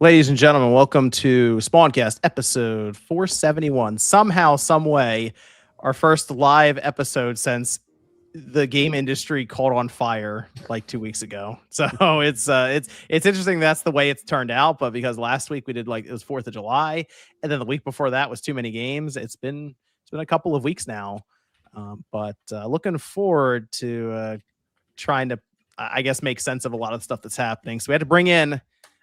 Ladies and gentlemen, welcome to Spawncast episode 471. Somehow, some way, our first live episode since the game industry caught on fire like 2 weeks ago. So it's interesting that's the way it's turned out. But because last week we did it was 4th of July, and then the week before that was too many games. It's been a couple of weeks now, but looking forward to trying to, I guess, make sense of a lot of the stuff that's happening. So we had to bring in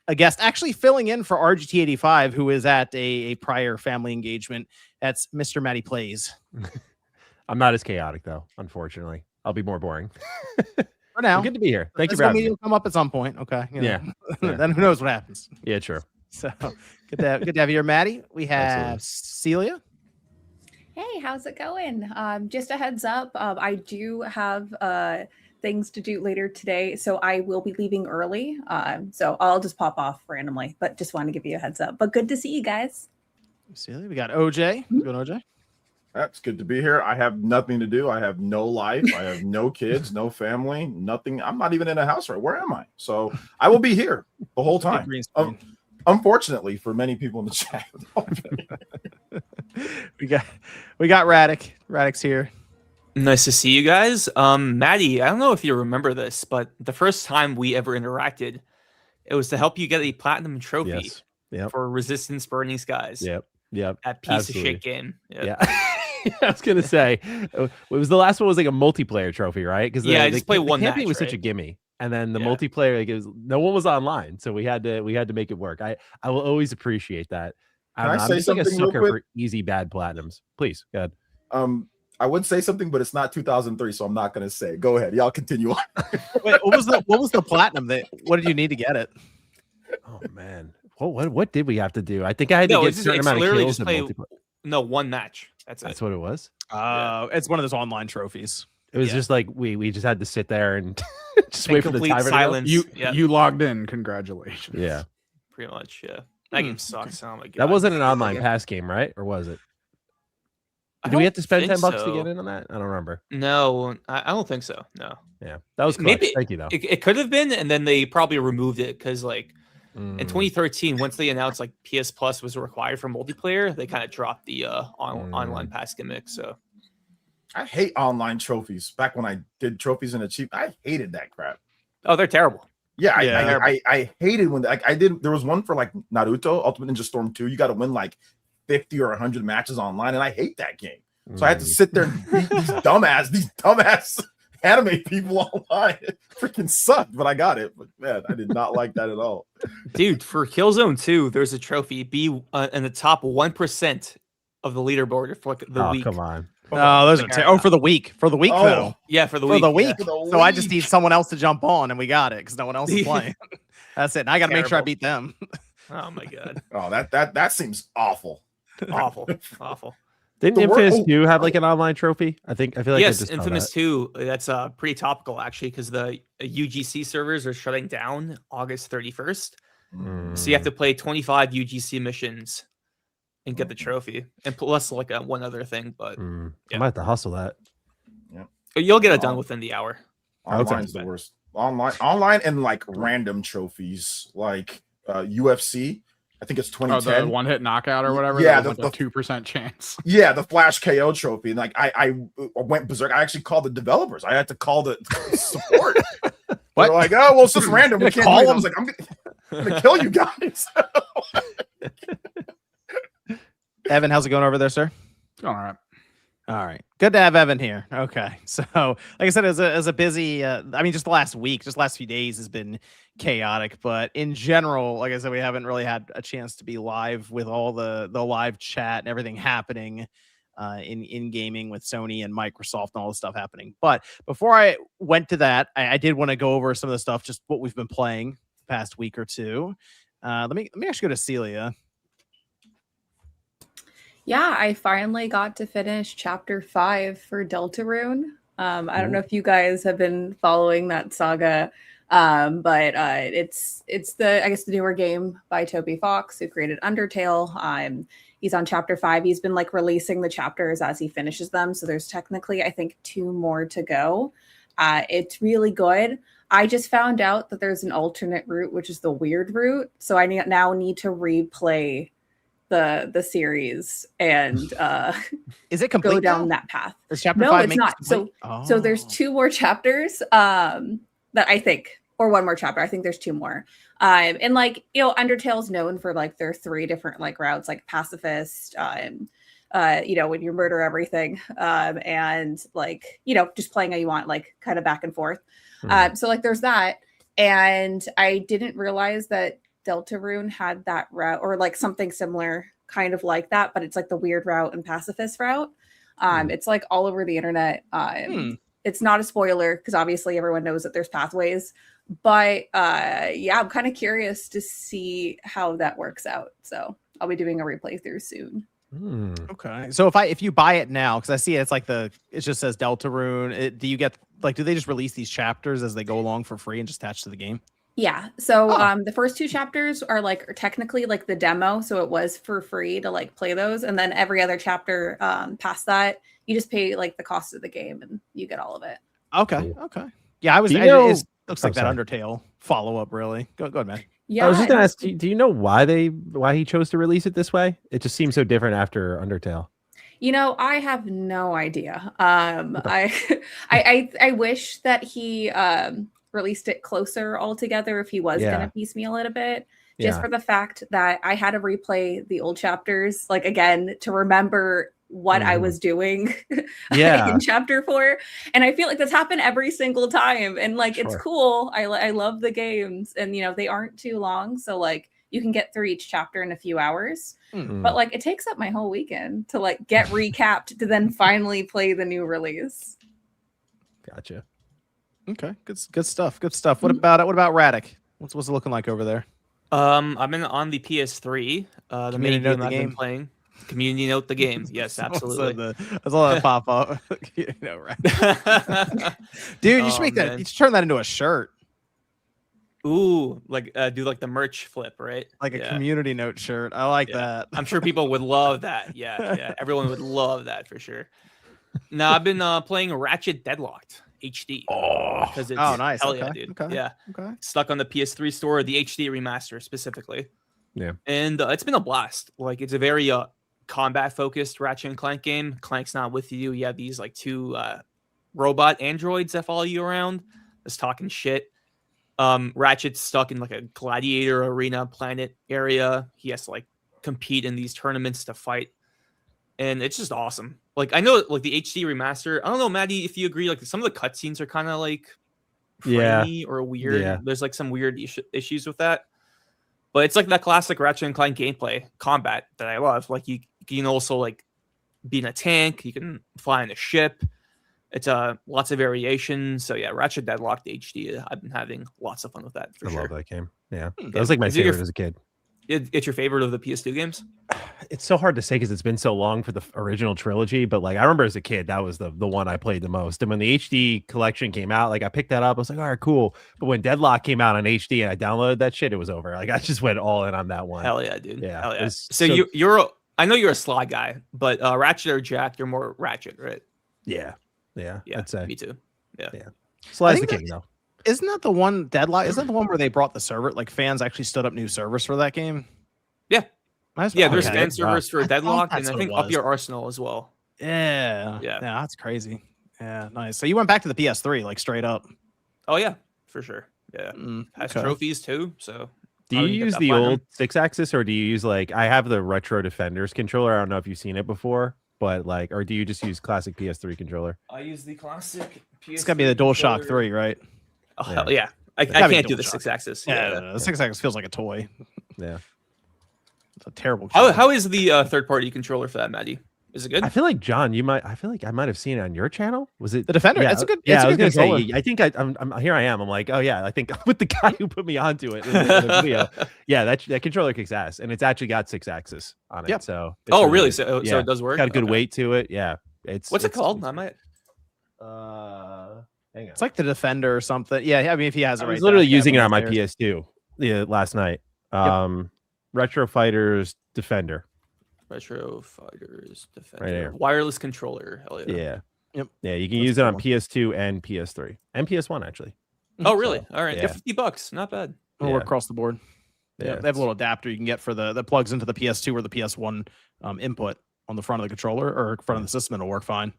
a guest actually filling in for RGT85, who is at a prior family engagement. That's Mr. Matty Plays. I'm not as chaotic, though, unfortunately. I'll be more boring. For now. Good to be here. Thank you for having me. Will come up at some point. Okay. Yeah. Then who knows what happens. Yeah, true. So good to have you here, Maddie. We have Celia. Hey, how's it going? Just a heads up. I do have things to do later today, so I will be leaving early. So I'll just pop off randomly, but just want to give you a heads up. But good to see you guys. Celia, we got OJ. Good, OJ. That's good to be here. I have nothing to do. I have no life. I have no kids, no family, nothing. I'm not even in a house, right? Where am I? So I will be here the whole time. Unfortunately, for many people in the chat. we got Radic. Radic's here. Nice to see you guys. Maddie, I don't know if you remember this, but the first time we ever interacted, it was to help you get a platinum trophy for Resistance Burning Skies. Yep. That piece of shit game. Yeah. I was gonna say it was the last one was like a multiplayer trophy, right? Because I just played one match. Camping was such a gimme, and then the multiplayer, no one was online, so we had to make it work. I will always appreciate that. I'm just like a sucker for easy bad platinums. Please, go ahead. I would say something, but it's not 2003, so I'm not going to say. Go ahead, y'all continue on. Wait, what was the platinum? What did you need to get it? Oh man, what did we have to do? I think I had to get a certain amount of kills. One match. That's what it was. It's one of those online trophies. It was just like we just had to sit there and just wait for the timer. Silence. You logged in. Congratulations. Yeah, pretty much. Yeah, that game sucks. Oh my god, that wasn't an online pass game, right? Or was it? Do we have to spend $10 to get in on that? I don't remember. No, I don't think so. No. Yeah, that was clutch. Maybe. Thank you, though. It could have been, and then they probably removed it because, like, in 2013, once they announced like PS Plus was required for multiplayer, they kind of dropped the online pass gimmick. So, I hate online trophies. Back when I did trophies in a cheap, I hated that crap. Oh, they're terrible. Yeah, I hated when I did. There was one for like Naruto Ultimate Ninja Storm 2. You got to win like 50 or 100 matches online, and I hate that game. So I had to sit there and beat these dumbass anime people online. It freaking sucked, but I got it. But man, I did not like that at all. Dude, for Killzone 2, there's a trophy. Be in the top 1% of the leaderboard for like the week. Come on. Oh, those are for the week. For the week, though. Yeah, for the week. So I just need someone else to jump on, and we got it because no one else is playing. That's it. And I got to make sure I beat them. Oh my god. Oh, that seems awful. Awful. Didn't Infamous 2 have like an online trophy? I feel like yes, Infamous 2. That's pretty topical actually because the UGC servers are shutting down August 31st. So you have to play 25 UGC missions and get the trophy, and plus like one other thing. But I might have to hustle that. Yeah, you'll get it done within the hour. Online's the worst. Online and like random trophies like UFC. I think it's 2010. Oh, the one-hit knockout or whatever? Yeah, the 2% chance. Yeah, the Flash KO trophy. And like I went berserk. I actually called the developers. I had to call the support. They're like, oh, well, it's just random. We can't call them. I was like, I'm gonna kill you guys. Evan, how's it going over there, sir? All right. All right. Good to have Evan here. Okay. So, like I said, as a busy, just the last week, just last few days has been chaotic. But in general, like I said, we haven't really had a chance to be live with all the live chat and everything happening in gaming with Sony and Microsoft and all the stuff happening. But before I went to that, I did want to go over some of the stuff, just what we've been playing the past week or two. Let me actually go to Celia. Yeah, I finally got to finish chapter 5 for Deltarune. I don't know if you guys have been following that saga, but it's the newer game by Toby Fox, who created Undertale. He's on chapter 5. He's been like releasing the chapters as he finishes them. So there's technically, I think, 2 more to go. It's really good. I just found out that there's an alternate route, which is the weird route. So I now need to replay the series and is it complete go down now? that path. Is chapter No, 5 it's not. So there's 2 more chapters that I think, or 1 more chapter. I think there's 2 more. And like, you know, Undertale's known for like their 3 different like routes, like pacifist, you know, when you murder everything, and like, you know, just playing how you want, like kind of back and forth. So like there's that. And I didn't realize that Deltarune had that route, or like something similar kind of like that, but it's like the weird route and pacifist route. It's like all over the internet. It's not a spoiler because obviously everyone knows that there's pathways, but yeah, I'm kind of curious to see how that works out. So I'll be doing a replay through soon. Okay, so if you buy it now, because I see it's like it just says Deltarune. Do you get like, do they just release these chapters as they go along for free and just attach to the game? Yeah. So the first 2 chapters are technically like the demo, so it was for free to like play those, and then every other chapter past that you just pay like the cost of the game and you get all of it. Okay. Okay. Yeah, it looks like that Undertale follow up. Really, go ahead, man. Yeah. I was just gonna ask, do you know why he chose to release it this way? It just seems so different after Undertale. You know, I have no idea. I wish that he released it closer altogether if he was gonna piecemeal it a bit, just for the fact that I had to replay the old chapters like again to remember what I was doing in chapter 4, and I feel like that's happened every single time, and like it's cool. I love the games, and you know they aren't too long, so like you can get through each chapter in a few hours, but like it takes up my whole weekend to like get recapped to then finally play the new release. Gotcha. Okay, good stuff. Good stuff. What about Radic? What's it looking like over there? I've been on the PS3. The main game I've been playing. Community note the game. Yes, absolutely. That's all that pop up. You know, right? Dude, you should make that. You should turn that into a shirt. Ooh, like do like the merch flip, right? Like a community note shirt. I like that. I'm sure people would love that. Yeah. Everyone would love that for sure. Now I've been playing Ratchet Deadlocked HD. Because it's nice. Hell yeah, dude. Okay. Yeah. Okay. Stuck on the PS3 store, the HD remaster specifically. Yeah. And it's been a blast. Like it's a very combat focused Ratchet and Clank game. Clank's not with you. You have these like 2 robot androids that follow you around, just talking shit. Ratchet's stuck in like a gladiator arena planet area. He has to like compete in these tournaments to fight, and it's just awesome. Like I know like the HD remaster, I don't know, Maddie, if you agree, like some of the cutscenes are kind of like framey or weird. There's like some weird issues with that, but it's like that classic Ratchet and Clank gameplay combat that I love. Like you can also like be in a tank, you can fly in a ship. It's lots of variations. So yeah, Ratchet Deadlocked HD. I've been having lots of fun with that. I love that game. Yeah, that was like my favorite as a kid. It's your favorite of the PS2 games? It's so hard to say because it's been so long for the original trilogy. But like I remember as a kid, that was the one I played the most. And when the HD collection came out, like I picked that up. I was like, all right, cool. But when Deadlock came out on HD and I downloaded that shit, it was over. Like I just went all in on that one. Hell yeah, dude. Yeah. Hell yeah. So you're I know you're a Sly guy, but Ratchet or Jack, you're more Ratchet, right? Yeah. I'd say. Me too. Yeah. Sly's the king though. Isn't that the one Deadlock? Isn't that the one where they brought the server? Like fans actually stood up new servers for that game. Yeah. There's fan servers for Deadlock, and I think Up Your Arsenal as well. Yeah, that's crazy. Yeah, nice. So you went back to the PS3, like straight up. Oh yeah, for sure. Yeah, has trophies too. So do you use the old 6-axis, or do you use like I have the Retro Defenders controller? I don't know if you've seen it before, but like, or do you just use classic PS3 controller? I use the classic PS3. It's gotta be the DualShock 3, right? Oh hell yeah! I can't do the 6-axis. Yeah, the 6-axis feels like a toy. Yeah. It's a terrible. How is the third-party controller for that, Maddie? Is it good? I feel like John, I feel like I might have seen it on your channel. Was it the Defender? Yeah, it's a good. Yeah, I was gonna controller. say. I think I'm here. I am. I'm like, oh yeah. I think with the guy who put me onto it in the video. Yeah, that controller kicks ass, and it's actually got 6-axis on it. Yep. So. Really? So it does work. Got a good weight to it. Yeah. What's it called? I might. Hang on. It's like the Defender or something. Yeah, I mean, if he has it right. I was literally using it on my PS2 last night. Retro Fighters Defender. Retro Fighters Defender. Right there. Wireless controller. Hell yeah. Yeah. Yep. Yeah, you can use it on PS2 and PS3 and PS1 actually. Oh, really? So, All right. yeah. They're $50. Not bad. It'll work across the board. Yeah, they have a little adapter you can get for that plugs into the PS2 or the PS1 input on the front of the controller or front of the system. It'll work fine.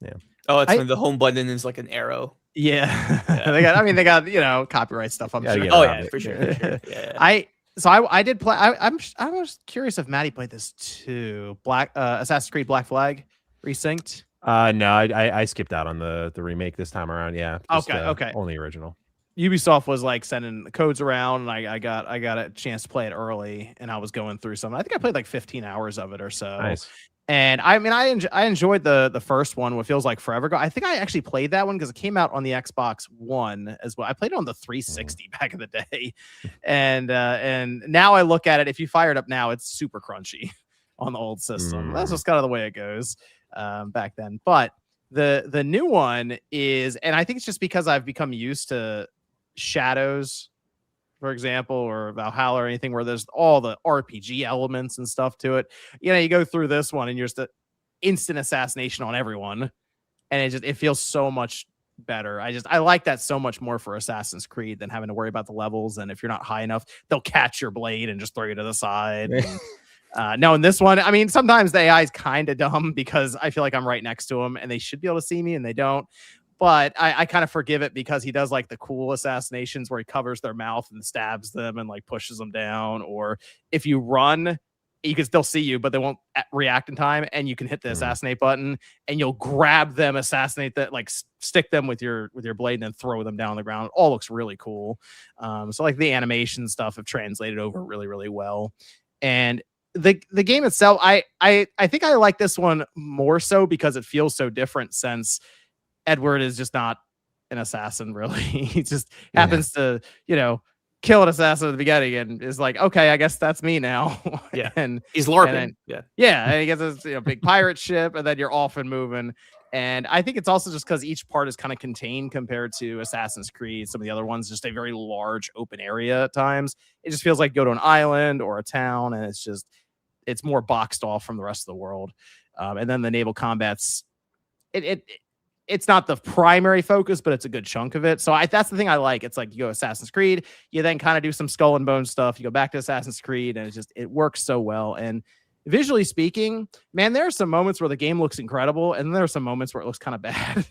Yeah. Oh, it's when the home button is like an arrow. Yeah, Yeah. they got copyright stuff. I'm Gotta sure. get Oh around yeah, it. for sure. For sure. Yeah. I did play. I was curious if Maddie played this too. Assassin's Creed Black Flag Resynced. No, I skipped out on the remake this time around. Yeah. Okay. Only original. Ubisoft was like sending the codes around, and I got a chance to play it early, and I was going through some. I think I played like 15 hours of it or so. Nice. And I mean, I enjoyed the first one. What feels like forever ago. I think I actually played that one because it came out on the Xbox One as well. I played it on the 360 back in the day, and now I look at it. If you fire it up now, it's super crunchy on the old system. That's just kind of the way it goes back then. But the new one is, and I think it's just because I've become used to Shadows, for example, or Valhalla or anything where there's all the RPG elements and stuff to it. You go through this one and you're just instant assassination on everyone, and it feels so much better. I like that so much more for Assassin's Creed than having to worry about the levels, and if you're not high enough, they'll catch your blade and just throw you to the side. No, in this one, I mean, sometimes the AI is kind of dumb because I feel like I'm right next to them and they should be able to see me and they don't. But I kind of forgive it because he does like the cool assassinations where he covers their mouth and stabs them and like pushes them down. Or if you run, you can still see you, but they won't react in time. And you can hit the assassinate button and you'll grab them, assassinate that, like stick them with your blade and then throw them down on the ground. It all looks really cool. So like the animation stuff have translated over really, really well. And the game itself, I think I like this one more so because it feels so different since Edward is just not an assassin, really. He just happens to, kill an assassin at the beginning and is like, okay, I guess that's me now. Yeah. And he's LARPing. and then, yeah. And he gets this big pirate ship, and then you're off and moving. And I think it's also just because each part is kind of contained compared to Assassin's Creed. Some of the other ones, just a very large open area at times. It just feels like go to an island or a town, and it's more boxed off from the rest of the world. And then the naval combat's it's not the primary focus, but it's a good chunk of it. So that's the thing I like. It's like you go Assassin's Creed, you then kind of do some Skull and Bones stuff. You go back to Assassin's Creed, and it works so well. And visually speaking, man, there are some moments where the game looks incredible, and then there are some moments where it looks kind of bad.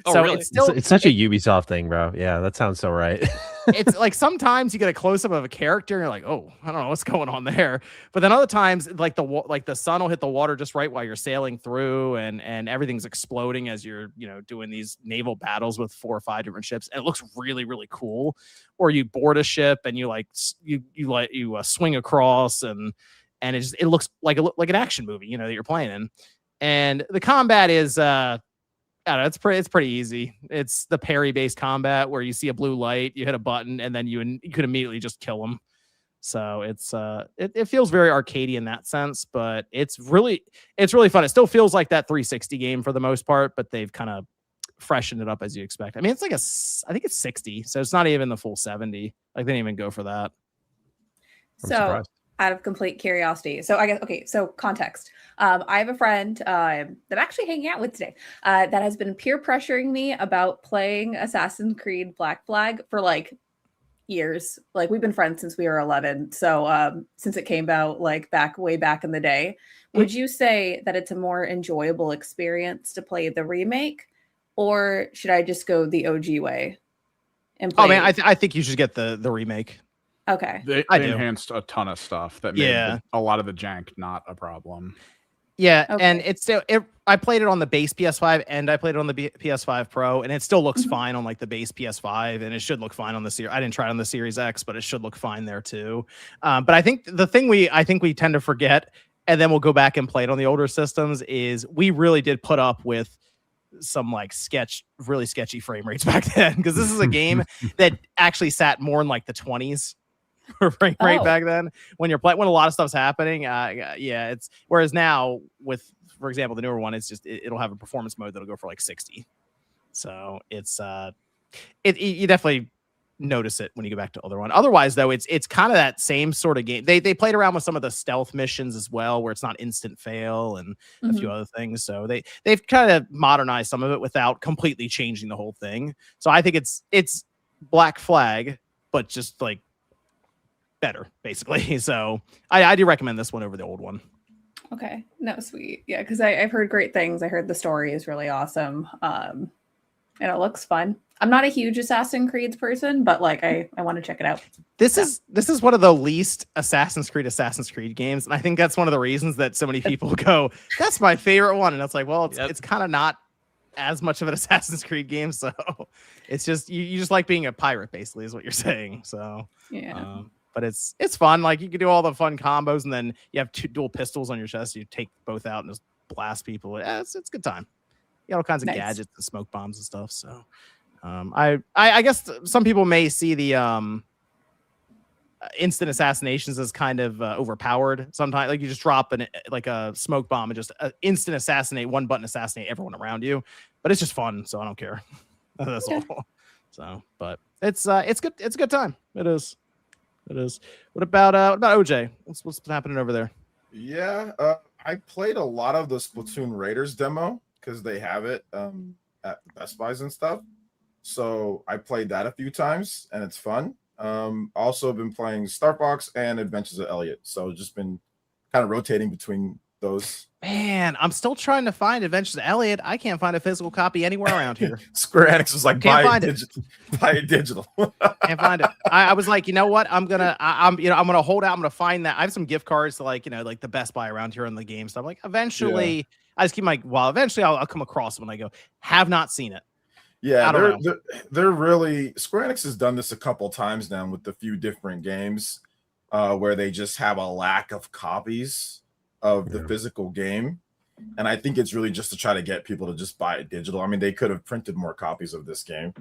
So really? It's such a Ubisoft thing, bro. Yeah, that sounds so right. It's like sometimes you get a close up of a character and you're like, oh, I don't know what's going on there. But then other times, like the sun will hit the water just right while you're sailing through, and everything's exploding as you're doing these naval battles with 4 or 5 different ships, and it looks really, really cool. Or you board a ship and you swing across, and it looks like an action movie, that you're playing in. And the combat is I don't know, it's pretty easy. It's the parry based combat where you see a blue light, you hit a button, and then you could immediately just kill them. So it feels very arcadey in that sense, but it's really fun. It still feels like that 360 game for the most part, but they've kind of freshened it up as you expect. I mean, it's like I think it's 60, so it's not even the full 70. Like they didn't even go for that. So out of complete curiosity. So I guess, okay, so context. I have a friend that I'm actually hanging out with today that has been peer pressuring me about playing Assassin's Creed Black Flag for like years. Like we've been friends since we were 11. So since it came out like way back in the day, would you say that it's a more enjoyable experience to play the remake, or should I just go the OG way and play? Oh man, I think you should get the remake. Okay. They enhanced a ton of stuff that made a lot of the jank not a problem. Yeah, okay. And it's still I played it on the base PS5 and I played it on the PS5 Pro, and it still looks fine on like the base PS5, and it should look fine on the Series. I didn't try it on the Series X, but it should look fine there too. But I think the thing we tend to forget, and then we'll go back and play it on the older systems, is we really did put up with some like really sketchy frame rates back then, because this is a game that actually sat more in like the 20s. Frame rate back then when you're playing, when a lot of stuff's happening. It's whereas now with, for example, the newer one, it's just it'll have a performance mode that'll go for like 60. So it's you definitely notice it when you go back to other one. Otherwise, though, it's kind of that same sort of game. They played around with some of the stealth missions as well, where it's not instant fail and a few other things. So they've kind of modernized some of it without completely changing the whole thing. So I think it's Black Flag, but just like better, basically. So I do recommend this one over the old one. Okay, no, sweet. Yeah, because I've heard great things. I heard the story is really awesome, and it looks fun. I'm not a huge Assassin's Creed person, but like I want to check it out. This is one of the least Assassin's Creed games, and I think that's one of the reasons that so many people go, "That's my favorite one," and it's like, well, it's kind of not as much of an Assassin's Creed game, so it's just you just like being a pirate, basically, is what you're saying. So Yeah. But it's fun. Like you can do all the fun combos, and then you have 2 dual pistols on your chest. You take both out and just blast people. Yeah, it's a good time. You got all kinds of gadgets and smoke bombs and stuff. So I guess some people may see the instant assassinations as kind of overpowered. Sometimes, like you just drop a smoke bomb and just instant assassinate, one button assassinate everyone around you. But it's just fun, so I don't care. That's all. So, but it's good. It's a good time. It is. What about OJ? What's been happening over there? Yeah, I played a lot of the Splatoon Raiders demo because they have it at Best Buys and stuff. So I played that a few times and it's fun. Also been playing Star Fox and Adventures of Elliot. So just been kind of rotating between those. Man, I'm still trying to find Adventures of Elliot. I can't find a physical copy anywhere around here. Square Enix was like, buy it digital. Can't find it. I was like, you know what? I'm gonna hold out. I'm gonna find that. I have some gift cards to like the Best Buy around here on the game stuff. Like eventually, I just keep eventually I'll come across them when I go. Have not seen it. Yeah, they're really Square Enix has done this a couple times now with a few different games where they just have a lack of copies of the physical game, and I think it's really just to try to get people to just buy it digital. I mean, they could have printed more copies of this game,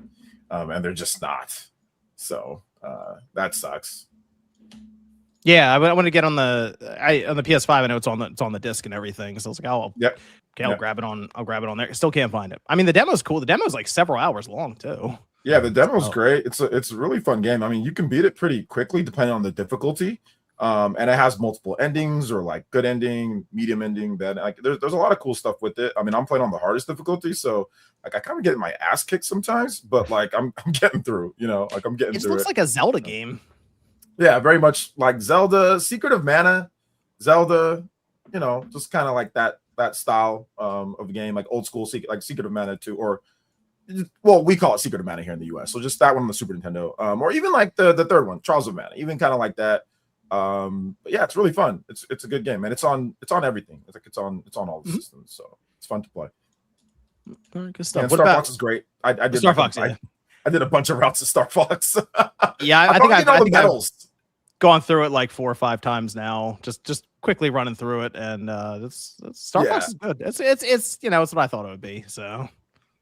and they're just not. So that sucks. Yeah, I want to get on the PS5. I know it's on the disc and everything. So I was like, I'll grab it on. I'll grab it on there. Still can't find it. I mean, the demo's cool. The demo's like several hours long too. Yeah, the demo's great. It's a really fun game. I mean, you can beat it pretty quickly depending on the difficulty. And it has multiple endings, or like good ending, medium ending, bad. Like there's a lot of cool stuff with it. I mean, I'm playing on the hardest difficulty, so like I kind of get my ass kicked sometimes, but like I'm getting through. Like I'm getting through. It looks like a Zelda game. Yeah, very much like Zelda, Secret of Mana, Zelda. Just kind of like that style of game, like old school Secret of Mana 2, or well, we call it Secret of Mana here in the US. So just that one on the Super Nintendo, or even like the third one, Trials of Mana, even kind of like that. But yeah, it's really fun. It's a good game, and it's on everything. It's on all the systems, so it's fun to play. Good stuff. And Star Fox is great. I did Star Fox. I did a bunch of routes of Star Fox. Yeah, I think all the medals. I've gone through it like 4 or 5 times now. Just quickly running through it, and Star Fox is good. It's it's what I thought it would be. So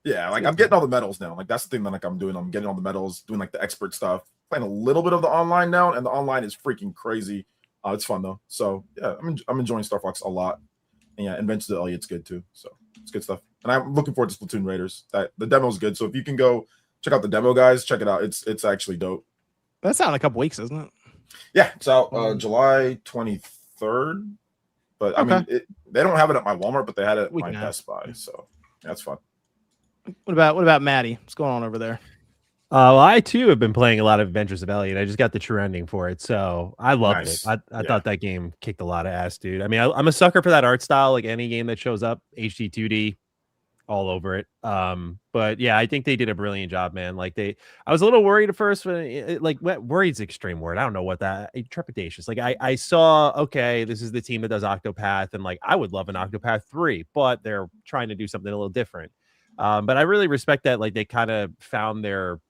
yeah, like I'm getting all the medals now. Like that's the thing that like I'm doing. I'm getting all the medals, doing like the expert stuff. Playing a little bit of the online now, and the online is freaking crazy. It's fun though. So yeah, I'm enjoying Star Fox a lot. And yeah, Adventures of Elliot's good too. So it's good stuff. And I'm looking forward to Splatoon Raiders. The demo's good. So if you can go check out the demo, guys, check it out. It's actually dope. That's out in a couple weeks, isn't it? Yeah, it's out July 23rd. But I mean, they don't have it at my Walmart, but they had it at my Best Buy. So that's fun. What about Maddie? What's going on over there? Well, I too have been playing a lot of Adventures of Elliot. I just got the true ending for it, so I loved it. I thought that game kicked a lot of ass, dude. I mean, I'm a sucker for that art style. Like any game that shows up, HD 2D, all over it. But yeah, I think they did a brilliant job, man. Like I was a little worried at first, but worried's an extreme word. I don't know what that trepidatious. Like I saw, okay, this is the team that does Octopath, and like I would love an Octopath 3, but they're trying to do something a little different. But I really respect that. Like they kind of found their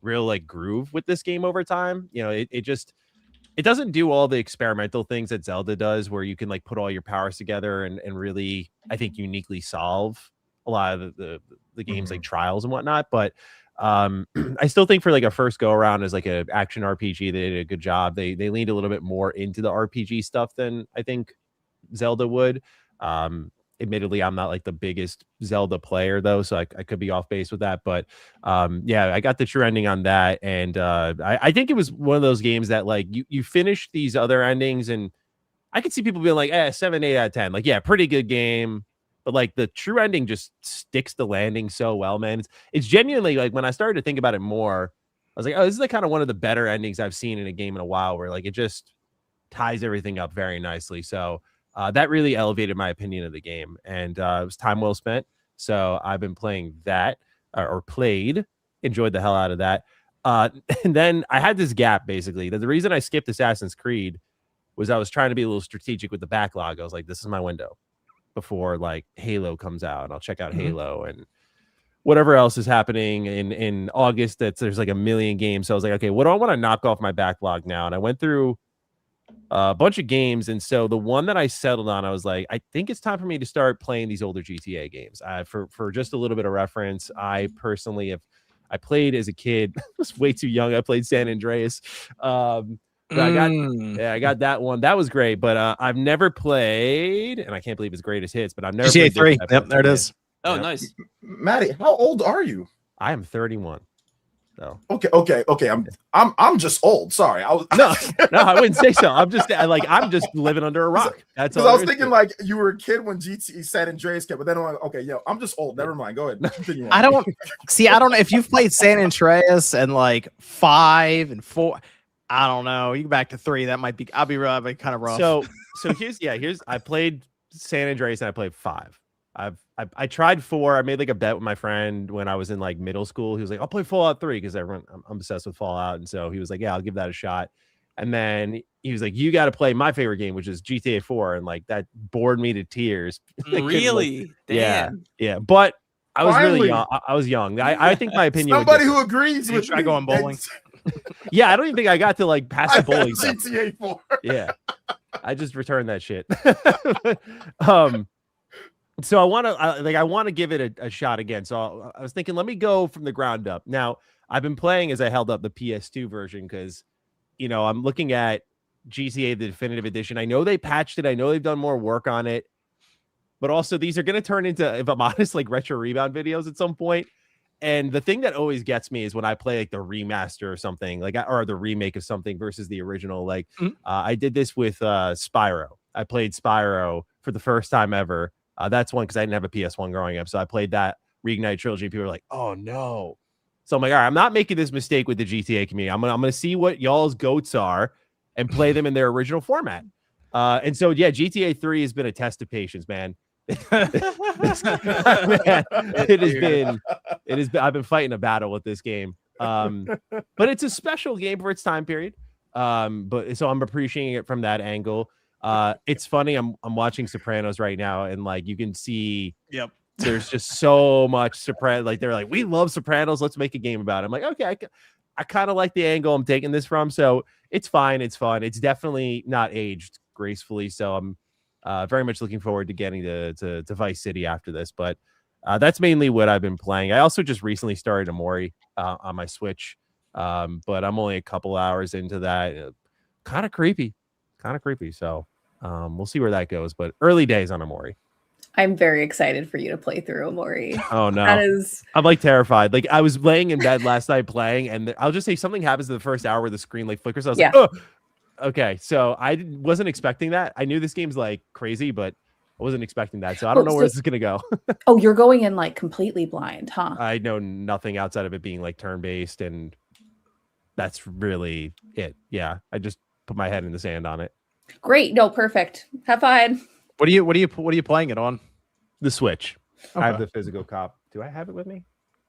real like groove with this game over time. It doesn't do all the experimental things that Zelda does, where you can like put all your powers together and really, I think, uniquely solve a lot of the games like Trials and whatnot. But I still think for like a first go around as like an action RPG, they did a good job. They leaned a little bit more into the RPG stuff than I think Zelda would. Admittedly, I'm not like the biggest Zelda player though, so I could be off base with that. But yeah, I got the true ending on that, and I think it was one of those games that like you finish these other endings, and I could see people being like, 7, 8 out of 10. Like, yeah, pretty good game, but like the true ending just sticks the landing so well, man. It's genuinely like when I started to think about it more, was like, oh, this is like kind of one of the better endings I've seen in a game in a while, where like it just ties everything up very nicely. So that really elevated my opinion of the game, and it was time well spent. So I've been playing that, or enjoyed the hell out of that. And then I had this gap, basically. The reason I skipped Assassin's Creed was I was trying to be a little strategic with the backlog. I was like, this is my window before like Halo comes out, and I'll check out Halo and whatever else is happening in August. There's like a million games. So I was like, okay, what do I want to knock off my backlog now? And I went through a bunch of games, and so the one that I settled on, I was like, I think it's time for me to start playing these older GTA games. For just a little bit of reference, I personally I played as a kid. I was way too young. I played San Andreas. But I got that one. That was great. But I've never played, and I can't believe it's greatest hits, but I've never GTA played 3. Yep, there it is. Oh, Yep. nice. Maddie, how old are you? I am 31. So Okay. I'm just old. Sorry. I was no, I wouldn't say so. I'm just living under a rock. That's all. because I was thinking like you were a kid when GTA San Andreas came, but then I'm like, okay, I'm just old. Never mind. Go ahead. Continue on. I don't know if you've played San Andreas and like 5 and 4. I don't know. You go back to 3. That might be. I'll be kind of rough. So here's. I played San Andreas and I played 5. I tried 4. I made like a bet with my friend when I was in like middle school. He was like, I'll play Fallout 3 because I'm obsessed with Fallout. And so he was like, yeah, I'll give that a shot. And then he was like, you got to play my favorite game, which is GTA 4. And like that bored me to tears. Really? Damn. Yeah. But I was Finally. really young. I was young. I think my opinion. Somebody who agrees you with try me. going bowling. Yeah, I don't even think I got to like pass the I bowling. passed GTA 4. Yeah, I just returned that shit. So I want to give it a shot again. So I was thinking, let me go from the ground up. Now I've been playing as I held up the PS2 version because, I'm looking at GTA the Definitive Edition. I know they patched it. I know they've done more work on it, but also these are going to turn into, if I'm honest, like retro rebound videos at some point. And the thing that always gets me is when I play like the remaster or something or the remake of something versus the original. Like I did this with Spyro. I played Spyro for the first time ever. That's one because I didn't have a PS1 growing up. So I played that Reignite trilogy. People were like, oh no. So I'm like, all right, I'm not making this mistake with the GTA community. I'm gonna see what y'all's goats are and play them in their original format. And so yeah, GTA 3 has been a test of patience, man. I've been fighting a battle with this game. But it's a special game for its time period. But so I'm appreciating it from that angle. It's funny. I'm watching Sopranos right now, and like you can see, there's just so much Sopranos. Like they're like, we love Sopranos. Let's make a game about it. I'm like, okay, I kind of like the angle I'm taking this from. So it's fine. It's fun. It's definitely not aged gracefully. So I'm very much looking forward to getting to Vice City after this. But that's mainly what I've been playing. I also just recently started Amori on my Switch, but I'm only a couple hours into that. Kind of creepy. So we'll see where that goes. But early days on Amori. I'm very excited for you to play through Amori. Oh no, I'm like terrified. Like I was laying in bed last night playing, and I'll just say something happens in the first hour where the screen like flickers. I was like, oh, okay. So I wasn't expecting that. I knew this game's like crazy, but I wasn't expecting that. So I don't know where this is gonna go. Oh, you're going in like completely blind, huh? I know nothing outside of it being like turn-based, and that's really it. Yeah, I just put my head in the sand on it. Great. No, perfect. Have fun. What are you playing it on? The Switch. Okay. I have the physical cop. Do I have it with me?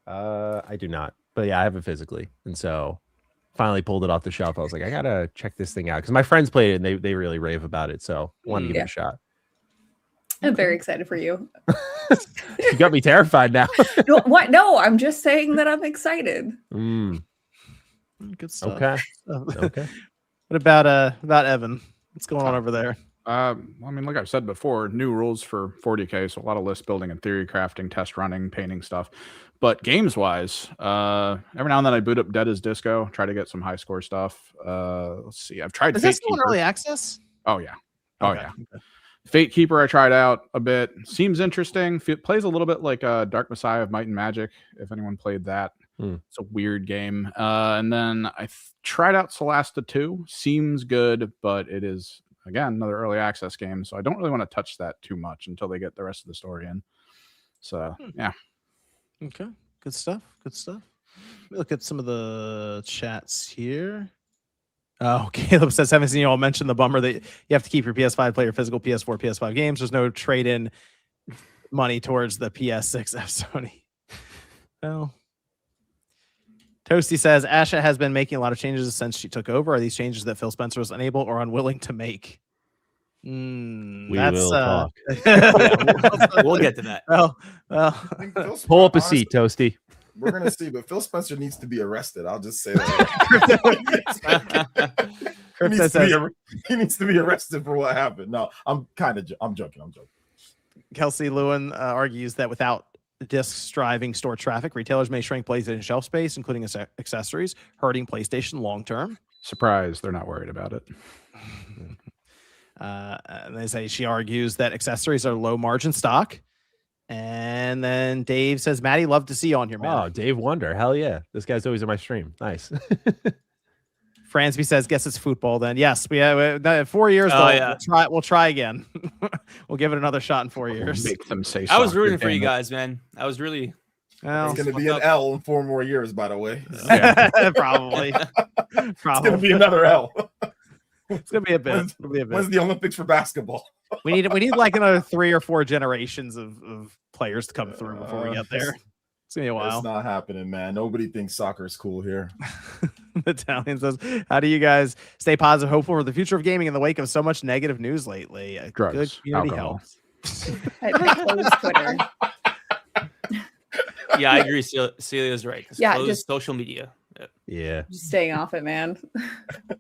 I do not. But yeah, I have it physically. And so finally pulled it off the shelf. I was like, I gotta check this thing out. Because my friends played it and they really rave about it. So I wanted to give it a shot. I'm very excited for you. You got me terrified now. No, what? No, I'm just saying that I'm excited. Good stuff. Okay. Okay. What about Evan? What's going on over there? I mean, like I've said before, new rules for 40K, so a lot of list building and theory crafting, test running, painting stuff. But games wise, every now and then I boot up Dead as Disco, try to get some high score stuff. Let's see, I've tried. Is that still in early access? Oh yeah, Okay. Okay. Fate Keeper I tried out a bit. Seems interesting. Plays a little bit like Dark Messiah of Might and Magic. If anyone played that, it's a weird game. And then I tried out Solasta 2. Seems good, but it is. Again, another early access game, so I don't really want to touch that too much until they get the rest of the story in. So, yeah. Okay. Good stuff. Let me look at some of the chats here. Oh, Caleb says, haven't seen you all mention the bummer that you have to keep your PS5, play your physical PS4, PS5 games. There's no trade-in money towards the PS6 F Sony. Well, Toasty says, Asha has been making a lot of changes since she took over. Are these changes that Phil Spencer was unable or unwilling to make? We will talk. We'll get to that. Well, Pull up a seat, Toasty. We're gonna see, but Phil Spencer needs to be arrested. I'll just say that. he needs to be arrested for what happened. No, I'm joking. Kelsey Lewin argues that without discs driving store traffic, retailers may shrink PlayStation shelf space, including accessories, hurting PlayStation long term. Surprise, they're not worried about it. And they say she argues that accessories are low margin stock. And then Dave says, Maddie, love to see you on here, man. Oh, Dave Wonder. Hell yeah. This guy's always in my stream. Nice. Fransby says, guess it's football then. Yes, we have 4 years. We'll try again. We'll give it another shot in 4 years. Make them say I was rooting for you guys, man. I was really. Well, it's going to be an L in 4 more years, by the way. Probably. It's going to be another L. It's going to be a bit. When's the Olympics for basketball? We need like another 3 or 4 generations of players to come through before we get there. It's gonna be a while. It's not happening, man. Nobody thinks soccer is cool here. Italian says, how do you guys stay positive, hopeful for the future of gaming in the wake of so much negative news lately? Drugs, good community alcohol. helps. I close Twitter. Yeah, I agree. Celia's right. Yeah, close just social media. Yeah. Just staying off it, man.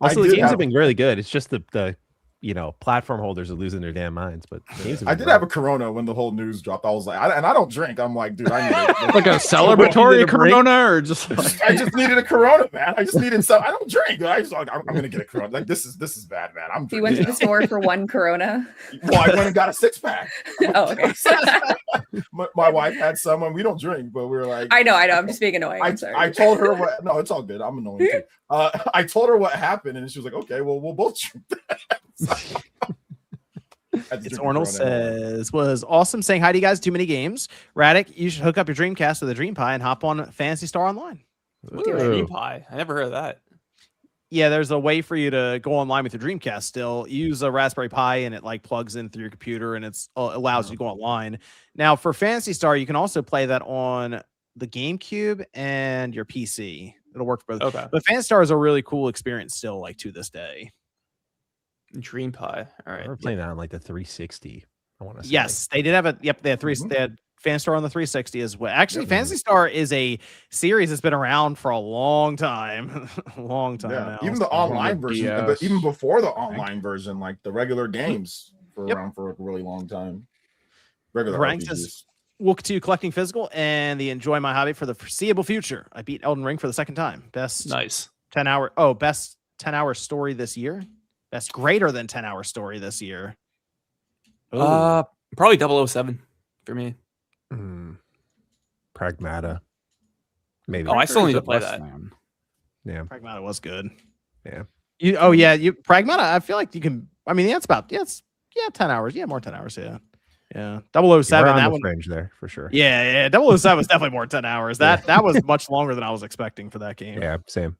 Also, the games have been really good. It's just the platform holders are losing their damn minds. But I did have a Corona when the whole news dropped. I was like, and I don't drink. I'm like, dude, I need like a celebratory Corona, or just like... I just needed a Corona, man. I just needed some. I don't drink. I just like, I'm gonna get a Corona. Like this is bad, man. I'm. You went to the store for one Corona. Well, I went and got a 6-pack. Oh, okay. My wife had some, and we don't drink, but we were like, I know. I'm just being annoying. I'm sorry. I told her what. No, it's all good. I'm annoying too. I told her what happened, and she was like, okay, well, we'll both drink that. It's Ornell says, was awesome, saying hi to you guys. Too many games. Radic, you should hook up your Dreamcast with a Dream Pie and hop on Phantasy Star Online. Dream Pie. I never heard of that. Yeah, there's a way for you to go online with your Dreamcast still. Use a Raspberry Pi and it like plugs in through your computer and it's allows you to go online. Now for Phantasy Star, you can also play that on the GameCube and your PC. It'll work for both. Okay. But Phantasy Star is a really cool experience still, like to this day. Dream Pie. All right. We're playing that on like the 360. I want to say. Yes, they did have a. Yep, they had They had Phantasy Star on the 360 as well. Actually, Phantasy Star is a series that's been around for a long time, now. Even the online version, but even before the online version, like the regular games, were around for a really long time. Regular RPGs. We'll continue collecting physical and enjoy my hobby for the foreseeable future. I beat Elden Ring for the second time. Best 10-hour story this year. Best greater than 10-hour story this year. Ooh. Probably 007 for me. Pragmata. Maybe. Oh, I still need to play that. Yeah. Pragmata was good. Yeah. Pragmata, I feel like you can. I mean, that's about 10 hours. Yeah, more 10 hours. Yeah. 007. That one range there for sure. Yeah. 007 was definitely more 10 hours. That was much longer than I was expecting for that game. Yeah, same.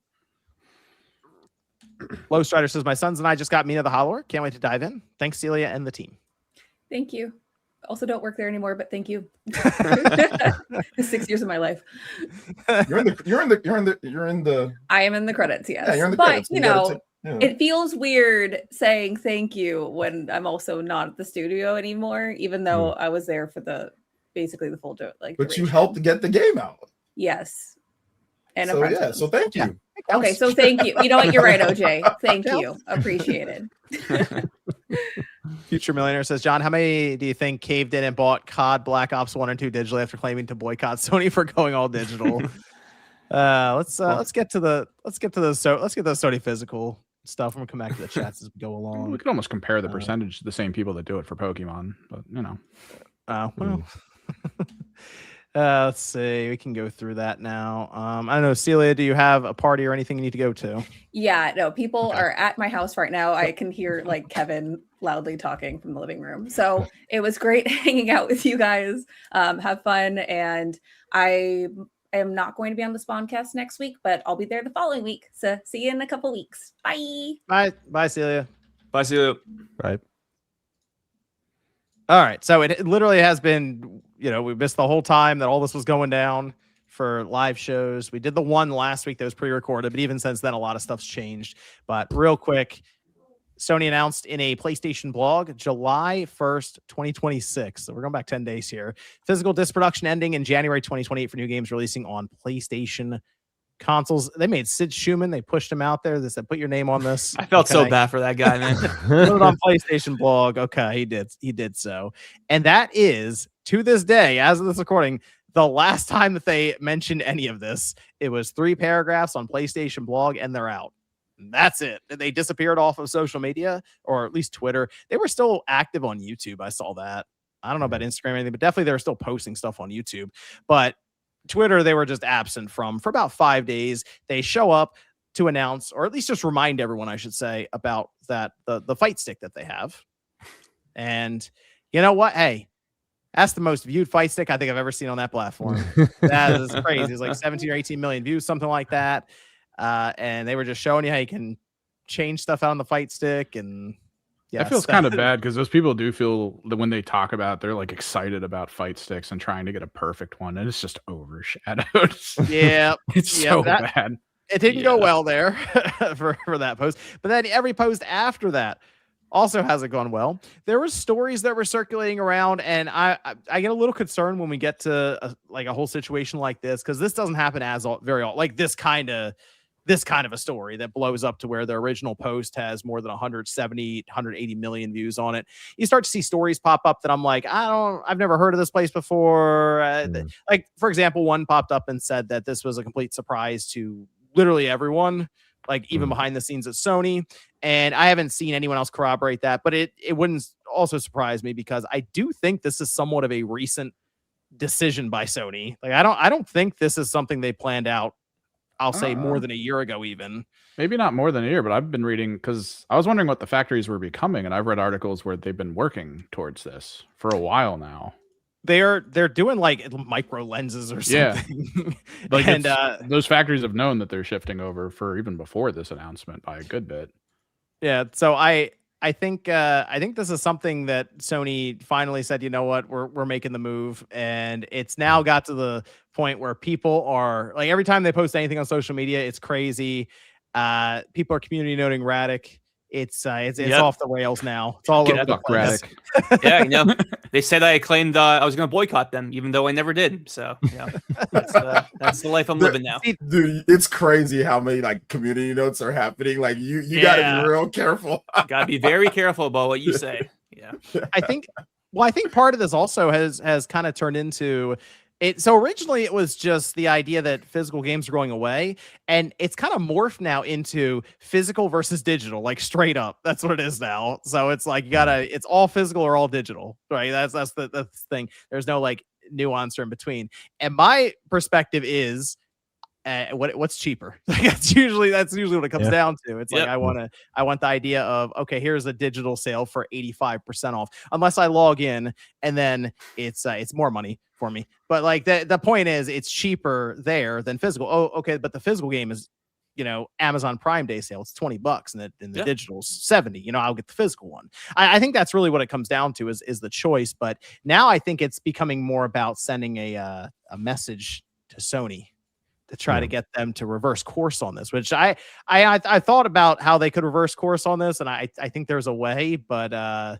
Low Strider says, my sons and I just got Mina the Hollower. Can't wait to dive in. Thanks, Celia and the team. Thank you. Also don't work there anymore, but thank you. 6 years of my life. You're in the I am in the credits, yes. Yeah, you're in the but credits. It feels weird saying thank you when I'm also not at the studio anymore, even though I was there for basically the full But duration. you helped get the game out. Yes. And so thank you. Yeah. Okay, so thank you. You know what? You're right, OJ. Thank you. Appreciated. Future Millionaire says, John, how many do you think caved in and bought COD Black Ops 1 and 2 digitally after claiming to boycott Sony for going all digital? Let's get those Sony physical stuff. I'm gonna come back to the chats as we go along. We could almost compare the percentage to the same people that do it for Pokemon, but let's see. We can go through that now. I don't know, Celia, do you have a party or anything you need to go to? Yeah, no, people are at my house right now. I can hear like Kevin loudly talking from the living room. So it was great hanging out with you guys. Have fun. And I I am not going to be on the Spawncast next week, but I'll be there the following week. So see you in a couple weeks. Bye. Bye, Celia. Bye, see you. Right. All right. So it literally has been, we missed the whole time that all this was going down for live shows. We did the one last week that was pre-recorded, but even since then, a lot of stuff's changed. But real quick, Sony announced in a PlayStation blog, July 1st, 2026. So we're going back 10 days here. Physical disc production ending in January 2028 for new games releasing on PlayStation consoles. They made Sid Schumann. They pushed him out there. They said, put your name on this. I felt so bad for that guy, man. Put it on PlayStation blog. Okay, he did so. And that is, to this day, as of this recording, the last time that they mentioned any of this. It was 3 paragraphs on PlayStation blog, and they're out. And that's it. They disappeared off of social media, or at least Twitter. They were still active on YouTube. I saw that. I don't know about Instagram or anything, but definitely they were still posting stuff on YouTube. But Twitter, they were just absent from for about 5 days. They show up to announce, or at least just remind everyone, I should say, about that the fight stick that they have. And you know what? Hey, that's the most viewed fight stick I think I've ever seen on that platform. That is crazy. It's like 17 or 18 million views, something like that. And they were just showing you how you can change stuff out on the fight stick. And yeah, that feels kind of bad because those people do feel that when they talk about, they're like excited about fight sticks and trying to get a perfect one, and it's just overshadowed. Yeah, it's so bad. It didn't go well there for that post. But then every post after that also hasn't gone well. There were stories that were circulating around, and I get a little concerned when we get to a whole situation like this, because this doesn't happen very often. Like this kind of a story that blows up to where the original post has more than 170, 180 million views on it. You start to see stories pop up that I'm like, I've never heard of this place before. Like, for example, one popped up and said that this was a complete surprise to literally everyone, like even behind the scenes at Sony. And I haven't seen anyone else corroborate that, but it wouldn't also surprise me, because I do think this is somewhat of a recent decision by Sony. Like, I don't think this is something they planned out, I'll say more than a year ago, even. Maybe not more than a year, but I've been reading, because I was wondering what the factories were becoming, and I've read articles where they've been working towards this for a while now. They're doing like micro lenses or something. Yeah. Like, and those factories have known that they're shifting over for even before this announcement by a good bit. Yeah, so I think this is something that Sony finally said, you know what, we're making the move, and it's now got to the point where people are like, every time they post anything on social media, it's crazy. People are community noting Radic. It's off the rails now. It's all over the place. Yeah, they said I claimed I was going to boycott them, even though I never did. So yeah, that's the life I'm living now. Dude, it's crazy how many like community notes are happening. Like you gotta be real careful. Gotta be very careful about what you say. Yeah, I think part of this also has kind of turned into it. So originally it was just the idea that physical games are going away, and it's kind of morphed now into physical versus digital, like straight up. That's what it is now. So it's like it's all physical or all digital, right? That's the thing. There's no like nuance or in between. And my perspective is, what's cheaper? That's usually what it comes down to. It's like I want the idea of, okay, here's a digital sale for 85% off, unless I log in, and then it's more money for me. But like the point is, it's cheaper there than physical. Oh, okay, but the physical game is, Amazon Prime Day sale. It's $20, and the digital's $70. I'll get the physical one. I think that's really what it comes down to is the choice. But now I think it's becoming more about sending a message to Sony to try to get them to reverse course on this, which I thought about how they could reverse course on this, and I think there's a way, but I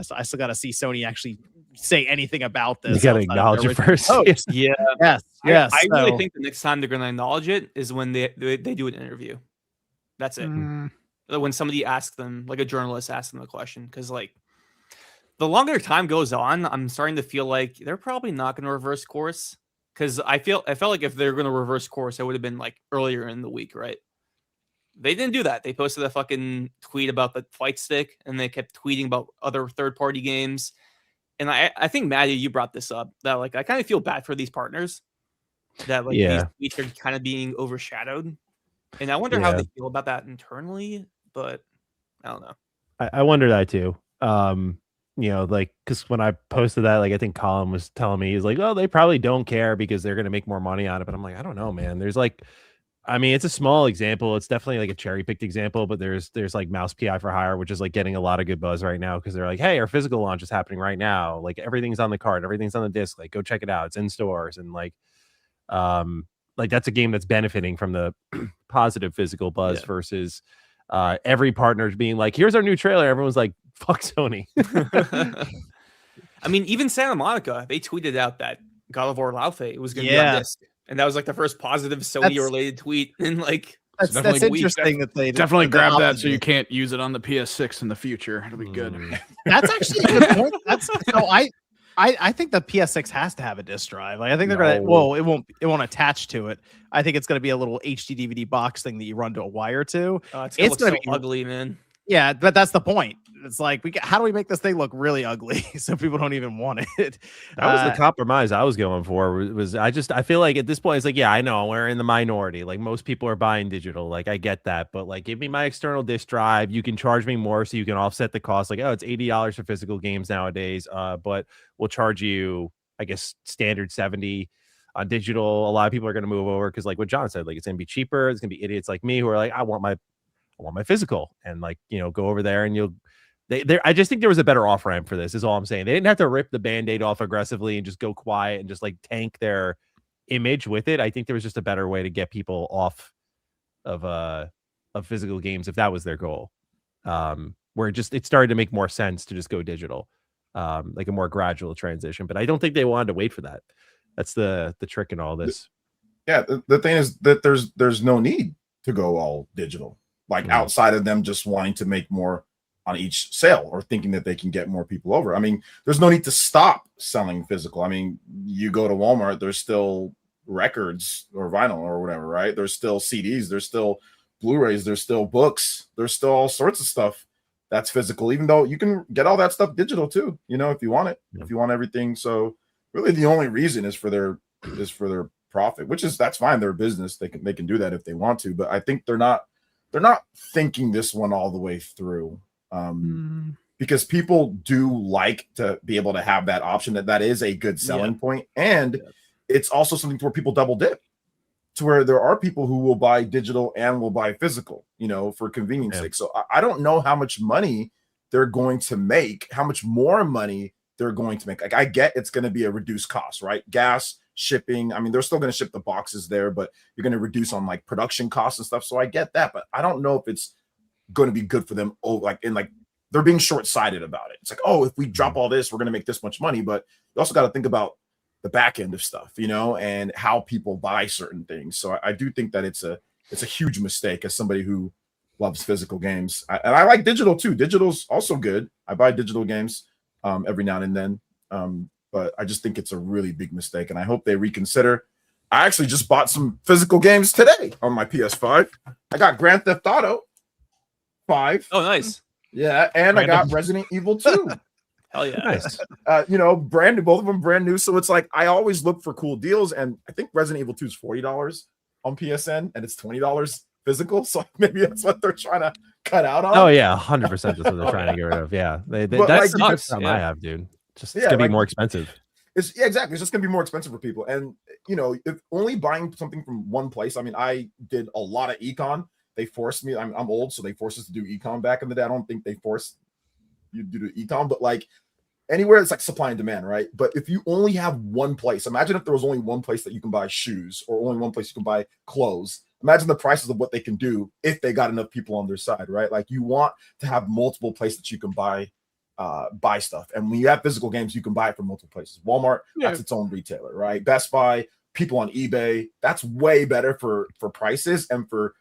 still got to see Sony actually say anything about this. You got to acknowledge it first. Yeah. Yes. I really think the next time they're going to acknowledge it is when they do an interview. That's it. When somebody asks them, like a journalist asks them a question, because like the longer time goes on, I'm starting to feel like they're probably not going to reverse course. Because I felt like if they're going to reverse course, it would have been like earlier in the week, right? They didn't do that. They posted a fucking tweet about the fight stick, and they kept tweeting about other third-party games. And I think, Maddie, you brought this up, that like I kind of feel bad for these partners, that like these tweets are kind of being overshadowed. And I wonder how they feel about that internally, but I don't know. I wonder that too. you know, like, because when I posted that, like, I think Colin was telling me, he's like, oh, they probably don't care because they're gonna make more money on it. But I'm like, I don't know, man. There's like, I mean, it's a small example. It's definitely like a cherry picked example, but there's like Mouse PI for Hire, which is like getting a lot of good buzz right now because they're like, hey, our physical launch is happening right now. Like everything's on the card, everything's on the disc. Like, go check it out. It's in stores, and like that's a game that's benefiting from the positive physical buzz versus every partner's being like, here's our new trailer. Everyone's like, fuck Sony. I mean, even Santa Monica, they tweeted out that God of War Laufey was going to be Yeah. on disc, and that was like the first positive Sony-related tweet in like That's definitely interesting that they Definitely grab that opted so you it. can't use it on the PS6 in the future. It'll be good. That's actually a good point. That's so I think the PS6 has to have a disc drive. Like I think they're gonna. Well, it won't attach to it. I think it's gonna be a little HD DVD box thing that you run to a wire to. it's gonna look so ugly, man. Yeah, but that's the point. It's like how do we make this thing look really ugly so people don't even want it? That was the compromise I was going for. I feel like at this point it's like, yeah, I know we're in the minority. Like most people are buying digital. Like I get that, but like give me my external disc drive. You can charge me more so you can offset the cost. Like, oh, it's $80 for physical games nowadays. But we'll charge you, I guess, standard 70 on digital. A lot of people are going to move over because, like what John said, like it's going to be cheaper. It's going to be idiots like me who are like, I want my physical, and like, you know, go over there and you'll. I just think there was a better off ramp for this, is all I'm saying. They didn't have to rip the Band-Aid off aggressively and just go quiet and just like tank their image with it. I think there was just a better way to get people off of physical games if that was their goal. Where it started to make more sense to just go digital, like a more gradual transition. But I don't think they wanted to wait for that. That's the trick in all this. Yeah, the thing is that there's no need to go all digital, like outside of them just wanting to make more on each sale or thinking that they can get more people over. I mean, there's no need to stop selling physical. I mean, you go to Walmart, there's still records or vinyl or whatever, right? There's still CDs, there's still Blu-rays, there's still books, there's still all sorts of stuff that's physical, even though you can get all that stuff digital too, you know, if you want it, if you want everything. So really the only reason is for their profit, which is, that's fine. Their business. They can do that if they want to, but I think they're not thinking this one all the way through. Because people do like to be able to have that option. That is a good selling point, and it's also something where people double dip, to where there are people who will buy digital and will buy physical, you know, for convenience sake. So I don't know how much money they're going to make, how much more money they're going to make. Like I get it's going to be a reduced cost, right? Gas, shipping. I mean, they're still going to ship the boxes there, but you're going to reduce on like production costs and stuff. So I get that, but I don't know if it's going to be good for them. Oh, like they're being short-sighted about it. It's like, oh, if we drop all this, we're going to make this much money. But you also got to think about the back end of stuff, you know, and how people buy certain things. So I do think that it's a huge mistake as somebody who loves physical games. And I like digital too. Digital's also good. I buy digital games every now and then. But I just think it's a really big mistake, and I hope they reconsider. I actually just bought some physical games today on my PS5. I got Grand Theft Auto 5. Oh, nice. Yeah, and I got Resident Evil 2. Hell yeah. Nice. You know, brand new, both of them brand new. So it's like I always look for cool deals, and I think Resident Evil 2 is $40 on PSN, and it's $20 physical. So maybe that's what they're trying to cut out on. Oh yeah, 100%. That's what they're trying to get rid of. Yeah, that's like, the sucks, problem I have, dude. It's gonna like, be more expensive. Exactly. It's just gonna be more expensive for people. And you know, if only buying something from one place. I mean, I did a lot of econ. They forced me. I'm old, so they forced us to do econ back in the day. I don't think they forced you to do econ, but like anywhere it's like supply and demand, right? But if you only have one place, imagine if there was only one place that you can buy shoes, or only one place you can buy clothes. Imagine the prices of what they can do if they got enough people on their side, right? Like you want to have multiple places that you can buy stuff. And when you have physical games, you can buy it from multiple places. Walmart, that's its own retailer, right? Best Buy, people on eBay, that's way better for prices and for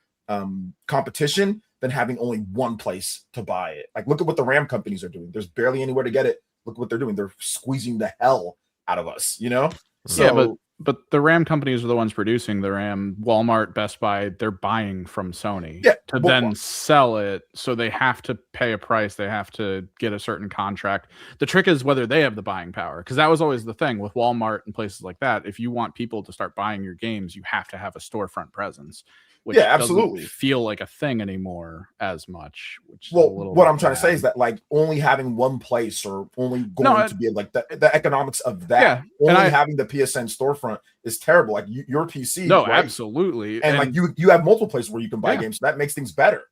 competition than having only one place to buy it. Like look at what the RAM companies are doing. There's barely anywhere to get it. Look what they're doing. They're squeezing the hell out of us, you know? So yeah, but the RAM companies are the ones producing the RAM. Walmart, Best Buy, they're buying from Sony to then sell it. So they have to pay a price. They have to get a certain contract. The trick is whether they have the buying power, because that was always the thing with Walmart and places like that. If you want people to start buying your games, you have to have a storefront presence. which absolutely doesn't feel like a thing anymore as much. Which well, is a little what bit I'm trying to say bad. is that like only having one place or only going to be like the economics of that, only having the PSN storefront is terrible. Like your PC, no, right? absolutely, and like you have multiple places where you can buy games, so that makes things better.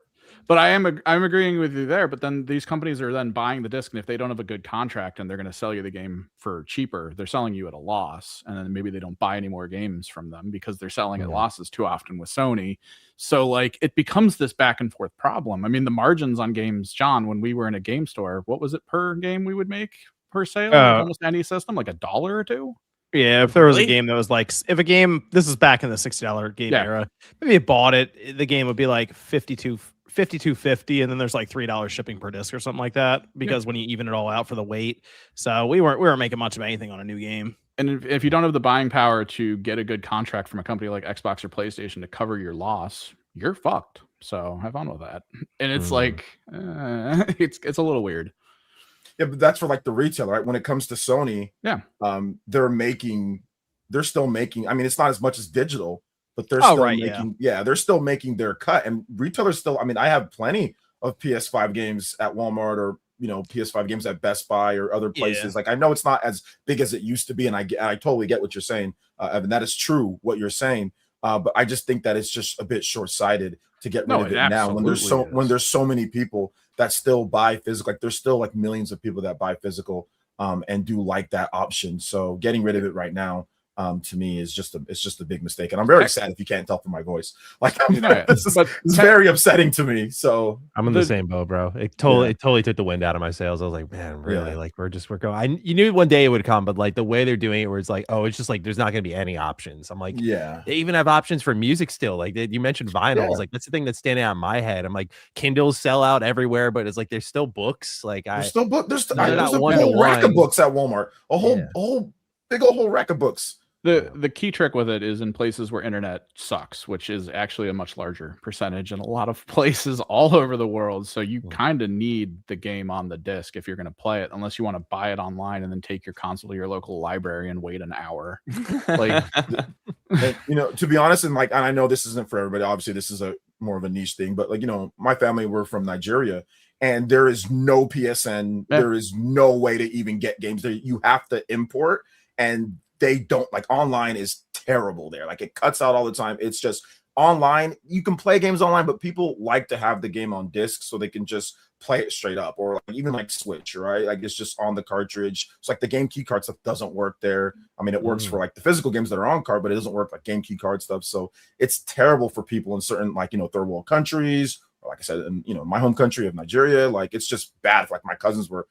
But I'm agreeing with you there. But then these companies are then buying the disc, and if they don't have a good contract and they're going to sell you the game for cheaper, they're selling you at a loss, and then maybe they don't buy any more games from them because they're selling at losses too often with Sony. So like it becomes this back and forth problem. I mean, the margins on games, John, when we were in a game store, what was it per game we would make per sale? Like almost any system, like $1 or $2. Yeah, if there was a game that was like, if a game, this is back in the $60 game era, maybe you bought it, the game would be like $52.50, and then there's like $3 shipping per disc or something like that, because when you even it all out for the weight. So we weren't making much of anything on a new game. And if you don't have the buying power to get a good contract from a company like Xbox or PlayStation to cover your loss, you're fucked. So have fun with that. And it's like it's a little weird. Yeah, but that's for like the retailer, right? When it comes to Sony, they're still making. I mean, it's not as much as digital, but they're still making. Yeah, they're still making their cut, and retailers still. I mean, I have plenty of PS5 games at Walmart, or PS5 games at Best Buy or other places. Like, I know it's not as big as it used to be, and I totally get what you're saying, Evan. That is true what you're saying, but I just think that it's just a bit short-sighted to get rid of it now when there's so many people that still buy physical. Like there's still like millions of people that buy physical and do like that option. So getting rid of it right now to me is just a big mistake. And I'm very sad, if you can't tell from my voice. Like it's very upsetting to me. So I'm in the same boat, bro. It totally took the wind out of my sails. I was like, man, really? Like we're going. You knew one day it would come, but like the way they're doing it, where it's like, oh, it's just like there's not going to be any options. I'm like, they even have options for music still. Like you mentioned vinyls. Like that's the thing that's standing out in my head. I'm like, Kindles sell out everywhere, but it's like there's still books. Like there's still books. There's a whole rack of books at Walmart. A whole big old rack of books. The key trick with it is in places where internet sucks, which is actually a much larger percentage in a lot of places all over the world. So you kind of need the game on the disc if you're going to play it, unless you want to buy it online and then take your console to your local library and wait an hour. Like, to be honest, and I know this isn't for everybody. Obviously, this is more of a niche thing, but my family, we're from Nigeria, and there is no PSN. There is no way to even get games there. You have to import, and they don't, like, online is terrible there. Like, it cuts out all the time. It's just online. You can play games online, but people like to have the game on disc so they can just play it straight up, or even like Switch, right? Like, it's just on the cartridge. It's like the game key card stuff doesn't work there. I mean, it works for like the physical games that are on card, but it doesn't work like game key card stuff. So it's terrible for people in certain, like, third world countries, or like I said, in my home country of Nigeria. Like, it's just bad. Like, my cousins were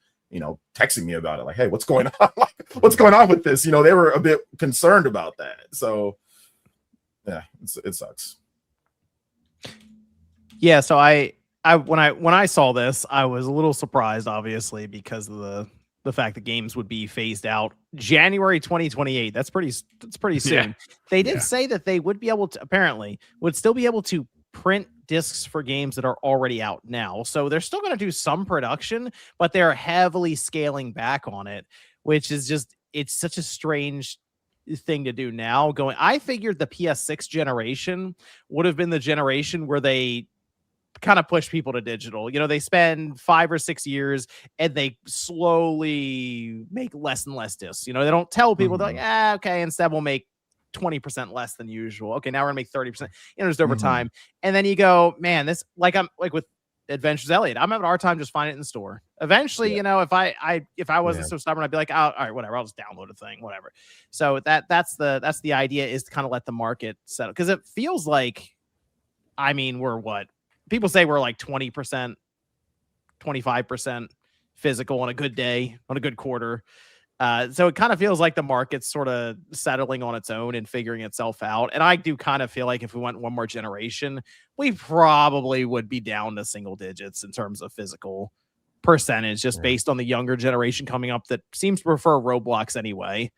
texting me about it, like, hey, what's going on? Like, what's going on with this? They were a bit concerned about that. So yeah, it sucks. Yeah, so when I saw this, I was a little surprised, obviously, because of the fact that games would be phased out January 2028. That's pretty soon. Yeah. They did say that they would be able to, apparently would still be able to print discs for games that are already out now. So they're still going to do some production, but they're heavily scaling back on it, which is just, it's such a strange thing to do now. I figured the PS6 generation would have been the generation where they kind of push people to digital. They spend 5 or 6 years and they slowly make less and less discs. They don't tell people, they're like, okay, instead we'll make 20% less than usual. Okay, now we're gonna make 30%, just over time. And then you go, man, this, I'm like with Adventures Elliott, I'm having a hard time just finding it in the store. Eventually, if I wasn't so stubborn, I'd be like, oh, all right, whatever, I'll just download a thing, whatever. So that's the idea, is to kind of let the market settle, because it feels like, we're what people say, we're like 20%, 25% physical on a good day, on a good quarter. So it kind of feels like the market's sort of settling on its own and figuring itself out. And I do kind of feel like if we went one more generation, we probably would be down to single digits in terms of physical percentage, just based on the younger generation coming up that seems to prefer Roblox anyway.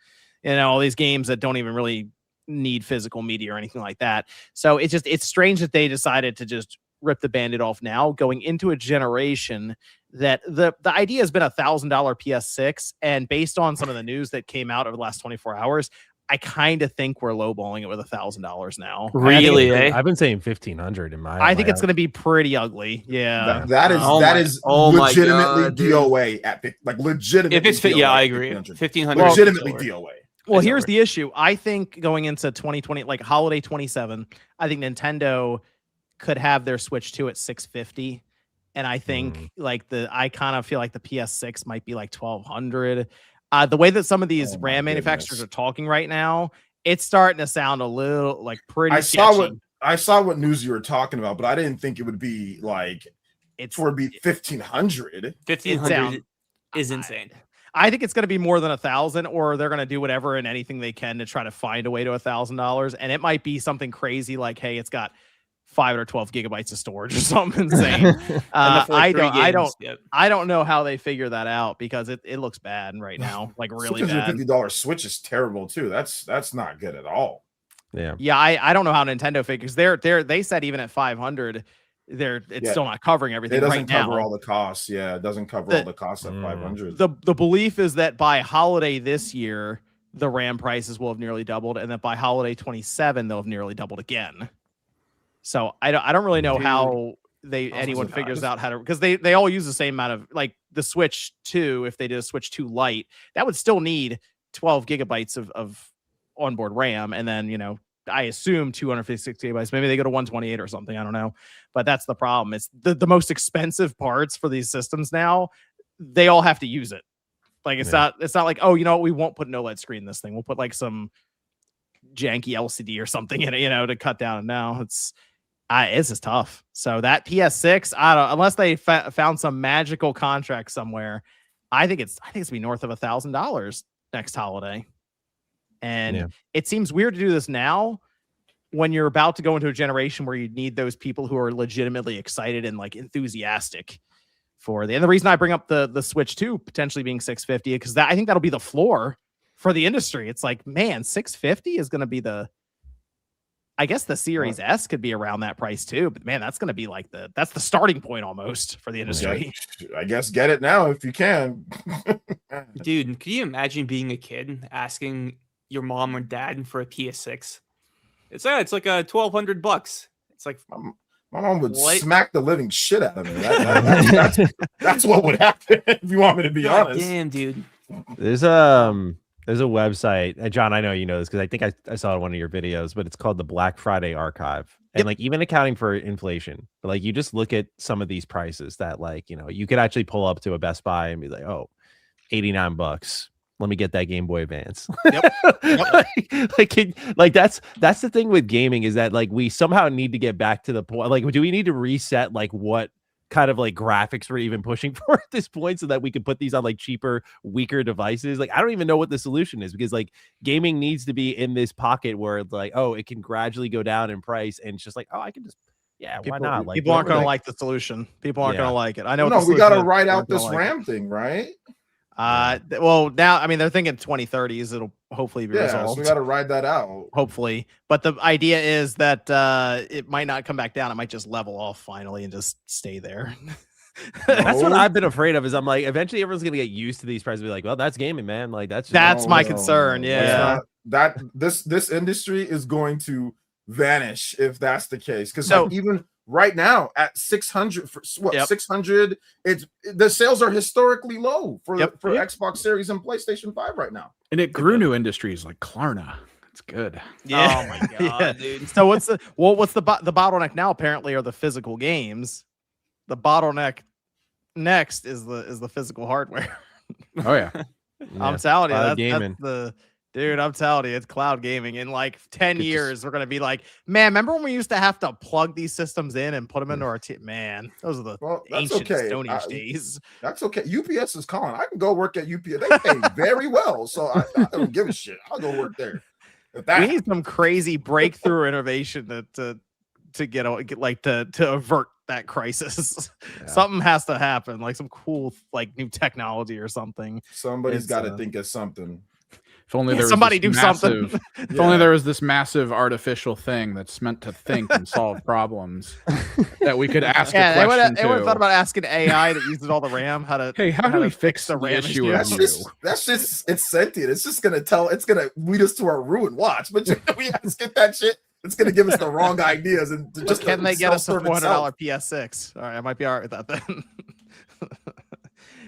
All these games that don't even really need physical media or anything like that. So it's strange that they decided to just rip the Band-Aid off now, going into a generation that the idea has been $1,000 PS6, and based on some of the news that came out over the last 24 hours, I kind of think we're lowballing it with $1,000 now. Really, eh? I've been saying 1,500 in my. I think it's going to be pretty ugly. Yeah. That is oh my legitimately God, dude. DOA at like legitimately. If it's DOA yeah, I at agree. 1,500. 1,500. Legitimately DOA. Well, Is that here's right? the issue. I think going into 2020, like holiday 27, I think Nintendo could have their Switch 2 at $650. And I think I kind of feel like the PS6 might be like $1,200. The way that some of these RAM manufacturers are talking right now, it's starting to sound a little like pretty. I saw what news you were talking about, but I didn't think it would be like it would be 1,500. 1,500 is insane. I think it's going to be more than 1,000, or they're going to do whatever and anything they can to try to find a way to $1,000. And it might be something crazy like, hey, it's got 512 gigabytes of storage or something insane. I don't know how they figure that out because it looks bad right now, like really bad. $650 Switch is terrible too. That's not good at all. Yeah. I don't know how Nintendo figures. They said even at 500, it's still not covering everything. It doesn't right cover now. all the costs. Yeah, it doesn't cover all the costs at 500. The belief is that by holiday this year, the RAM prices will have nearly doubled, and that by holiday 27, they'll have nearly doubled again. So I don't really know how anyone figures out how to, because they all use the same amount of, like the Switch 2. If they did a Switch 2 Lite, that would still need 12 gigabytes of onboard RAM, and then I assume 256 gigabytes. Maybe they go to 128 or something. I don't know, but that's the problem. It's the most expensive parts for these systems now. They all have to use it. Like it's not like, oh, we won't put an OLED screen in this thing. We'll put like some janky LCD or something in it, to cut down. And now it's just tough. So that PS6, I don't, unless they found some magical contract somewhere, I think it's gonna be north of $1,000 next holiday. And it seems weird to do this now when you're about to go into a generation where you need those people who are legitimately excited and like enthusiastic for and the reason I bring up the Switch 2 potentially being $650 because I think that'll be the floor for the industry. It's like, man, $650 is going to be I guess the Series S could be around that price too, but man, that's going to be like that's the starting point almost for the industry. I guess get it now if you can. Dude, can you imagine being a kid asking your mom or dad for a PS6? It's like $1,200. It's like my mom would smack the living shit out of me. That's what would happen if you want me to be honest. Damn, dude. There's a website, and John, I know you know this because I think I saw it in one of your videos, but it's called the Black Friday Archive. And like even accounting for inflation, but like you just look at some of these prices that you could actually pull up to a Best Buy and be like, oh, $89. Let me get that Game Boy Advance. Like that's the thing with gaming is that like we somehow need to get back to the point. Like, do we need to reset like what kind of like graphics we're even pushing for at this point so that we can put these on like cheaper, weaker devices? Like, I don't even know what the solution is because like gaming needs to be in this pocket where it's like, oh, it can gradually go down in price, and it's just like, oh, I can just why not? Like, people aren't going to like the solution. People aren't going to like it. I know. No, we got to write out this RAM thing, right? Well, now I mean they're thinking 2030s. It'll hopefully be resolved. So we got to ride that out. Hopefully, but the idea is that it might not come back down. It might just level off finally and just stay there. That's what I've been afraid of. Is I'm like, eventually everyone's gonna get used to these prices. Be like, well, that's gaming, man. Like that's my concern. Yeah, that this industry is going to vanish if that's the case. Because even right now at 600 for 600, the sales are historically low for Xbox Series and PlayStation 5 right now. And it grew new industries like Klarna. It's good. Yeah. Oh my god, dude. So what's the bottleneck now? Apparently, are the physical games. The bottleneck next is the physical hardware. Oh yeah. I'm telling you, that's dude, I'm telling you, it's cloud gaming. In like 10 years, we're gonna be like, man, remember when we used to have to plug these systems in and put them into our man? Those are the ancient Stone Age days. That's okay. UPS is calling. I can go work at UPS. They pay very well, so I don't give a shit. I'll go work there. We need some crazy breakthrough innovation to avert that crisis. Something has to happen, like some cool like new technology or something. Somebody's got to think of something. If only there was somebody this do something. If only there was this massive artificial thing that's meant to think and solve problems that we could ask a question Anyone thought to. about asking AI that uses all the RAM how to? Hey, how do we to fix the RAM issue? That's just it's sentient. It's just gonna lead us to our ruin. Watch, but we ask it that shit. It's gonna give us the wrong ideas and just Can they get us a self-serve itself. $400 PS6? All right, I might be all right with that then.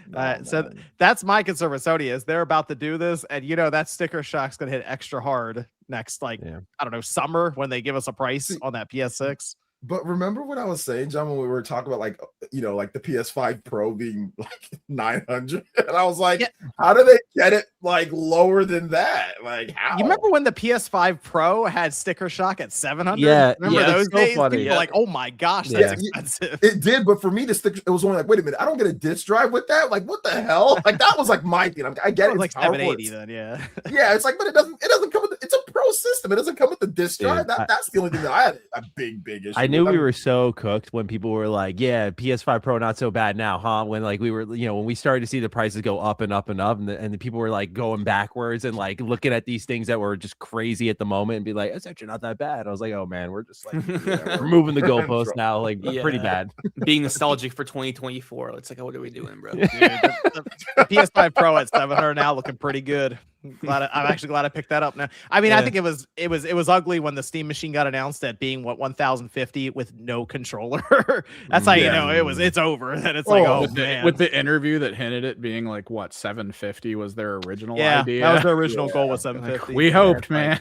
No, So man. that's my concern with Sony is they're about to do this, and that sticker shock's gonna hit extra hard next, I don't know, summer when they give us a price on that PS6. But remember what I was saying, John, when we were talking about like the PS5 Pro being like 900, and I was like, how do they get it like lower than that? Like, how? You remember when the PS5 Pro had sticker shock at 700? Yeah, remember yeah, those it's so days? funny. People were like, oh my gosh, Yeah. that's expensive. It did, but for me, the sticker, it was only like, wait a minute, I don't get a disk drive with that. Like, what the hell? Like, that was like my thing. I get It it, was it's like powerful, 780 then, yeah. yeah, it's like, but it doesn't come with. It's a Pro system. It doesn't come with the disk drive. Dude, That's the only thing that I had a big issue. I knew with. we were so cooked when people were like, yeah, PS5 Pro not so bad now, huh? When like we were, when we started to see the prices go up and up and up, and the people were like going backwards and like looking at these things that were just crazy at the moment and be like, it's actually not that bad. I was like, oh man, we're just like we're moving the goalpost now, like pretty bad. Being nostalgic for 2024. It's like, what are we doing, bro? Dude, the PS5 Pro at 700 now looking pretty good. I'm actually glad I picked that up now. I mean, I think it was ugly when the Steam Machine got announced at being 1,050 with no controller. That's how you know it's over. And it's like, oh man. With the interview that hinted it being like what 750 was their original idea. That was their original goal was 750. We hoped, man.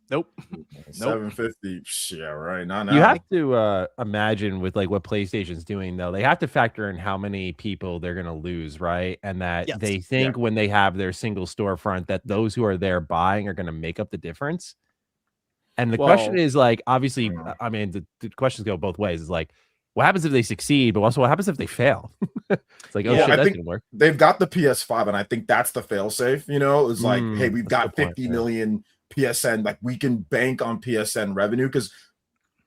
Nope. 750. Yeah, right. Not now. You have to imagine with like what PlayStation's doing though, they have to factor in how many people they're gonna lose, right? And that they think when they have their single storefront that those who are there buying are gonna make up the difference. And the question is like, obviously, I mean, the questions go both ways. It's like, what happens if they succeed, but also what happens if they fail? It's like, shit, that didn't work. They've got the PS5, and I think that's the fail safe. It's like, hey, we've got 50 million PSN, like we can bank on PSN revenue because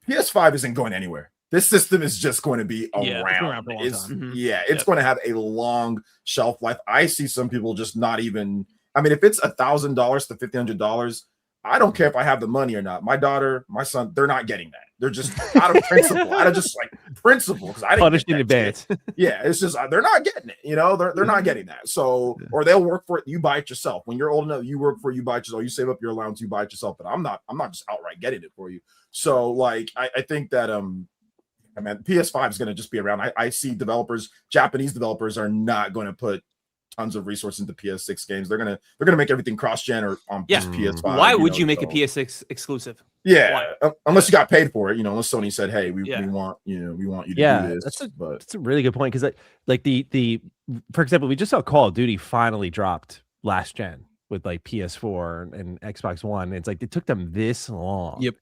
PS5 isn't going anywhere. This system is just going to be around. It's going to have a long shelf life. I see some people just not even. I mean, if it's $1,000 to $1,500, I don't care if I have the money or not. My daughter, my son, they're not getting that. They're just out of principle, out of just like principle, because I didn't punished in advance. Yeah, it's just they're not getting it. They're not getting that. So, or they'll work for it. You buy it yourself. When you're old enough, you work for it, you buy it yourself. You save up your allowance, you buy it yourself. But I'm not just outright getting it for you. So, like, I think that PS5 is going to just be around. I see Japanese developers are not going to put tons of resources into PS6 games. They're gonna make everything cross-gen or on PS5. Why would you make a PS6 exclusive? Yeah, unless you got paid for it, unless Sony said, "Hey, we want you to do this." That's a really good point because like the for example, we just saw Call of Duty finally dropped last gen with like PS4 and Xbox One. It's like it took them this long. Yep.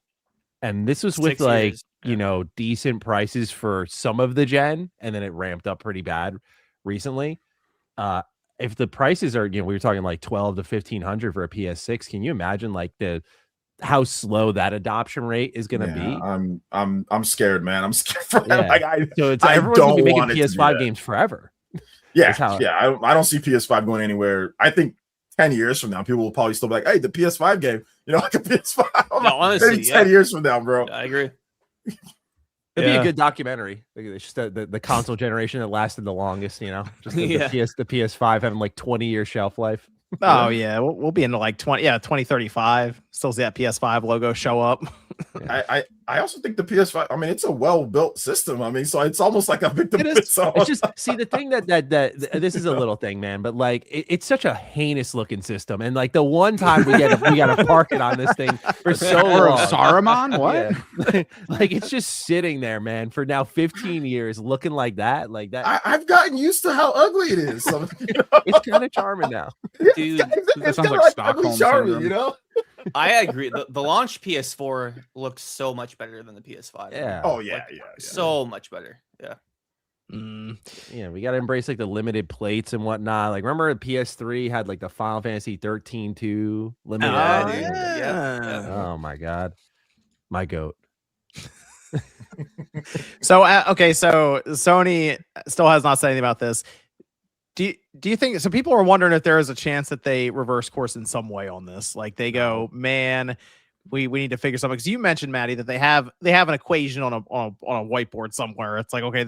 And this was with 6 like years. Decent prices for some of the gen, and then it ramped up pretty bad recently. If the prices are, we were talking like 12 to 1,500 for a PS6, can you imagine like how slow that adoption rate is going to be? I'm scared, man. I'm scared for that. So everyone's going to be making PS5 games forever. Yeah, I don't see PS5 going anywhere. I think 10 years from now, people will probably still be like, "Hey, the PS5 game, like a PS5." No, honestly, maybe 10 years from now, bro. I agree. It'd be a good documentary. It's just the console generation that lasted the longest, just the PS5 having like 20-year shelf life. Oh yeah, we'll be into like 2035. Still see that PS5 logo show up. I also think the PS5. I mean, it's a well-built system. I mean, so it's almost like a victim. It's just see the thing that this is a little thing, man. But like, it's such a heinous looking system, and like the one time we got to park it on this thing for so long. Saruman, what? Yeah. Like it's just sitting there, man, for now 15 years, looking like that. I've gotten used to how ugly it is. It's kind of charming now. Dude, that sounds like Stockholm syndrome. I agree. The launch PS4 looks so much better than the PS5. Yeah. Oh yeah, so much better. Yeah. Yeah, we got to embrace like the limited plates and whatnot. Like, remember the PS3 had like the Final Fantasy 13-2 limited? Yeah. Oh my god, my goat. So okay, so Sony still has not said anything about this. Do you think so? People are wondering if there is a chance that they reverse course in some way on this. Like they go, man, we need to figure something. Because you mentioned, Maddie, that they have an equation on a whiteboard somewhere. It's like, okay,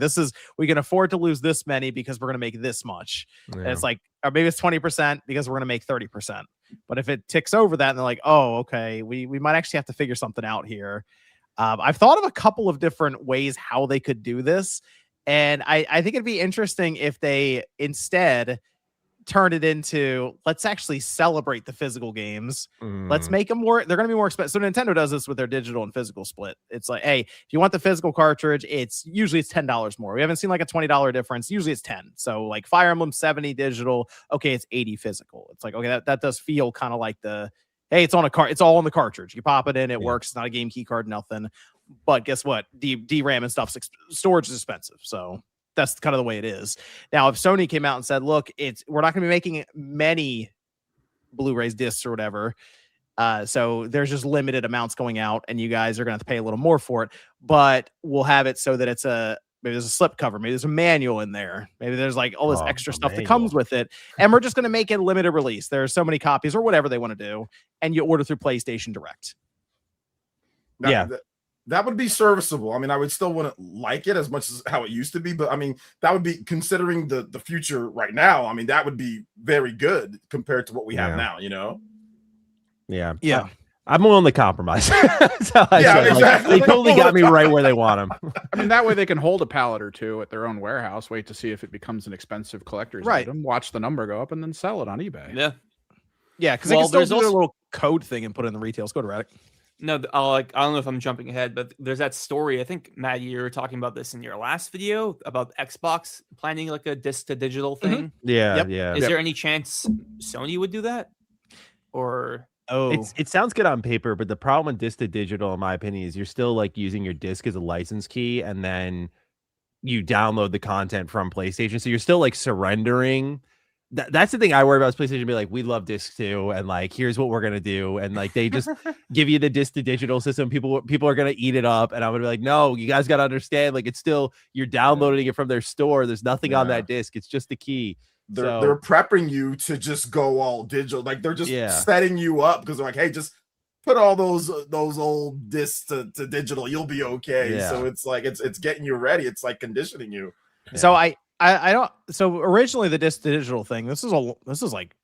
we can afford to lose this many because we're going to make this much. And it's like, or maybe it's 20% because we're going to make 30%. But if it ticks over that, and they're like, oh, okay, we might actually have to figure something out here. I've thought of a couple of different ways how they could do this. And I think it'd be interesting if they instead turn it into, let's actually celebrate the physical games. Let's make them more, they're going to be more expensive. So Nintendo does this with their digital and physical split. It's like, hey, if you want the physical cartridge, it's $10 more. We haven't seen like a $20 difference. Usually it's 10. So like Fire Emblem 70 digital. Okay. It's 80 physical. It's like, okay, that does feel kind of like hey, it's all on the cartridge. You pop it in, it works. It's not a game key card, nothing. But guess what? DRAM and stuff, storage is expensive. So that's kind of the way it is. Now, if Sony came out and said, look, we're not going to be making many Blu-rays, discs, or whatever. So there's just limited amounts going out, and you guys are going to have to pay a little more for it. But we'll have it so that maybe there's a slip cover, maybe there's a manual in there, maybe there's like all this extra stuff that comes with it, and we're just going to make it a limited release. There's so many copies or whatever they want to do, and you order through PlayStation Direct. That would be serviceable. I mean, I would still wouldn't like it as much as how it used to be, but I mean, that would be, considering the future right now, I mean, that would be very good compared to what we have now, you know? Yeah. I'm willing to compromise. That's how I say. Exactly. They totally got me right where they want them. I mean, that way they can hold a pallet or two at their own warehouse, wait to see if it becomes an expensive collector's item, watch the number go up, and then sell it on eBay. Yeah, because they can still do a little code thing and put it in the retail. Let's go to Radic. No, I don't know if I'm jumping ahead, but there's that story. I think, Matt, you were talking about this in your last video about Xbox planning like a disc to digital thing. Yeah. Is there any chance Sony would do that? Or it sounds good on paper, but the problem with disc to digital, in my opinion, is you're still like using your disc as a license key, and then you download the content from PlayStation. So you're still like surrendering. That's the thing I worry about. Is PlayStation be like, we love disc too, and like, here's what we're gonna do, and like they just give you the disc to digital system. People are gonna eat it up, and I'm gonna be like, no, you guys gotta understand, like, it's still, you're downloading it from their store. There's nothing on that disc. It's just the key. They're prepping you to just go all digital. Like they're just setting you up because they're like, hey, just put all those old discs to digital. You'll be okay. Yeah. So it's like it's getting you ready. It's like conditioning you. Yeah. So I don't. So originally the disc to digital thing. This is like,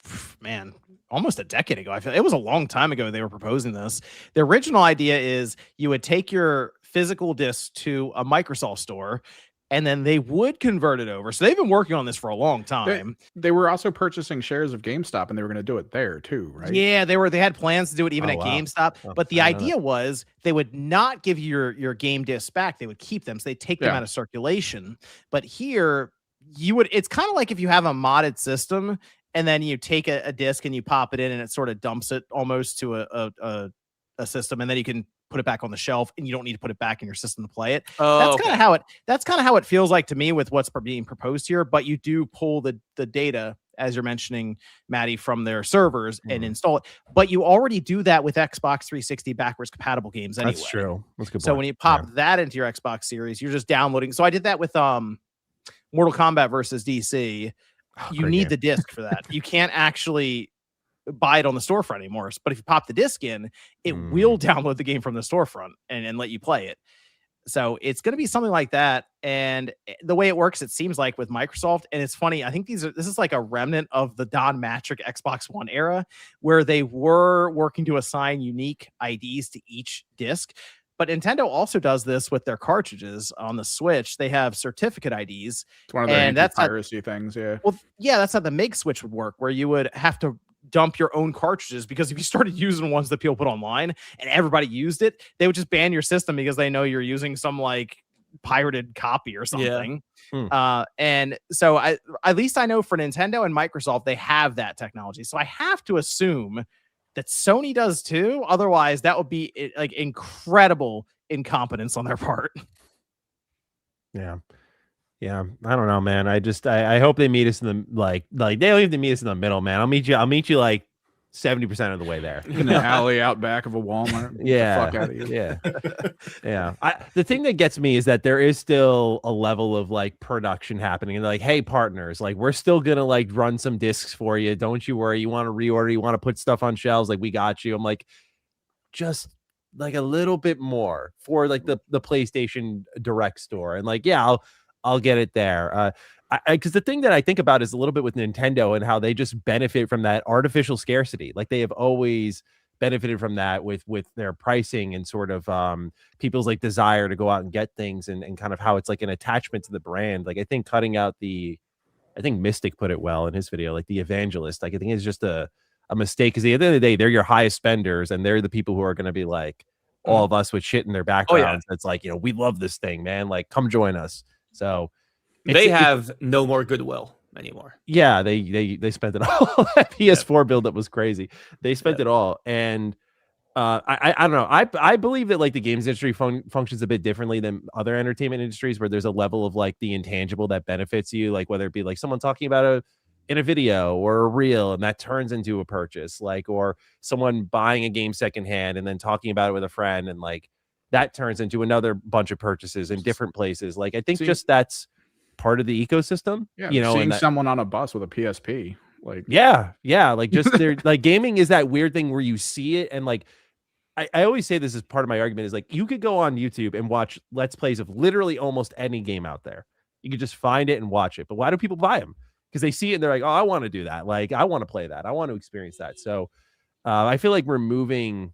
man, almost a decade ago. I feel it was a long time ago they were proposing this. The original idea is you would take your physical disc to a Microsoft store, and then they would convert it over. So they've been working on this for a long time. They were also purchasing shares of GameStop, and they were going to do it there too, right? Yeah, they had plans to do it even at GameStop. But the idea was they would not give you your game discs back. They would keep them. So they take them out of circulation. But here it's kind of like if you have a modded system and then you take a disc and you pop it in and it sort of dumps it almost to a system, and then you can put it back on the shelf, and you don't need to put it back in your system to play it. That's kind of how it feels like to me with what's being proposed here. But you do pull the data, as you're mentioning, Maddie, from their servers and install it. But you already do that with Xbox 360 backwards compatible games anyway. That's true. That's a good point. So when you pop that into your Xbox Series, you're just downloading. So I did that with Mortal Kombat versus DC. You need the disc for that. You can't actually buy it on the storefront anymore. But if you pop the disc in, it will download the game from the storefront and let you play it. So it's going to be something like that. And the way it works, it seems like with Microsoft, and it's funny, I think this is like a remnant of the Don Matrick Xbox One era, where they were working to assign unique IDs to each disc. But Nintendo also does this with their cartridges on the Switch. They have certificate IDs. It's one of their anti-piracy things, yeah. Well, yeah, that's how the MIG Switch would work, where you would have to dump your own cartridges, because if you started using ones that people put online and everybody used it, they would just ban your system because they know you're using some like pirated copy or something. And so at least I know for Nintendo and Microsoft, they have that technology. So I have to assume that Sony does too. Otherwise, that would be like incredible incompetence on their part. Yeah. I don't know, man. I hope they meet us in the like they don't have to meet us in the middle, man. I'll meet you like 70% of the way there. In the alley out back of a Walmart. Get Yeah, the fuck out of here. yeah. The thing that gets me is that there is still a level of like production happening, and like, hey, partners, like we're still gonna like run some discs for you. Don't you worry. You want to reorder? You want to put stuff on shelves? Like we got you. I'm like, just like a little bit more for like the PlayStation Direct store, and like, yeah, I'll get it there. Because the thing that I think about is a little bit with Nintendo and how they just benefit from that artificial scarcity. Like they have always benefited from that with their pricing and sort of people's like desire to go out and get things and kind of how it's like an attachment to the brand. Like I think cutting out I think Mystic put it well in his video, like the evangelist, like I think it's just a mistake, because at the end of the day, they're your highest spenders and they're the people who are going to be like all of us with shit in their backgrounds. It's like, you know, we love this thing, man. Like come join us. So they have no more goodwill anymore. Yeah, they spent it all. That PS4 build up was crazy. They spent it all, and I don't know. I believe that like the games industry functions a bit differently than other entertainment industries, where there's a level of like the intangible that benefits you, like whether it be like someone talking about in a video or a reel, and that turns into a purchase, like, or someone buying a game secondhand and then talking about it with a friend, and like that turns into another bunch of purchases in different places. Like I think just that's part of the ecosystem. Yeah, you know, seeing someone on a bus with a PSP, like yeah, like just they're like gaming is that weird thing where you see it, and like I always say this as part of my argument is like you could go on YouTube and watch let's plays of literally almost any game out there. You could just find it and watch it. But why do people buy them? Because they see it and they're like, oh, I want to do that. Like I want to play that. I want to experience that. So I feel like removing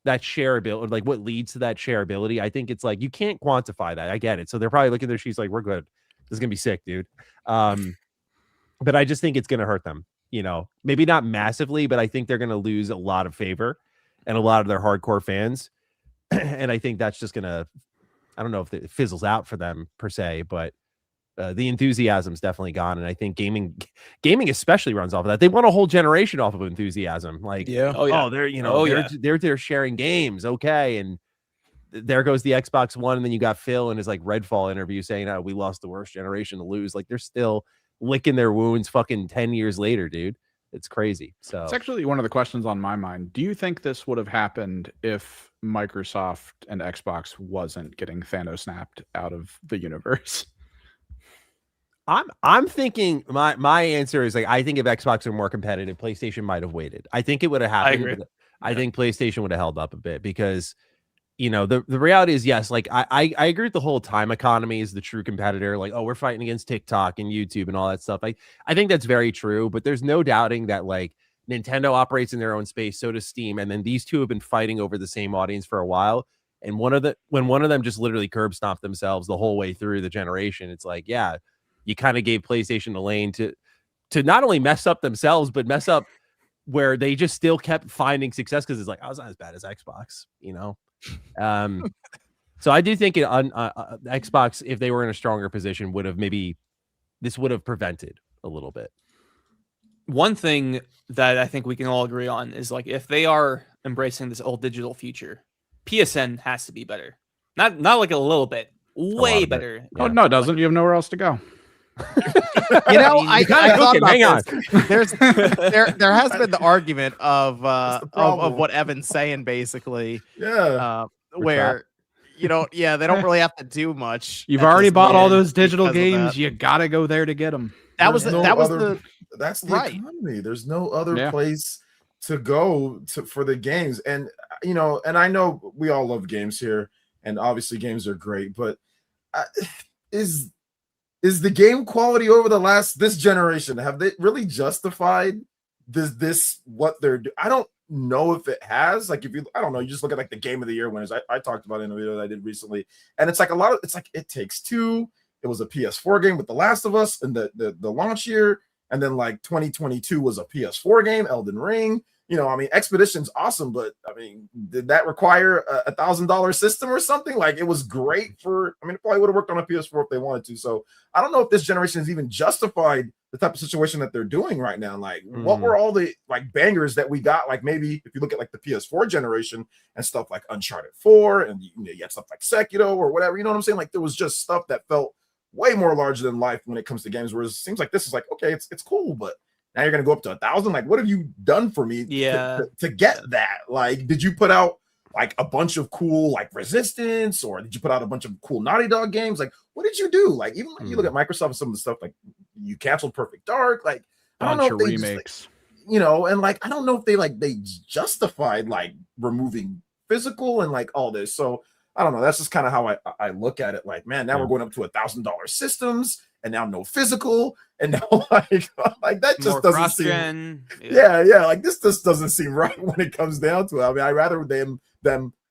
that shareability, like what leads to that shareability, I think it's like you can't quantify that. I get it. So they're probably looking at their sheets like, we're good. This is gonna be sick, dude. But I just think it's gonna hurt them, you know, maybe not massively, but I think they're gonna lose a lot of favor and a lot of their hardcore fans. And I think that's just gonna, I don't know if it fizzles out for them per se, but the enthusiasm's definitely gone. And I think gaming especially runs off of that. They want a whole generation off of enthusiasm. Like, they're, you know, they're sharing games. Okay. And there goes the Xbox One, and then you got Phil in his like Redfall interview saying, "Oh, we lost the worst generation to lose." Like they're still licking their wounds, fucking 10 years later, dude. It's crazy. So it's actually one of the questions on my mind. Do you think this would have happened if Microsoft and Xbox wasn't getting Thanos snapped out of the universe? I'm thinking my answer is like I think if Xbox were more competitive, PlayStation might have waited. I think it would have happened. I agree. I think PlayStation would have held up a bit because, you know, the reality is, yes, like I agree with the whole time economy is the true competitor. Like, oh, we're fighting against TikTok and YouTube and all that stuff. I think that's very true, but there's no doubting that like Nintendo operates in their own space, so does Steam, and then these two have been fighting over the same audience for a while. And when one of them just literally curb stomped themselves the whole way through the generation, it's like, yeah, you kind of gave PlayStation the lane to not only mess up themselves, but mess up where they just still kept finding success because it's like, I was not as bad as Xbox, you know. So I do think Xbox, if they were in a stronger position, would have prevented a little bit. One thing that I think we can all agree on is like if they are embracing this old digital future, PSN has to be better. Not like a little bit, way better. Yeah. Oh no, it doesn't. You have nowhere else to go. You know, I thought about hang on. There has been the argument of what Evan's saying, basically. Yeah. Where you know, they don't really have to do much. You've already bought all those digital games. You gotta go there to get them. That's the economy. There's no other place to go for the games. And you know, and I know we all love games here, and obviously games are great, but is the game quality over this generation, have they really justified this what they're doing? I don't know if it has. Like I don't know, you just look at like the game of the year winners. I talked about it in a video that I did recently, and it's like it's like It Takes Two. It was a PS4 game with The Last of Us in the launch year, and then like 2022 was a PS4 game, Elden Ring. You know, I mean, Expedition's awesome, but I mean, did that require a $1,000 system or something? Like, it was great it probably would have worked on a PS4 if they wanted to. So I don't know if this generation has even justified the type of situation that they're doing right now. Like, what were all the like bangers that we got? Like, maybe if you look at like the PS4 generation and stuff like Uncharted 4, and you had stuff like Sekiro or whatever. You know what I'm saying? Like, there was just stuff that felt way more larger than life when it comes to games. Whereas it seems like this is like, okay, it's cool, but Now you're going to go up to 1,000. Like, what have you done for me to get that? Like, did you put out like a bunch of cool like Resistance, or did you put out a bunch of cool Naughty Dog games? Like, what did you do? Like, even when you look at Microsoft and some of the stuff, like you canceled Perfect Dark, like I don't know if they remakes, and like I don't know if they justified like removing physical and like all this. So I don't know. That's just kind of how I look at it. Like, man, now we're going up to $1,000 systems, and now no physical, and now like that just doesn't seem. Yeah. Like this just doesn't seem right when it comes down to it. I mean, I'd rather them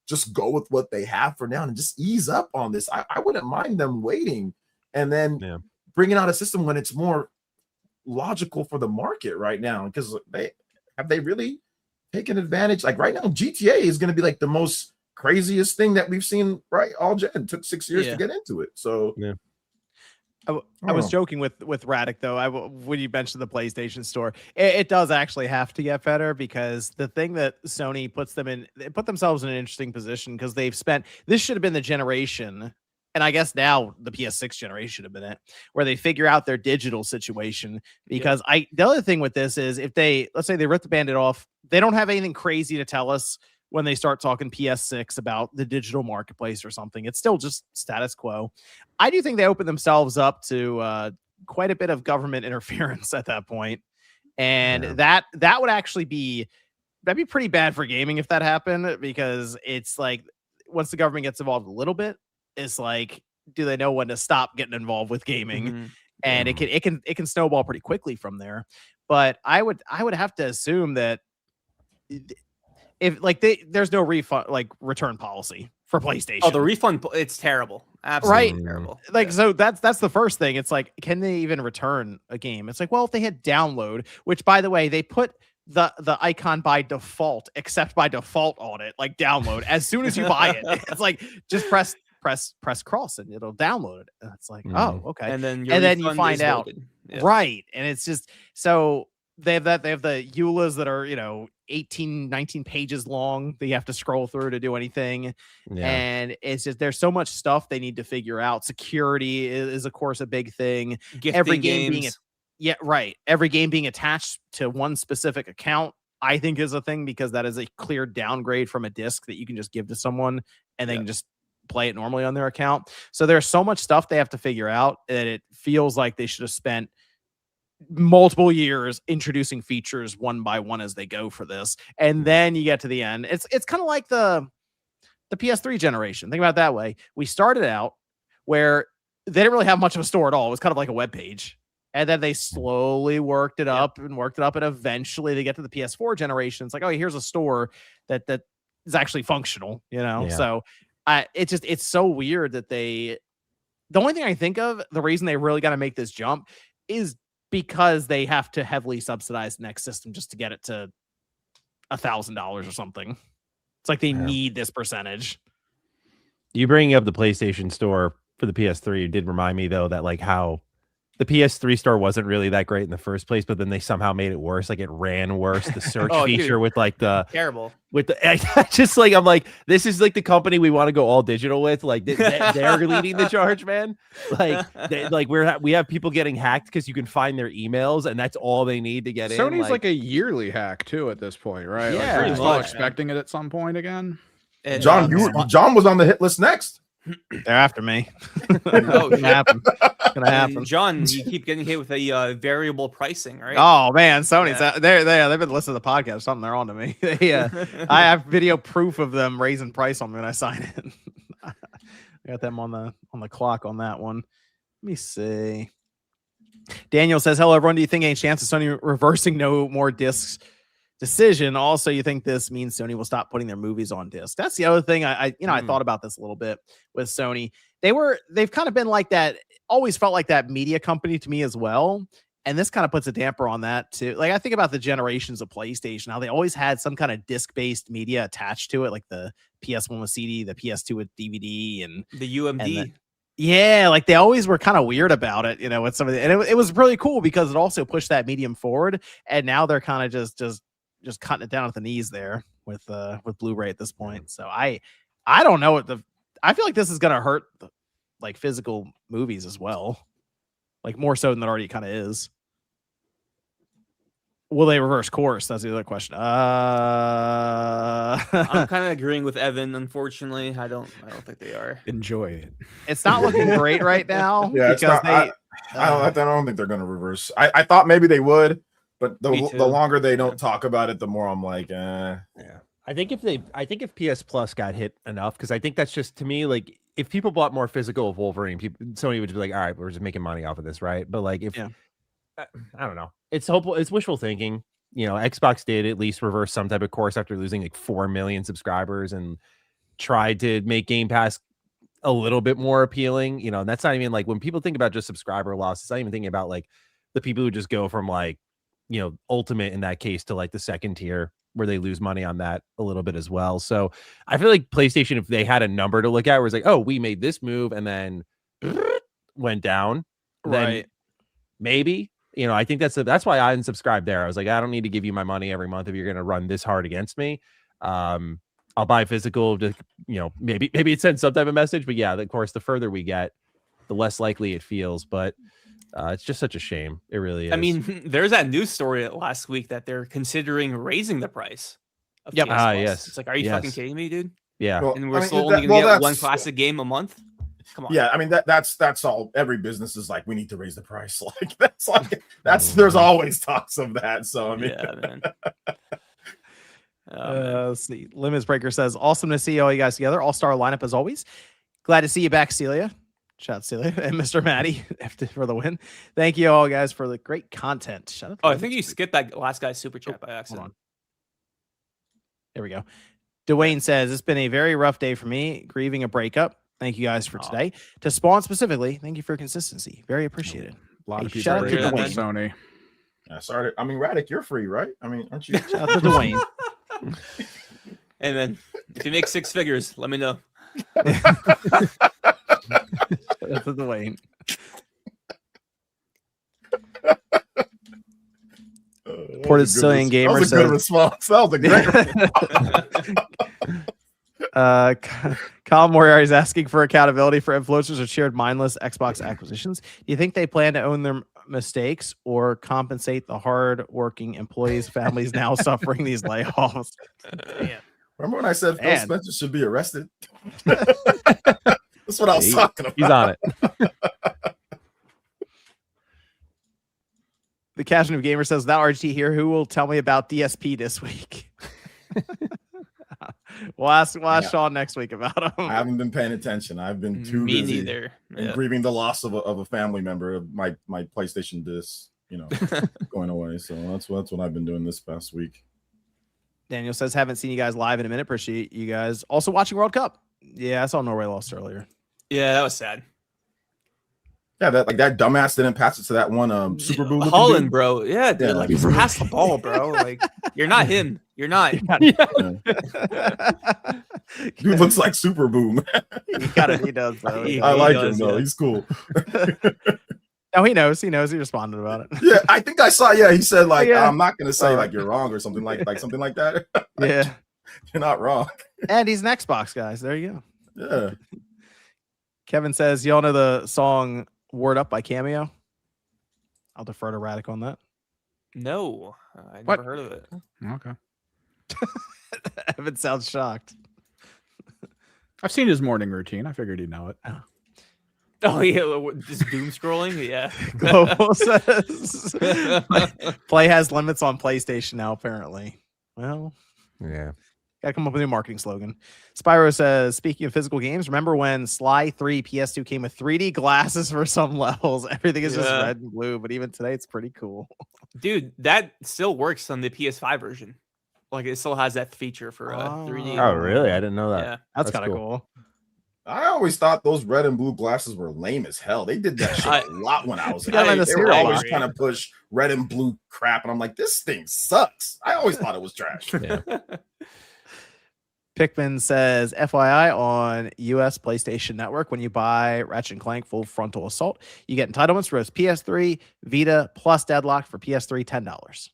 just go with what they have for now and just ease up on this. I wouldn't mind them waiting and then bringing out a system when it's more logical for the market right now, because they really taken advantage. Like right now, GTA is going to be like the most craziest thing that we've seen, right? All gen. It took 6 years to get into it. So I was joking with Radic though. When you mentioned the PlayStation Store, it does actually have to get better, because the thing that Sony they put themselves in an interesting position, because they've spent, this should have been the generation, and I guess now the PS6 generation should have been it, where they figure out their digital situation. Because the other thing with this is, if let's say they rip the Band-Aid off, they don't have anything crazy to tell us when they start talking PS6 about the digital marketplace or something. It's still just status quo. I do think they open themselves up to quite a bit of government interference at that point. And that would actually that'd be pretty bad for gaming if that happened, because it's like, once the government gets involved a little bit, it's like, do they know when to stop getting involved with gaming? And it can snowball pretty quickly from there. But I would have to assume that if like there's no refund, like return policy for PlayStation. Oh, the refund, it's terrible. Absolutely terrible. Like, so that's the first thing. It's like, can they even return a game? It's like, well, if they hit download, which by the way, they put the icon by default, except by default on it, like download as soon as you buy it. It's like, just press cross and it'll download it. And it's like, oh, okay. And then you find out. Right. And it's just, so they have the EULAs that are, 18, 19 pages long that you have to scroll through to do anything. And it's just, there's so much stuff they need to figure out. Security is of course a big thing. Gifting every game games. Every game being attached to one specific account, I think, is a thing, because that is a clear downgrade from a disc that you can just give to someone and they can just play it normally on their account. So there's so much stuff they have to figure out that it feels like they should have spent multiple years introducing features one by one as they go for this. And then you get to the end. It's kind of like the PS3 generation. Think about it that way. We started out where they didn't really have much of a store at all. It was kind of like a web page. And then they slowly worked it up and eventually they get to the PS4 generation. It's like, oh, here's a store that is actually functional, So it's so weird that the only thing I think of, the reason they really got to make this jump is because they have to heavily subsidize the next system just to get it to $1,000 or something. It's like they need this percentage. You bringing up the PlayStation Store for the PS3 did remind me, though, that like how the PS3 store wasn't really that great in the first place, but then they somehow made it worse. Like it ran worse. The search feature with like the terrible with the just like, I'm like, this is like the company we want to go all digital with. Like they're leading the charge, man. Like we have people getting hacked because you can find their emails and that's all they need to get in. Sony's like a yearly hack too at this point, right? Yeah, like, still expecting it at some point again. And John was on the hit list next. They're after me. Gonna happen. And John, you keep getting hit with a variable pricing, right? Oh man, Sony's they've been listening to the podcast or something. They're on to me. I have video proof of them raising price on me when I sign in. I got them on the clock on that one. Let me see. Daniel says, "Hello everyone. Do you think any chance of Sony reversing no more discs decision? Also, you think this means Sony will stop putting their movies on disc?" That's the other thing. I thought about this a little bit with Sony. They've kind of been like that, always felt like that media company to me as well. And this kind of puts a damper on that too. Like I think about the generations of PlayStation, how they always had some kind of disc-based media attached to it, like the PS1 with CD, the PS2 with DVD, and the UMD. Like they always were kind of weird about it, with some of the, and it was really cool because it also pushed that medium forward. And now they're kind of just cutting it down at the knees there with Blu-ray at this point. So I don't know what I feel like this is gonna hurt like physical movies as well, like more so than it already kind of is. Will they reverse course? That's the other question. I'm kind of agreeing with Evan. Unfortunately, I don't think they are. Enjoy it. It's not looking great right now. Yeah, it's because not, I don't think they're going to reverse. I thought maybe they would, but the longer they don't talk about it, the more I'm like, Yeah. I think if PS Plus got hit enough, because I think that's just, to me, like, if people bought more physical of Wolverine, Sony would just be like, all right, we're just making money off of this, right? But like, if I don't know, it's hopeful, it's wishful thinking. You know, Xbox did at least reverse some type of course after losing like 4 million subscribers and tried to make Game Pass a little bit more appealing. You know, and that's not even like, when people think about just subscriber loss, it's not even thinking about like the people who just go from like, you know, Ultimate in that case to like the second tier, where they lose money on that a little bit as well. So I feel like PlayStation, if they had a number to look at, where it's like, oh, we made this move and then went down, then maybe, you know, I think that's why I unsubscribed there. I was like, I don't need to give you my money every month if you're going to run this hard against me. I'll buy physical to, you know, maybe it sends some type of message, but yeah, of course, the further we get, the less likely it feels. But it's just such a shame. It really is. I mean, there's that news story last week that they're considering raising the price of Yep. PS Plus. Yes. It's like, are you fucking kidding me, dude? Yeah. well, And we're I mean, still only gonna get that's one classic game a month. Come on. Yeah, I mean that's all. Every business is like, we need to raise the price. That's there's always talks of that. So I mean, Yeah, man. Let's see. Limits Breaker says, awesome to see all you guys together. All-star lineup as always. Glad to see you back, Celia. Shout out Celia and Mr. Maddie for the win. Thank you all guys for the great content. Shout out to I think you skipped that last guy's super chat by accident. Hold on. There we go. Dwayne says, it's been a very rough day for me, grieving a breakup. Thank you guys for today. To Spawn specifically, thank you for your consistency. Very appreciated. A lot of Hey, people shout out to are Dwayne. Sony. yeah, sorry. I mean, Radic, you're free, right? I mean, aren't you? Shout out to Dwayne. And then if you make 6 figures, let me know. Shout out to Dwayne. Ported Sicilian Gamer that was a good says, response. That was a great Colin Moriarty is asking for accountability for influencers or shared mindless Xbox acquisitions. Do you think they plan to own their mistakes or compensate the hard-working employees' families now suffering these layoffs? Damn. Remember when I said Phil Man. Spencer should be arrested? That's what I was talking about. He's on it. The Casual Gamer says, that RGT here, who will tell me about DSP this week? We'll ask Sean next week about him. I haven't been paying attention. I've been too Me busy neither. and Yeah. grieving the loss of a family member of my PlayStation disc, you know, going away. So that's what I've been doing this past week. Daniel says, haven't seen you guys live in a minute. Appreciate you guys. Also watching World Cup. Yeah, I saw Norway lost earlier. Yeah, that was sad. Yeah, that dumbass didn't pass it to that one Super Bowl. Holland, bro. Yeah, dude. Yeah, Like, like- pass the ball, bro. Like, you're not him. You're not. Dude looks like Super Boom. He does, though. He I like does, him though. yeah. He's cool. No, he knows. He responded about it. Yeah, I think I saw. Yeah, he said like, Yeah. I'm not gonna say like you're wrong or something like something like that. Yeah. You're not wrong. And he's an Xbox, guys. There you go. Yeah. Kevin says, y'all know the song Word Up by Cameo? I'll defer to Radic on that. No, I What? never heard of it. Okay. Evan sounds shocked. I've seen his morning routine. I figured he'd know it. Oh yeah, just doom scrolling. Yeah. Global says, play has limits on PlayStation now, apparently. Well, Yeah. gotta come up with a new marketing slogan. Spyro says, speaking of physical games, remember when Sly 3 PS2 came with 3D glasses for some levels? Everything is just Yeah. red and blue, but even today it's pretty cool. Dude, that still works on the PS5 version. Like, it still has that feature for 3D. Oh, really? I didn't know that. Yeah. That's That's kind of cool. cool. I always thought those red and blue glasses were lame as hell. They did that shit a lot when I was a Yeah, kid. in the They were cereal always box. trying to push red and blue crap, and I'm like, this thing sucks. I always thought it was trash. Yeah. Pikmin says, FYI, on US PlayStation Network, when you buy Ratchet & Clank Full Frontal Assault, you get entitlements for both PS3, Vita, plus Deadlock for PS3, $10.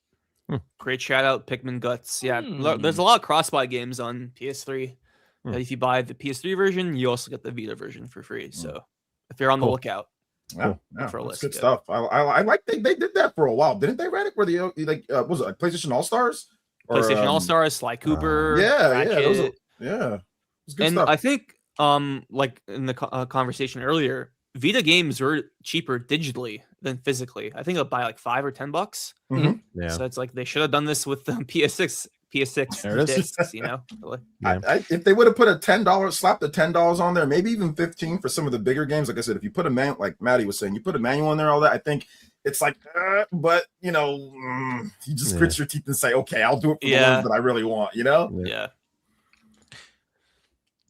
Great shout out, Pikmin Guts. Yeah, Hmm. there's a lot of cross-buy games on PS3. Hmm. If you buy the PS3 version, you also get the Vita version for free. So if you're on the Cool. lookout, Yeah, Good for a that's list, good yeah. stuff. I like they did that for a while, didn't they? Redick, where the like was it like PlayStation All Stars? PlayStation All Stars, Sly Cooper, Yeah, Ratchet. those are, yeah, it's good And stuff. I think, like in the conversation earlier, Vita games are cheaper digitally than physically. I think they'll buy like $5 or $10. Mhm. Yeah. So it's like they should have done this with the PS6 There it is. discs, you know. Like, If they would have put a $10, slapped the $10 on there, maybe even 15 for some of the bigger games. Like I said, if you put like Maddie was saying, you put a manual in there, all that. I think it's like, but you know, you just grit your teeth and say, okay, I'll do it for the ones that I really want. You know? yeah.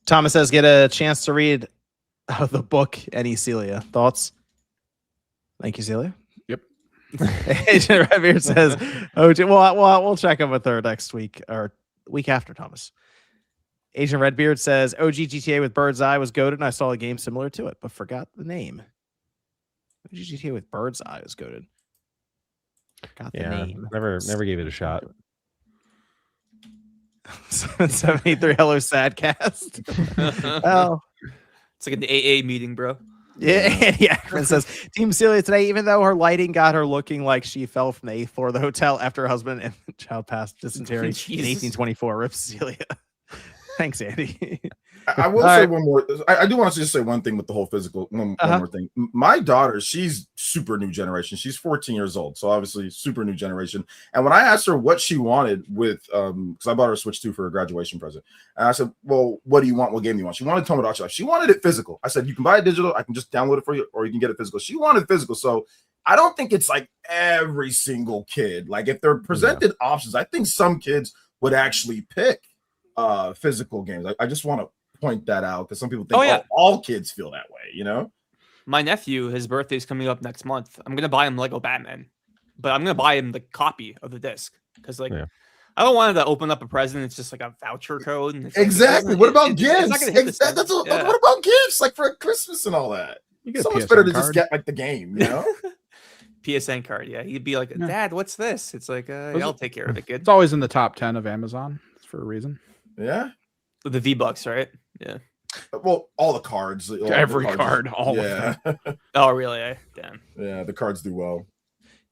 Thomas says, get a chance to read the book, Any Celia. Thoughts? Thank you, Celia. Yep. Agent Redbeard says, OG, we'll check in with her next week or week after, Thomas. Agent Redbeard says, OG GTA with Bird's Eye was goated, and I saw a game similar to it, but forgot the name. OG GTA with Bird's Eye was goated. Forgot the name. Never gave it a shot. 773 Hello Sadcast. Oh, It's like an AA meeting, bro. yeah. It says Team Celia today, even though her lighting got her looking like she fell from the 8th floor of the hotel after her husband and child passed dysentery in Jesus. 1824. Rip Celia. Thanks, Andy. I will say one more. I do want to just say one thing with the whole physical. One more thing. My daughter, she's super new generation. She's 14 years old, so obviously super new generation. And when I asked her what she wanted with, because I bought her a Switch 2 for a graduation present, and I said, "Well, what do you want? What game do you want?" She wanted Tomodachi Life. She wanted it physical. I said, "You can buy it digital. I can just download it for you, or you can get it physical." She wanted physical, so I don't think it's like every single kid. Like if they're presented options, I think some kids would actually pick physical games. I just want to point that out because some people think all kids feel that way, you know. My nephew, his birthday's coming up next month. I'm gonna buy him Lego Batman, but I'm gonna buy him the copy of the disc because I don't want him to open up a present. It's just like a voucher code. And exactly. What about gifts? What about gifts? Like for Christmas and all that. You So much better to just get like the game, you know. PSN card, yeah. He'd be like, "Dad, what's this?" It's like, "I'll take care of it, kid." It's always in the top 10 of Amazon for a reason. Yeah. The V-Bucks, right? Yeah. Well, all the cards. Every card, all of them. Oh, really? Damn. Yeah, the cards do well.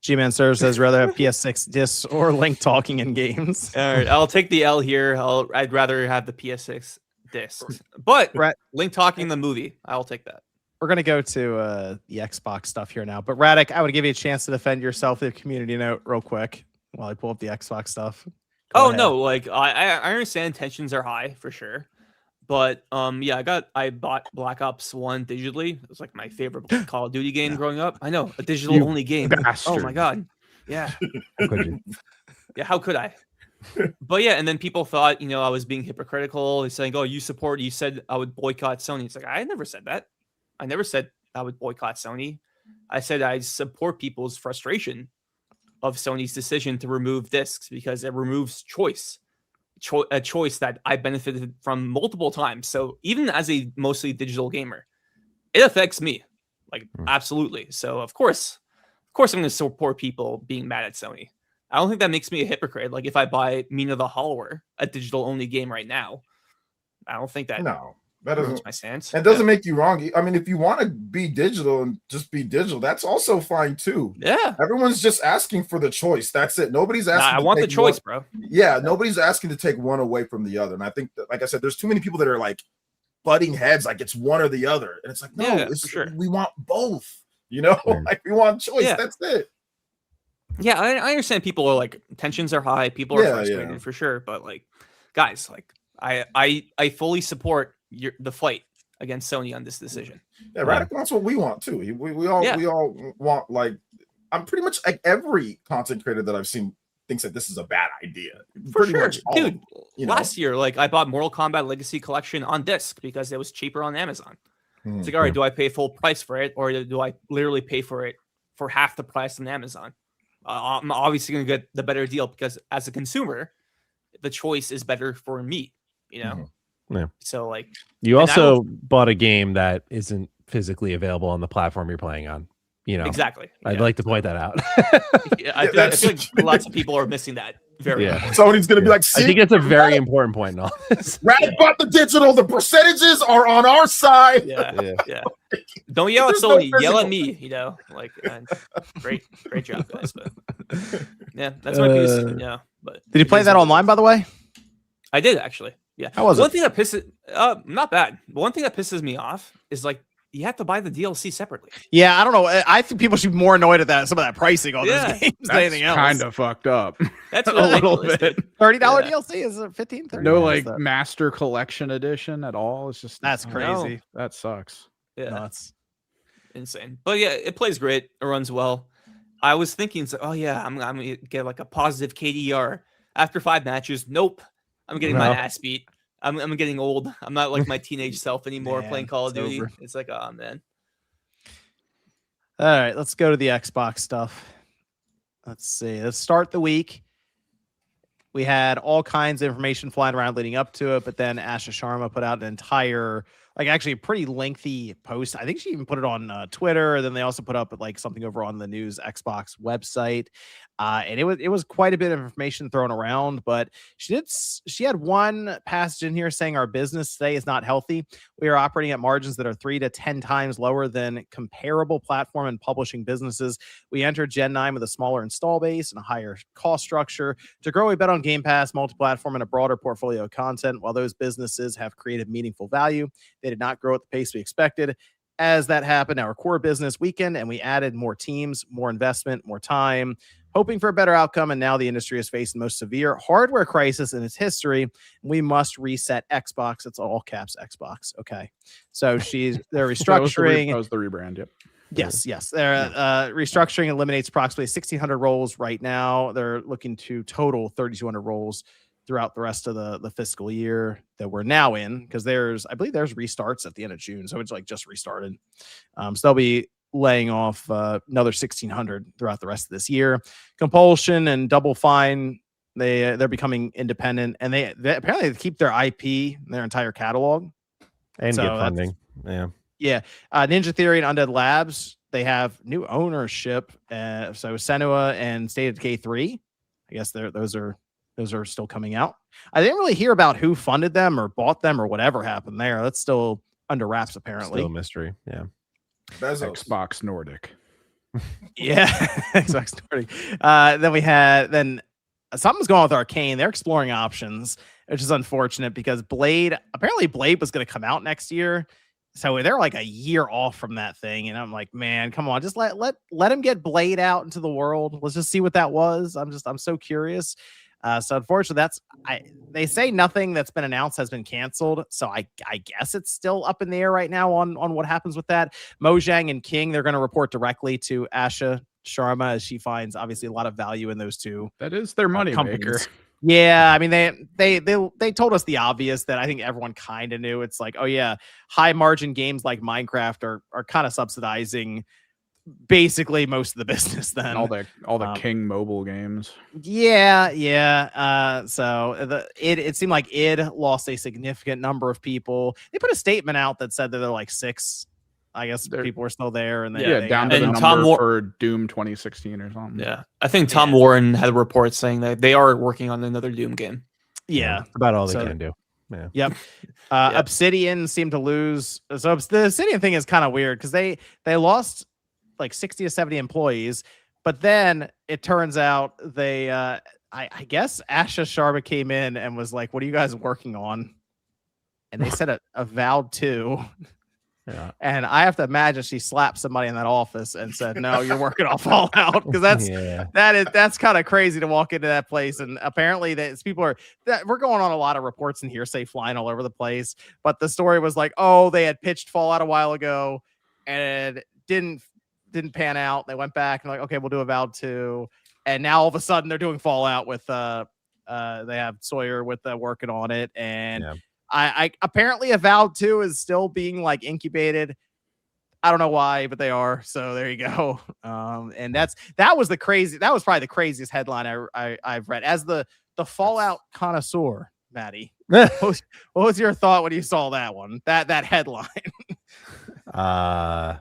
G-Man Serve says, rather have PS6 discs or Link talking in games. All right, I'll take the L here. I'd rather have the PS6 discs, but Link talking the movie, I'll take that. We're going to go to the Xbox stuff here now. But Radic, I would give you a chance to defend yourself with a community note real quick while I pull up the Xbox stuff. Go ahead. No, like I understand tensions are high for sure. But I bought Black Ops 1 digitally. It was like my favorite Call of Duty game growing up. I know, a digital only game. Bastard. Oh my god. Yeah. How could you? Yeah, how could I? But yeah, and then people thought, I was being hypocritical. They're saying, "Oh, you said I would boycott Sony." It's like, I never said that. I never said I would boycott Sony. I said I support people's frustration of Sony's decision to remove discs because it removes choice. A choice that I benefited from multiple times. So even as a mostly digital gamer, it affects me, like absolutely. So of course I'm going to support people being mad at Sony. I don't think that makes me a hypocrite. Like if I buy Mina the Hollower, a digital only game right now, I don't think that that doesn't my stance. It doesn't make you wrong. I mean, if you want to be digital and just be digital, that's also fine too. Yeah. Everyone's just asking for the choice. That's it. Nobody's asking. I want the choice, bro. Yeah. Nobody's asking to take one away from the other. And I think that, like I said, there's too many people that are like butting heads, like it's one or the other. And it's like, no, it's for sure. We want both, like we want choice. Yeah. That's it. Yeah. I understand people are like tensions are high. People are frustrated for sure. But like, guys, like I fully support the fight against Sony on this decision. Yeah, Radic wants what we want too. We all want, like, I'm pretty much like every content creator that I've seen thinks that this is a bad idea. For sure. Dude, last year, like I bought Mortal Kombat Legacy Collection on disc because it was cheaper on Amazon. It's like, all right, do I pay full price for it or do I literally pay for it for half the price on Amazon? I'm obviously going to get the better deal because as a consumer, the choice is better for me, Yeah. So like you also bought a game that isn't physically available on the platform you're playing on. Exactly. I'd like to point that out. I feel like lots of people are missing that. Sony's gonna be like, I think it's a very important point in all this. Radic bought the digital. The percentages are on our side. Yeah. Don't yell at There's no Sony. Yell at physical. me. Like great job, guys. But yeah, that's my piece. Yeah, but Did you play that online, by the way? I did actually. Yeah. How was one it? thing that pisses not bad. But one thing that pisses me off is like you have to buy the DLC separately. Yeah, I don't know. I think people should be more annoyed at that. Some of that pricing on Yeah, those games than That's anything else. kind of fucked up. That's a little ridiculous, bit. dude. $30 Yeah. DLC is it 15? 30? No, What like is that? Master Collection Edition at all. It's just That's crazy. That sucks. Yeah, Nuts. insane. But yeah, it plays great. It runs well. I was thinking, so, oh yeah, I'm gonna get like a positive KDR after 5 matches. Nope, I'm getting my No. ass beat. I'm getting old. I'm not like my teenage self anymore Man, playing Call of it's Duty. over. It's like, oh man. All right, let's go to the Xbox stuff. Let's see. Let's start the week. We had all kinds of information flying around leading up to it, but then Asha Sharma put out an entire, like actually a pretty lengthy post. I think she even put it on Twitter, and then they also put up like something over on the News Xbox website. And it was quite a bit of information thrown around, but she had one passage in here saying our business today is not healthy. We are operating at margins that are 3 to 10 times lower than comparable platform and publishing businesses. We entered Gen 9 with a smaller install base and a higher cost structure. To grow, we bet on Game Pass, multi-platform, and a broader portfolio of content. While those businesses have created meaningful value, they did not grow at the pace we expected. As that happened, our core business weakened, and we added more teams, more investment, more time, hoping for a better outcome. And now the industry is facing the most severe hardware crisis in its history. We must reset Xbox. It's all caps Xbox. Okay. So they're restructuring. That was the rebrand. Yep. Yes. They're restructuring eliminates approximately 1,600 roles right now. They're looking to total 3,200 roles throughout the rest of the fiscal year that we're now in, because I believe there's restarts at the end of June. So it's like just restarted. So they'll be laying off another 1,600 throughout the rest of this year. Compulsion and Double Fine, they're becoming independent, and they apparently keep their IP, their entire catalog, And So get that's- funding. Yeah. Ninja Theory and Undead Labs, they have new ownership. So Senua and State of Decay 3, I guess those are still coming out. I didn't really hear about who funded them or bought them or whatever happened there. That's still under wraps, apparently. Still a mystery. Yeah. Bezos. Xbox Nordic. Yeah, Xbox Nordic. Then something's going on with Arcane. They're exploring options, which is unfortunate because Blade was going to come out next year. So they're like a year off from that thing. And I'm like, man, come on, just let him get Blade out into the world. Let's just see what that was. I'm so curious. So unfortunately, they say nothing that's been announced has been canceled. So I guess it's still up in the air right now on what happens with that. Mojang and King, they're going to report directly to Asha Sharma as she finds obviously a lot of value in those two. That is their money maker. companies. Yeah, I mean they told us the obvious that I think everyone kind of knew. It's like, oh yeah, high margin games like Minecraft are kind of subsidizing basically most of the business then. And all the King mobile games. Yeah. So it seemed like id lost a significant number of people. They put a statement out that said that they're like 6. I guess people were still there, and they down to the And number for Doom 2016 or something. Yeah, I think Tom Warren had a report saying that they are working on another Doom game. Yeah. That's about all they So- can do. Yeah. Yep. Obsidian seemed to lose. So the Obsidian thing is kind of weird because they lost like 60 to 70 employees, but then it turns out they I guess Asha Sharma came in and was like, what are you guys working on? And they said a Avowed 2. Yeah. And I have to imagine she slapped somebody in that office and said, no, you're working on Fallout, because that's kind of crazy to walk into that place. And apparently we're going on a lot of reports and hearsay flying all over the place. But the story was like, oh, they had pitched Fallout a while ago and didn't pan out. They went back and like, okay, we'll do Avowed 2. And now all of a sudden they're doing Fallout with they have Sawyer with working on it. And I apparently Avowed 2 is still being like incubated. I don't know why, but they are. So there you go. And that was probably the craziest headline I've read as the Fallout connoisseur, Maddie. What was your thought when you saw that one? That headline? I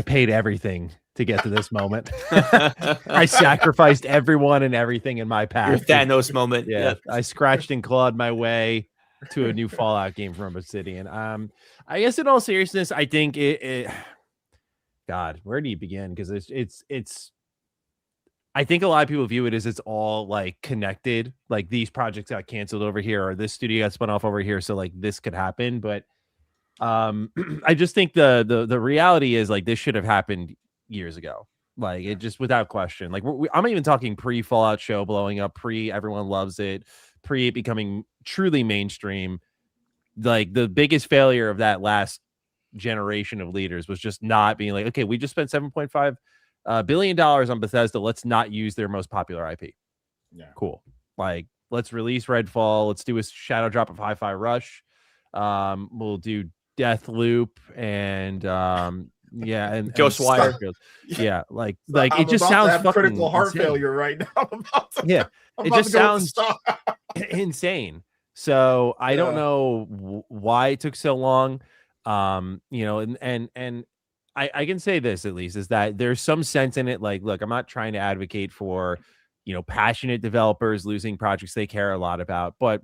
paid everything to get to this moment. I sacrificed everyone and everything in my Your path. Thanos moment. Yeah. I scratched and clawed my way to a new Fallout game from Obsidian. I guess in all seriousness, I think God, where do you begin? Because it's I think a lot of people view it as it's all like connected. Like these projects got canceled over here, or this studio got spun off over here, so like this could happen. But I just think the reality is like this should have happened years ago. Like it just without question. Like I'm even talking pre Fallout show blowing up, pre everyone loves it, pre it becoming truly mainstream. Like the biggest failure of that last generation of leaders was just not being like, okay, we just spent $7.5 billion on Bethesda. Let's not use their most popular IP. Yeah, cool. Like let's release Redfall. Let's do a shadow drop of Hi-Fi Rush. We'll do Deathloop and yeah, and Ghostwire. Yeah, like I'm it just about to sounds have fucking critical heart insane. failure right now. I'm It about just to go with the sounds star. insane. So I don't Yeah. know why it took so long. You know, and I can say this at least is that there's some sense in it. Like, look, I'm not trying to advocate for, you know, passionate developers losing projects they care a lot about, but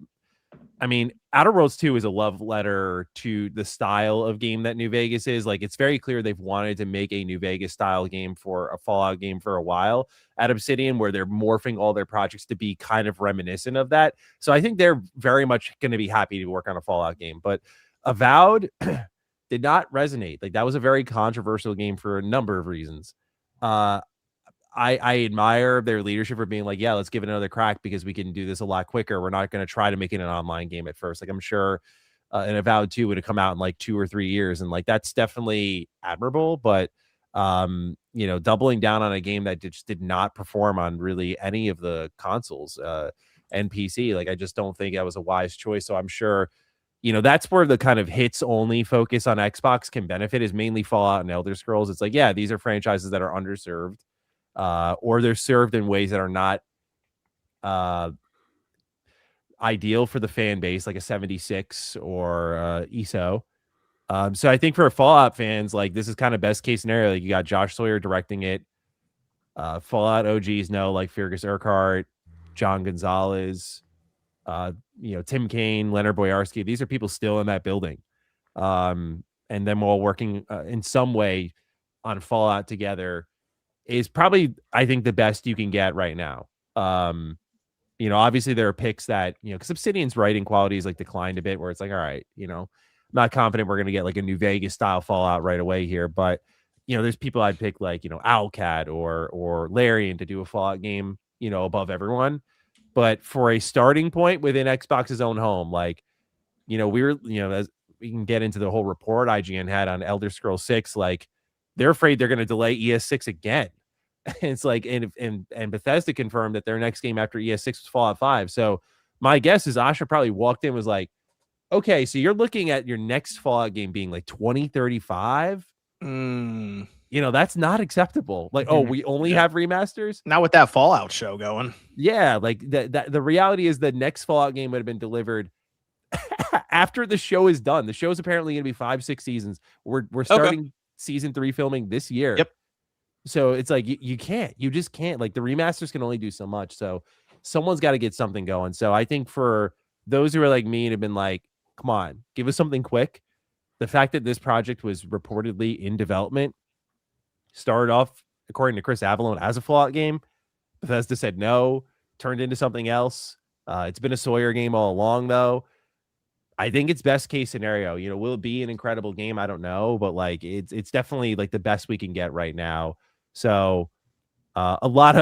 I mean, Outer Worlds 2 is a love letter to the style of game that New Vegas is. Like, it's very clear they've wanted to make a New Vegas style game for a Fallout game for a while at Obsidian, where they're morphing all their projects to be kind of reminiscent of that. So I think they're very much going to be happy to work on a Fallout game. But Avowed did not resonate. Like, that was a very controversial game for a number of reasons. I admire their leadership for being like, yeah, let's give it another crack because we can do this a lot quicker. We're not going to try to make it an online game at first. Like I'm sure an Avowed 2 would have come out in like 2 or 3 years. And like, that's definitely admirable, but you know, doubling down on a game that just did not perform on really any of the consoles and PC, like, I just don't think that was a wise choice. So I'm sure, you know, that's where the kind of hits only focus on Xbox can benefit is mainly Fallout and Elder Scrolls. It's like, yeah, these are franchises that are underserved. Or they're served in ways that are not ideal for the fan base, like a 76 or ESO. So I think for Fallout fans, like this is kind of best case scenario. Like you got Josh Sawyer directing it. Fallout OGs know like Fergus Urquhart, John Gonzalez, you know, Tim Kaine, Leonard Boyarsky. These are people still in that building. And them all working in some way on Fallout together is probably, I think, the best you can get right now. You know, obviously there are picks that, you know, because Obsidian's writing quality is like declined a bit where it's like, all right, you know, I'm not confident we're going to get like a New Vegas style Fallout right away here. But, you know, there's people I'd pick like, you know, Owlcat or Larian to do a Fallout game, you know, above everyone. But for a starting point within Xbox's own home, like, you know, we were, you know, as we can get into the whole report IGN had on Elder Scrolls 6, like they're afraid they're going to delay ES6 again. It's like, and Bethesda confirmed that their next game after ES6 was Fallout 5. So my guess is Asha probably walked in and was like, okay, so you're looking at your next Fallout game being like 2035. You know, that's not acceptable. Like, oh, we only have remasters. Not with that Fallout show going. Yeah, like that. The reality is the next Fallout game would have been delivered after the show is done. The show's apparently going to be 5-6 seasons. We're starting season 3 filming this year. Yep. So it's like you just can't. Like the remasters can only do so much. So someone's got to get something going. So I think for those who are like me and have been like, come on, give us something quick. The fact that this project was reportedly in development, started off, according to Chris Avallone, as a Fallout game. Bethesda said no, turned into something else. It's been a Sawyer game all along, though. I think it's best case scenario. You know, will it be an incredible game? I don't know, but like it's definitely like the best we can get right now. So a lot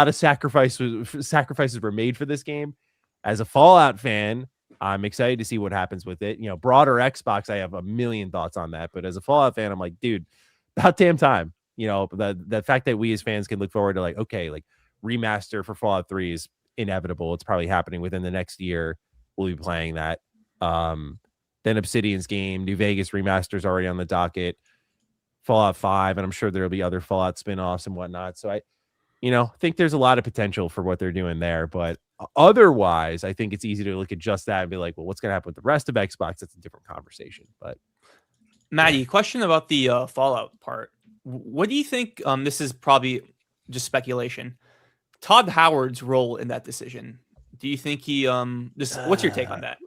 of sacrifices were made for this game. As a Fallout fan, I'm excited to see what happens with it. You know, broader Xbox, I have a million thoughts on that. But as a Fallout fan, I'm like, dude, about damn time. You know, the fact that we as fans can look forward to like, okay, like remaster for Fallout 3 is inevitable. It's probably happening within the next year. We'll be playing that. Then Obsidian's game, New Vegas remasters already on the docket, Fallout 5, and I'm sure there'll be other Fallout spin-offs and whatnot. So I think there's a lot of potential for what they're doing there. But otherwise, I think it's easy to look at just that and be like, well, what's going to happen with the rest of Xbox? That's a different conversation. But Maddie, question about the Fallout part. What do you think? This is probably just speculation. Todd Howard's role in that decision. Do you think he what's your take on that?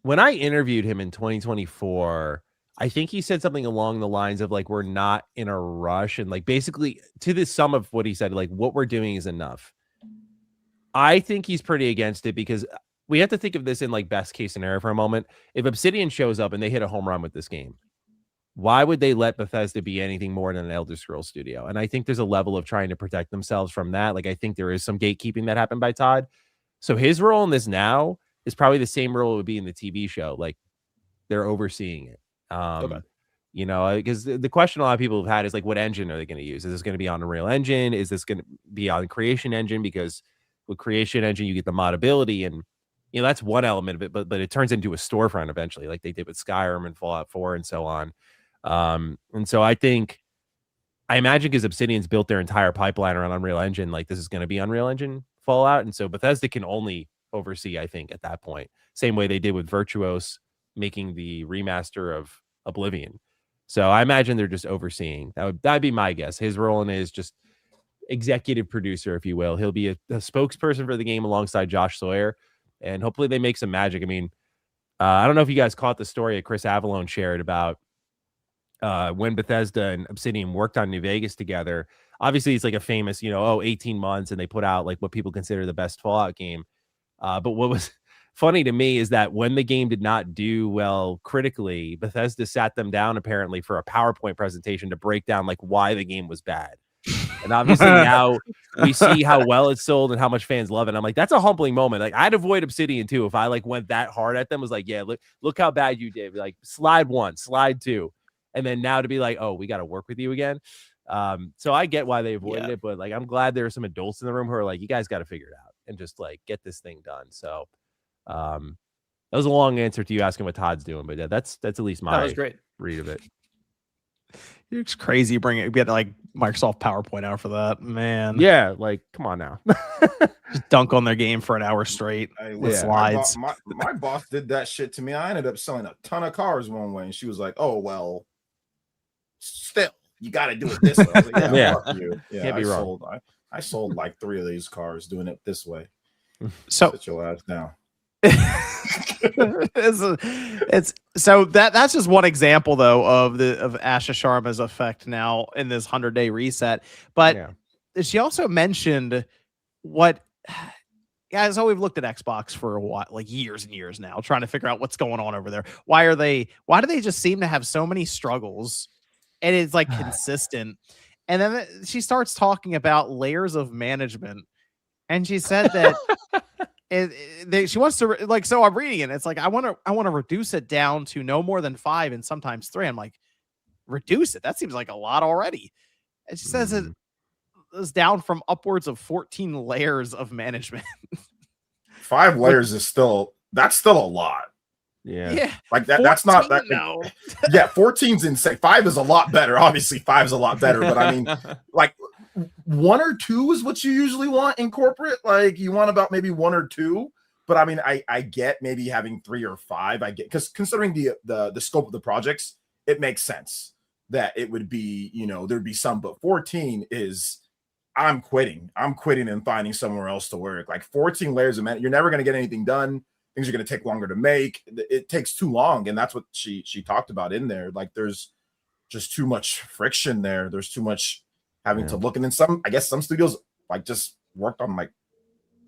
When I interviewed him in 2024, I think he said something along the lines of like, we're not in a rush. And like, basically to the sum of what he said, like what we're doing is enough. I think he's pretty against it because we have to think of this in like best case scenario for a moment. If Obsidian shows up and they hit a home run with this game, why would they let Bethesda be anything more than an Elder Scrolls studio? And I think there's a level of trying to protect themselves from that. Like, I think there is some gatekeeping that happened by Todd. So his role in this now is probably the same role it would be in the TV show. Like, they're overseeing it. Okay. You know, because the question a lot of people have had is like, what engine are they going to use? Is this going to be on Unreal Engine? Is this going to be on Creation Engine? Because with Creation Engine, you get the modability, and you know that's one element of it. But it turns into a storefront eventually, like they did with Skyrim and Fallout 4 and so on. And so I imagine because Obsidian's built their entire pipeline around Unreal Engine, like this is going to be Unreal Engine Fallout, and so Bethesda can only oversee, I think, at that point, same way they did with Virtuos making the remaster of Oblivion. So I imagine they're just overseeing. That'd be my guess. His role in it is just executive producer, if you will. He'll be a spokesperson for the game alongside Josh Sawyer, and hopefully they make some magic. I mean, I don't know if you guys caught the story that Chris Avalone shared about when Bethesda and Obsidian worked on New Vegas together. Obviously, it's like a famous, 18 months, and they put out like what people consider the best Fallout game. But what was funny to me is that when the game did not do well critically, Bethesda sat them down apparently for a PowerPoint presentation to break down like why the game was bad. And obviously now we see how well it's sold and how much fans love it. I'm like, that's a humbling moment. Like, I'd avoid Obsidian too if I like went that hard at them. Was like, yeah, look how bad you did. Like, slide 1, slide 2. And then now to be like, oh, we got to work with you again. So I get why they avoided it, but like, I'm glad there are some adults in the room who are like, you guys got to figure it out and just like get this thing done. So that was a long answer to you asking what Todd's doing, but yeah, that's at least my That was great. read of it. It's crazy. Get like Microsoft PowerPoint out for that, man. Yeah, like come on now. Just dunk on their game for an hour straight with slides. My boss did that shit to me. I ended up selling a ton of cars one way, and she was like, "Oh well, still, you got to do it this way." I was like, Yeah. Fuck you. Yeah, Can't be wrong. I sold like 3 of these cars doing it this way. So Sit your ass down. it's so that's just one example though of Asha Sharma's effect now in this 100-day reset. But she also mentioned what guys, we've looked at Xbox for a while, like years and years now, trying to figure out what's going on over there. Why do they just seem to have so many struggles? And it's like consistent. And then she starts talking about layers of management, and she said that she wants to like. So I'm reading it. It's like I want to reduce it down to no more than 5 and sometimes 3. I'm like, reduce it. That seems like a lot already. And she says it is down from upwards of 14 layers of management. 5 layers is still a lot. Yeah. Like that's not that. No. Yeah, 14's insane. 5 is a lot better. Obviously, 5 is a lot better. But I mean, like 1 or 2 is what you usually want in corporate. Like you want about maybe 1 or 2. But I mean, I get maybe having 3 or 5. I get, because considering the scope of the projects, it makes sense that it would be, there'd be some. But 14 is, I'm quitting and finding somewhere else to work. Like 14 layers of man, you're never going to get anything done. Things are going to take longer to make. It takes too long. And that's what she talked about in there. Like there's just too much friction there. There's too much having to look. And then I guess some studios like just worked on like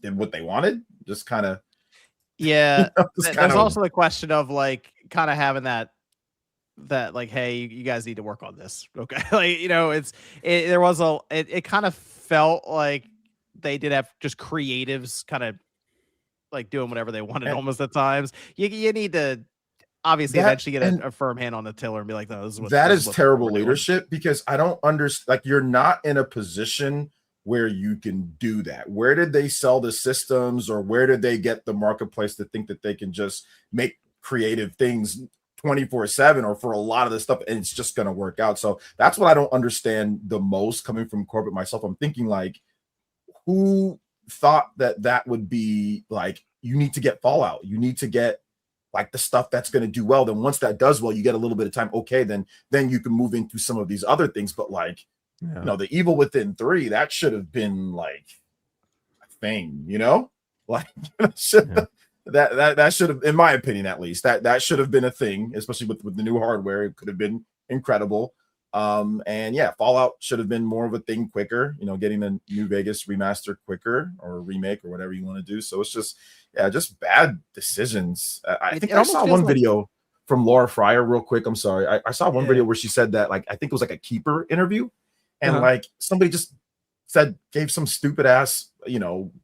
did what they wanted. Just kind of. Yeah. There's also the question of like kind of having that like, hey, you guys need to work on this. Okay. Like, it kind of felt like they did have just creatives kind of like doing whatever they wanted almost at times. You need to obviously eventually get a firm hand on the tiller and be like, no, this is what that is terrible leadership, because I don't understand. Like, you're not in a position where you can do that. Where did they sell the systems, or where did they get the marketplace to think that they can just make creative things 24/7 or for a lot of this stuff and it's just going to work out? So that's what I don't understand the most coming from corporate myself. I'm thinking like, who thought that would be like, you need to get Fallout, you need to get like the stuff that's going to do well. Then once that does well, you get a little bit of time. Okay, then you can move into some of these other things. But like, the Evil Within 3, that should have been like a thing, Like, Yeah. that should have, in my opinion, at least, that should have been a thing, especially with the new hardware. It could have been incredible. And yeah, Fallout should have been more of a thing quicker, getting the New Vegas remaster quicker, or remake, or whatever you want to do. So it's just bad decisions. I think I saw one video from Laura Fryer real quick. I'm sorry. I saw one video where she said that, like, I think it was like a Keeper interview, and like somebody just gave some stupid ass,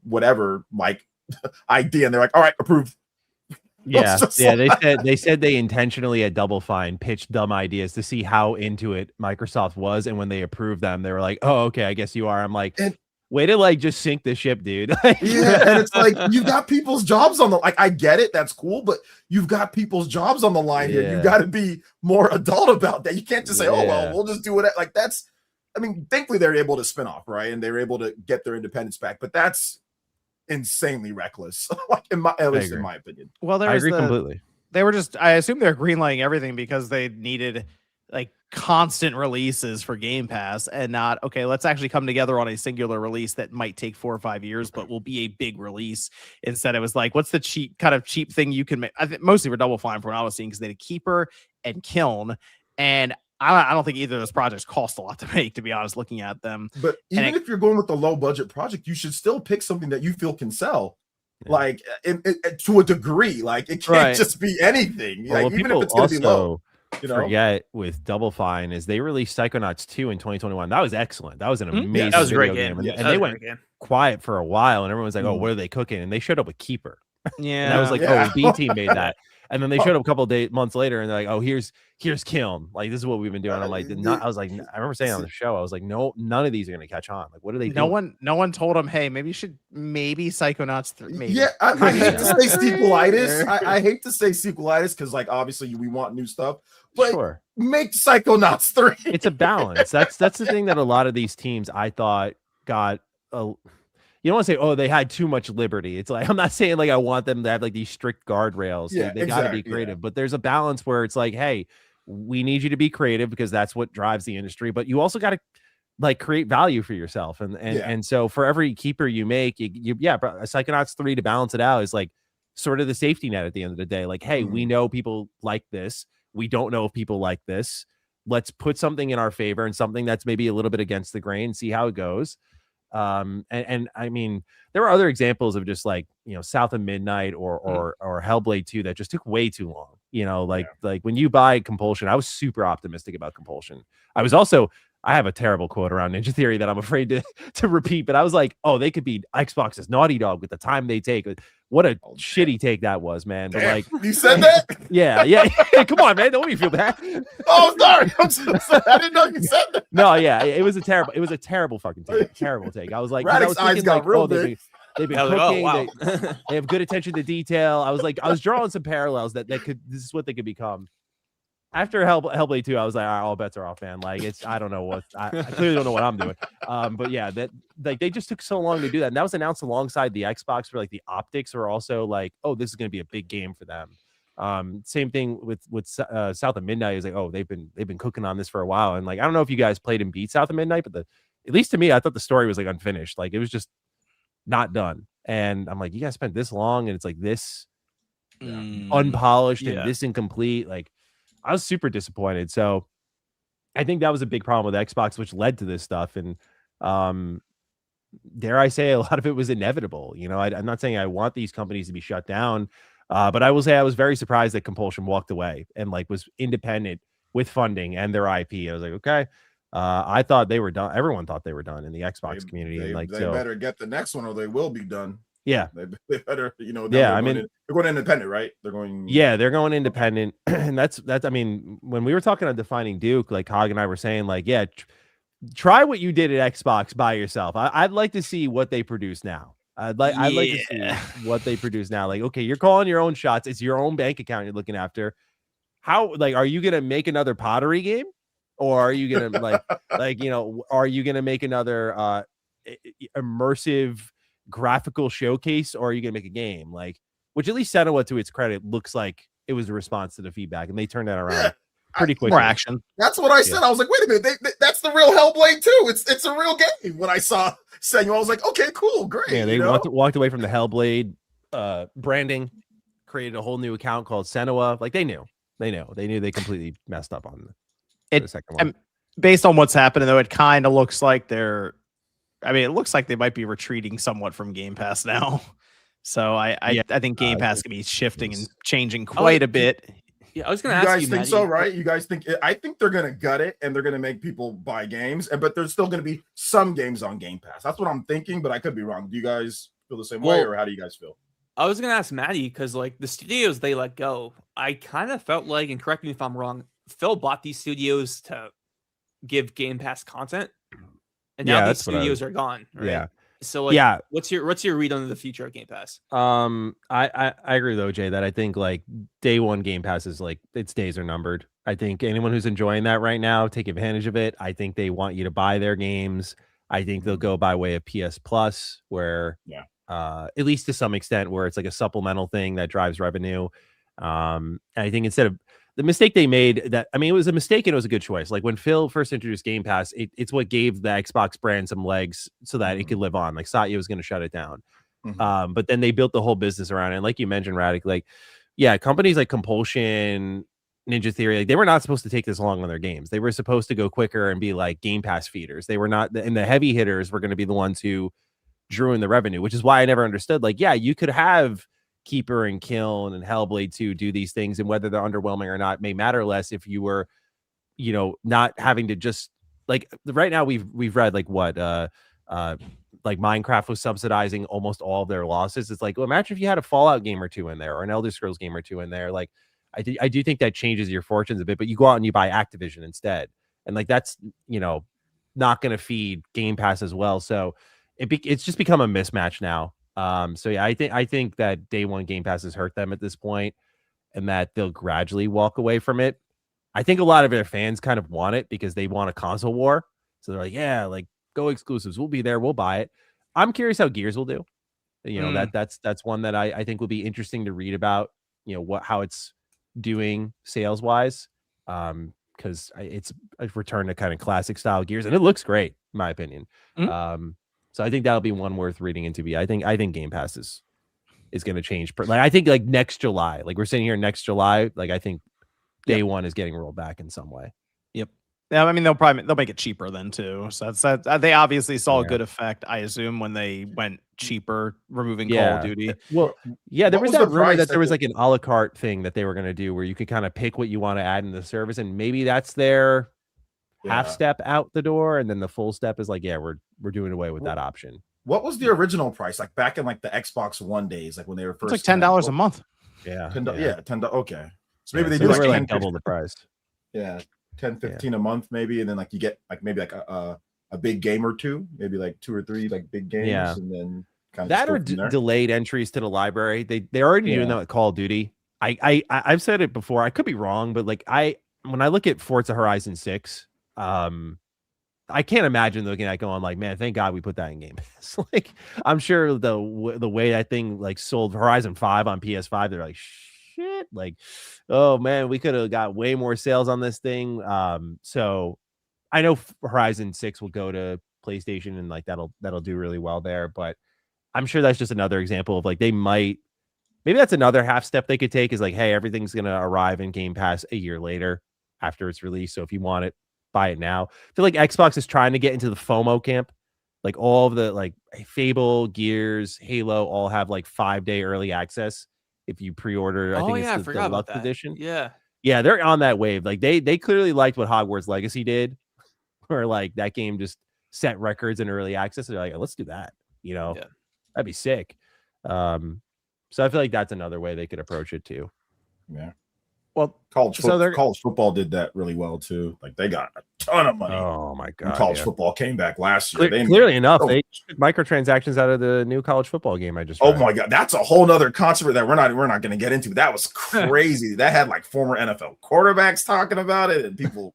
whatever, like idea, and they're like, all right, approved. Yeah, they said they intentionally at Double Fine pitched dumb ideas to see how into it Microsoft was, and when they approved them, they were like, "Oh, okay, I guess you are." I'm like, way to like just sink the ship, dude. Yeah, and it's like, you've got people's jobs on the, like, I get it, that's cool, but you've got people's jobs on the line here. You've got to be more adult about that. You can't just say, "Oh well, we'll just do it." Like, that's, I mean, thankfully they're able to spin off, right, and they're able to get their independence back, but that's insanely reckless, like, at least in my opinion. Well, I agree completely. They were just, I assume they're greenlighting everything because they needed like constant releases for Game Pass, and not, okay, let's actually come together on a singular release that might take 4 or 5 years, but will be a big release. Instead, it was like, what's the cheap thing you can make? I think mostly for Double Fine, from what I was seeing, because they had Keeper and Kiln, and I don't think either of those projects cost a lot to make, to be honest, looking at them. But even if you're going with the low budget project, you should still pick something that you feel can sell, like, to a degree. Like, it can't just be anything. Well, like, even people if it's going to be low. Forget with Double Fine is they released Psychonauts 2 in 2021. That was excellent. That was an amazing that was a great video game. And they went quiet for a while, and everyone was like, "Oh, what are they cooking?" And they showed up with Keeper. Yeah, and I was like, "Oh, B Team made that." And then they showed up a couple of months later, and they're like, "Oh, here's Kiln. Like, this is what we've been doing." I'm like, I was like, I remember saying on the show, I was like, "No, none of these are going to catch on. Like, what are they doing?" No one told them, "Hey, maybe you should Psychonauts 3." Maybe. Yeah, I hate to say sequelitis. I hate to say sequelitis because, like, obviously we want new stuff, but make Psychonauts 3. It's a balance. That's the thing that a lot of these teams, I thought, got a. You don't want to say, "Oh, they had too much liberty." It's like, I'm not saying like I want them to have like these strict guardrails. Yeah, they got to be creative, but there's a balance where it's like, hey, we need you to be creative because that's what drives the industry. But you also got to like create value for yourself, and so for every Keeper you make, a Psychonauts 3 to balance it out is like sort of the safety net at the end of the day. Like, hey, we know people like this. We don't know if people like this. Let's put something in our favor and something that's maybe a little bit against the grain. See how it goes. And I mean, there were other examples of just like, South of Midnight or Hellblade 2 that just took way too long. Like when you buy Compulsion, I was super optimistic about Compulsion. I have a terrible quote around Ninja Theory that I'm afraid to repeat, but I was like, oh, they could be Xbox's Naughty Dog with the time they take. What a shitty take that was, man. But like, you said that? Yeah. Come on, man. Don't make me feel bad. Oh, sorry. I'm so sorry. I didn't know you said that. No, yeah. It was a terrible fucking take. Terrible take. I was like, Radix eyes got real big. They've been cooking. Oh, wow. They have good attention to detail. I was drawing some parallels that this is what they could become. After Hellblade 2, I was like, all right, all bets are off, man. Like, I don't know I clearly don't know what I'm doing. But yeah, that like they just took so long to do that. And that was announced alongside the Xbox, where like the optics were also like, oh, this is going to be a big game for them. Same thing with South of Midnight is like, oh, they've been cooking on this for a while. And like, I don't know if you guys played and beat South of Midnight, but at least to me, I thought the story was like unfinished. Like, it was just not done. And I'm like, you guys spent this long and it's like this unpolished and this incomplete. Like, I was super disappointed. So I think that was a big problem with Xbox, which led to this stuff. And dare I say, a lot of it was inevitable. I'm not saying I want these companies to be shut down, but I will say I was very surprised that Compulsion walked away and like was independent with funding and their IP. I was like, okay. I thought they were done. Everyone thought they were done in the Xbox community. They better get the next one or they will be done. Yeah, they better, Yeah, they're going independent, right? They're going. Yeah, they're going independent, and that's. I mean, when we were talking on Defining Duke, like Hog and I were saying, like, yeah, try what you did at Xbox by yourself. I'd like to see what they produce now. I'd like to see what they produce now. Like, okay, you're calling your own shots. It's your own bank account you're looking after. How, like, are you gonna make another pottery game, or are you gonna are you gonna make another immersive graphical showcase, or are you gonna make a game? Like, which at least Senua, to its credit, looks like it was a response to the feedback, and they turned that around pretty quickly. More action. That's what I said. I was like, wait a minute, that's the real Hellblade too. It's a real game. When I saw Senua, I was like, okay, cool, great. Yeah, they walked away from the Hellblade branding, created a whole new account called Senua. Like they knew they completely messed up on the second one. Based on what's happening, though, it kind of looks like it looks like they might be retreating somewhat from Game Pass now. So I think Game Pass can be shifting and changing quite a bit. Yeah, I was going You to ask guys you, think Maddie, so, right? You guys think? I think they're going to gut it and they're going to make people buy games, but there's still going to be some games on Game Pass. That's what I'm thinking, but I could be wrong. Do you guys feel the same way, or how do you guys feel? I was going to ask Maddie because, like, the studios they let go, I kind of felt like, and correct me if I'm wrong, Phil bought these studios to give Game Pass content, and now these studios are gone. Right? Yeah. So, like, what's your read on the future of Game Pass? I agree though, Jay, that I think like day one Game Pass is like its days are numbered. I think anyone who's enjoying that right now, take advantage of it. I think they want you to buy their games. I think they'll go by way of PS Plus, where at least to some extent, where it's like a supplemental thing that drives revenue. And I think instead of the mistake they made, it was a mistake and it was a good choice. Like when Phil first introduced Game Pass, it's what gave the Xbox brand some legs so that it could live on. Like Satya was going to shut it down. But then they built the whole business around it. And like you mentioned, Radic, like, companies like Compulsion, Ninja Theory, like they were not supposed to take this long on their games. They were supposed to go quicker and be like Game Pass feeders. They were not, and the heavy hitters were going to be the ones who drew in the revenue, which is why I never understood. Like, you could have Keeper and Kiln and Hellblade 2 do these things, and whether they're underwhelming or not may matter less if you were, not having to just like right now we've read like what like Minecraft was subsidizing almost all of their losses. It's like, well, imagine if you had a Fallout game or two in there or an Elder Scrolls game or two in there. Like I do think that changes your fortunes a bit, but you go out and you buy Activision instead, and like that's not going to feed Game Pass as well. So it's just become a mismatch now. I think that day one Game Pass has hurt them at this point, and that they'll gradually walk away from it. I think a lot of their fans kind of want it because they want a console war. So they're like, like go exclusives. We'll be there. We'll buy it. I'm curious how Gears will do. That's one that I think will be interesting to read about, how it's doing sales wise. Because it's a return to kind of classic style Gears, and it looks great in my opinion. So I think that'll be one worth reading into. I think Game Pass is going to change. Like I think like next July, like we're sitting here next July, like I think day one is getting rolled back in some way. Yep. Yeah, I mean they'll make it cheaper then too. So that's they obviously saw a good effect, I assume, when they went cheaper, removing Call of Duty. Well, there was that rumor that there was like an a la carte thing that they were going to do where you could kind of pick what you want to add in the service, and maybe that's their half step out the door, and then the full step is like, we're doing away with that option. What was the original price? Like back in like the Xbox One days, like when they were first. It's like $10 a month. Yeah, $10. Okay, so maybe they do like double the price. Yeah, 10, 15 a month maybe, and then like you get like maybe like a big game or two, maybe like 2 or 3 like big games, and then kind of that or delayed entries to the library. They're already doing that with Call of Duty. I've said it before. I could be wrong, but like when I look at Forza Horizon 6. I can't imagine looking at going like, man, thank God we put that in Game Pass. Like, I'm sure the way that thing like sold Horizon 5 on PS5, they're like, shit, like, oh man, we could have got way more sales on this thing. So I know Horizon 6 will go to PlayStation, and like that'll do really well there. But I'm sure that's just another example of like maybe that's another half step they could take, is like, hey, everything's gonna arrive in Game Pass a year later after it's released. So if you want it, buy it now. I feel like Xbox is trying to get into the FOMO camp. Like all of the like Fable, Gears, Halo all have like 5-day early access if you pre-order. I think it's the deluxe edition. Yeah, they're on that wave. Like they clearly liked what Hogwarts Legacy did, where like that game just set records in early access. They're like, let's do that. That'd be sick. So I feel like that's another way they could approach it too. Yeah. Well, college football did that really well too. Like they got a ton of money. Oh my god! When college football came back last year. Clearly enough, they took microtransactions out of the new college football game. I just my god, that's a whole nother controversy that we're not going to get into. That was crazy. That had like former NFL quarterbacks talking about it, and people.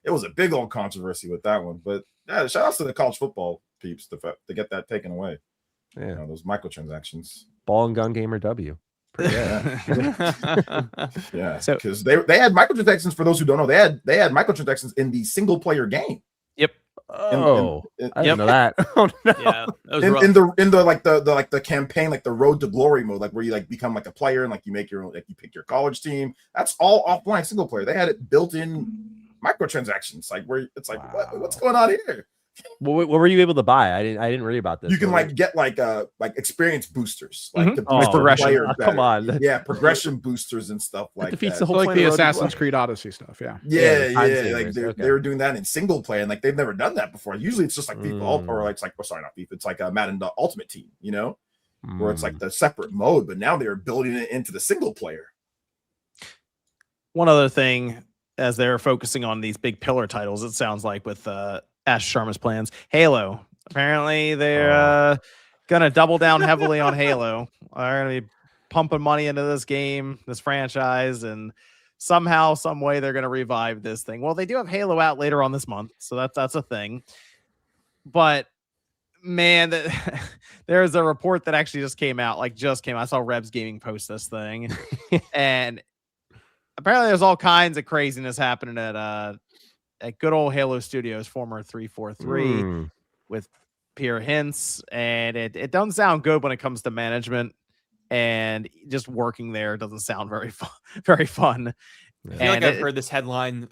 It was a big old controversy with that one. But yeah, shout out to the college football peeps to get that taken away. Yeah, those microtransactions. Ball and gun gamer W. Yeah, So- because they had microtransactions. For those who don't know, they had microtransactions in the single player game. Yep. Oh, I Yep. didn't know that. Oh no. Yeah, that was In, rough. in the like the campaign, like the road to glory mode, like where you like become like a player and like you make your own, like you pick your college team. That's all offline single player. They had it built in microtransactions, like where it's like what's going on here? What were you able to buy? I didn't read about this. You can What like get like experience boosters, like Mhm. to Oh, boost the progression. player Oh, better. come on. Yeah, progression boosters and stuff like defeats that. the whole like point the of Road to Assassin's Glory. Creed Odyssey stuff. Yeah. Yeah, time like savers, they okay. were doing that in single play, and like they've never done that before. Usually it's just like FIFA or like it's like sorry, not FIFA. It's like a Madden Ultimate Team, you know, where it's like the separate mode. But now they're building it into the single player. One other thing, as they're focusing on these big pillar titles, it sounds like with Ash Sharma's plans, Halo. Apparently, they're gonna double down heavily on Halo. They're gonna be pumping money into this game, this franchise, and somehow, some way, they're gonna revive this thing. Well, they do have Halo out later on this month, so that's a thing. But man, there's a report that actually just came out. I saw Rebs Gaming post this thing, and apparently there's all kinds of craziness happening at good old Halo Studios, former 343, with Pierre Hintz, and it doesn't sound good when it comes to management, and just working there doesn't sound very fun. Very fun. I feel like I've heard this headline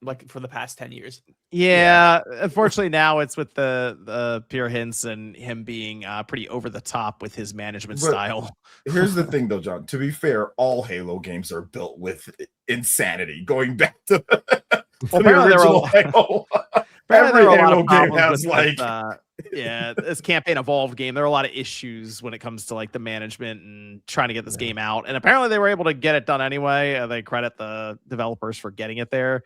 like for the past 10 years. Yeah, unfortunately now it's with the Pierre Hintz and him being pretty over the top with his management style. Here's the thing, though, John. To be fair, all Halo games are built with insanity. Going back to Well, the original Halo. Every Halo game has like this campaign evolved game. There are a lot of issues when it comes to like the management and trying to get this game out. And apparently they were able to get it done anyway. They credit the developers for getting it there.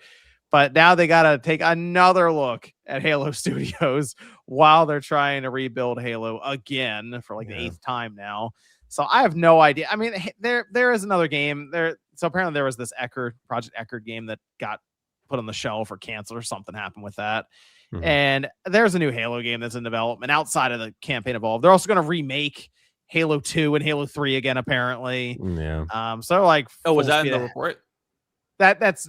But now they got to take another look at Halo Studios while they're trying to rebuild Halo again for like the 8th time now. So I have no idea. I mean, there is another game there. So apparently there was this Project Eckerd game that got put on the shelf or canceled or something happened with that. And there's a new Halo game that's in development outside of the campaign evolved. They're also going to remake Halo 2 and Halo 3 again, apparently. Yeah. So like, was that in the report? That's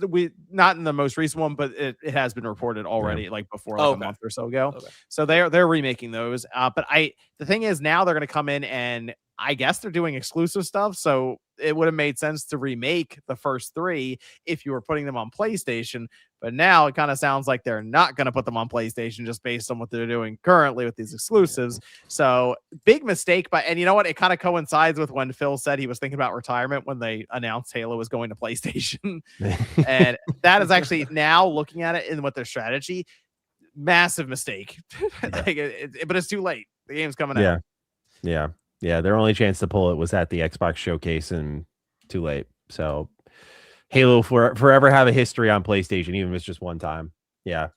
not in the most recent one, but it has been reported already, like before a month or so ago. Okay. So they're remaking those. But the thing is now they're going to come in and I guess they're doing exclusive stuff. So it would have made sense to remake the first 3 if you were putting them on PlayStation. But now it kind of sounds like they're not going to put them on PlayStation just based on what they're doing currently with these exclusives. So big mistake. And you know what? It kind of coincides with when Phil said he was thinking about retirement when they announced Halo was going to PlayStation. And that is actually now looking at it in what their strategy, massive mistake. But it's too late. The game's coming out. Yeah. Their only chance to pull it was at the Xbox showcase and too late. So Halo forever have a history on PlayStation, even if it's just one time. Yeah.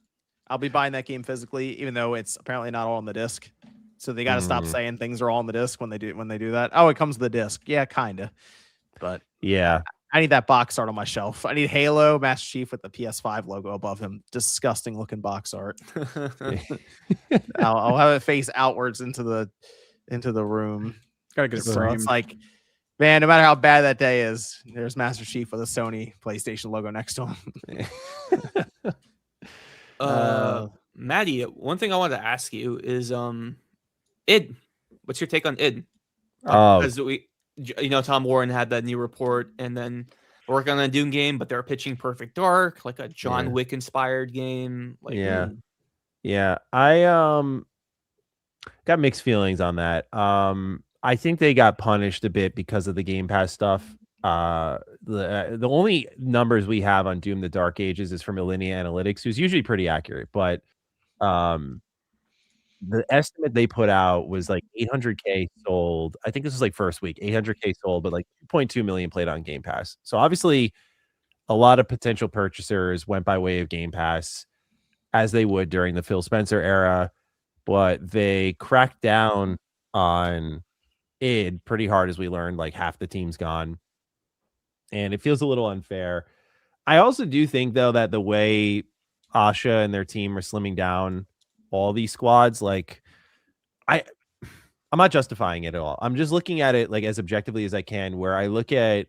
I'll be buying that game physically, even though it's apparently not all on the disc. So they got to stop saying things are all on the disc when they do that. Oh, it comes with the disc. Yeah, kind of. But yeah, I need that box art on my shelf. I need Halo Master Chief with the PS5 logo above him. Disgusting looking box art. I'll have it face outwards into the room. Gotta get it So framed. it's like, man, no matter how bad that day is, there's Master Chief with a Sony PlayStation logo next to him. Maddie, one thing I wanted to ask you is id. What's your take on id? Because Tom Warren had that new report, and then working on a Doom game, but they're pitching Perfect Dark, like a John Wick inspired game. Like, I got mixed feelings on that. I think they got punished a bit because of the Game Pass stuff. The only numbers we have on Doom: The Dark Ages is from Alinea Analytics, who's usually pretty accurate, but the estimate they put out was like 800K sold. I think this was like first week, 800K sold, but like 2.2 million played on Game Pass. So obviously a lot of potential purchasers went by way of Game Pass, as they would during the Phil Spencer era, but they cracked down on id pretty hard, as we learned. Like half the team's gone, and it feels a little unfair. I also do think, though, that the way Asha and their team are slimming down all these squads, like I'm not justifying it at all. I'm just looking at it like as objectively as I can, where I look at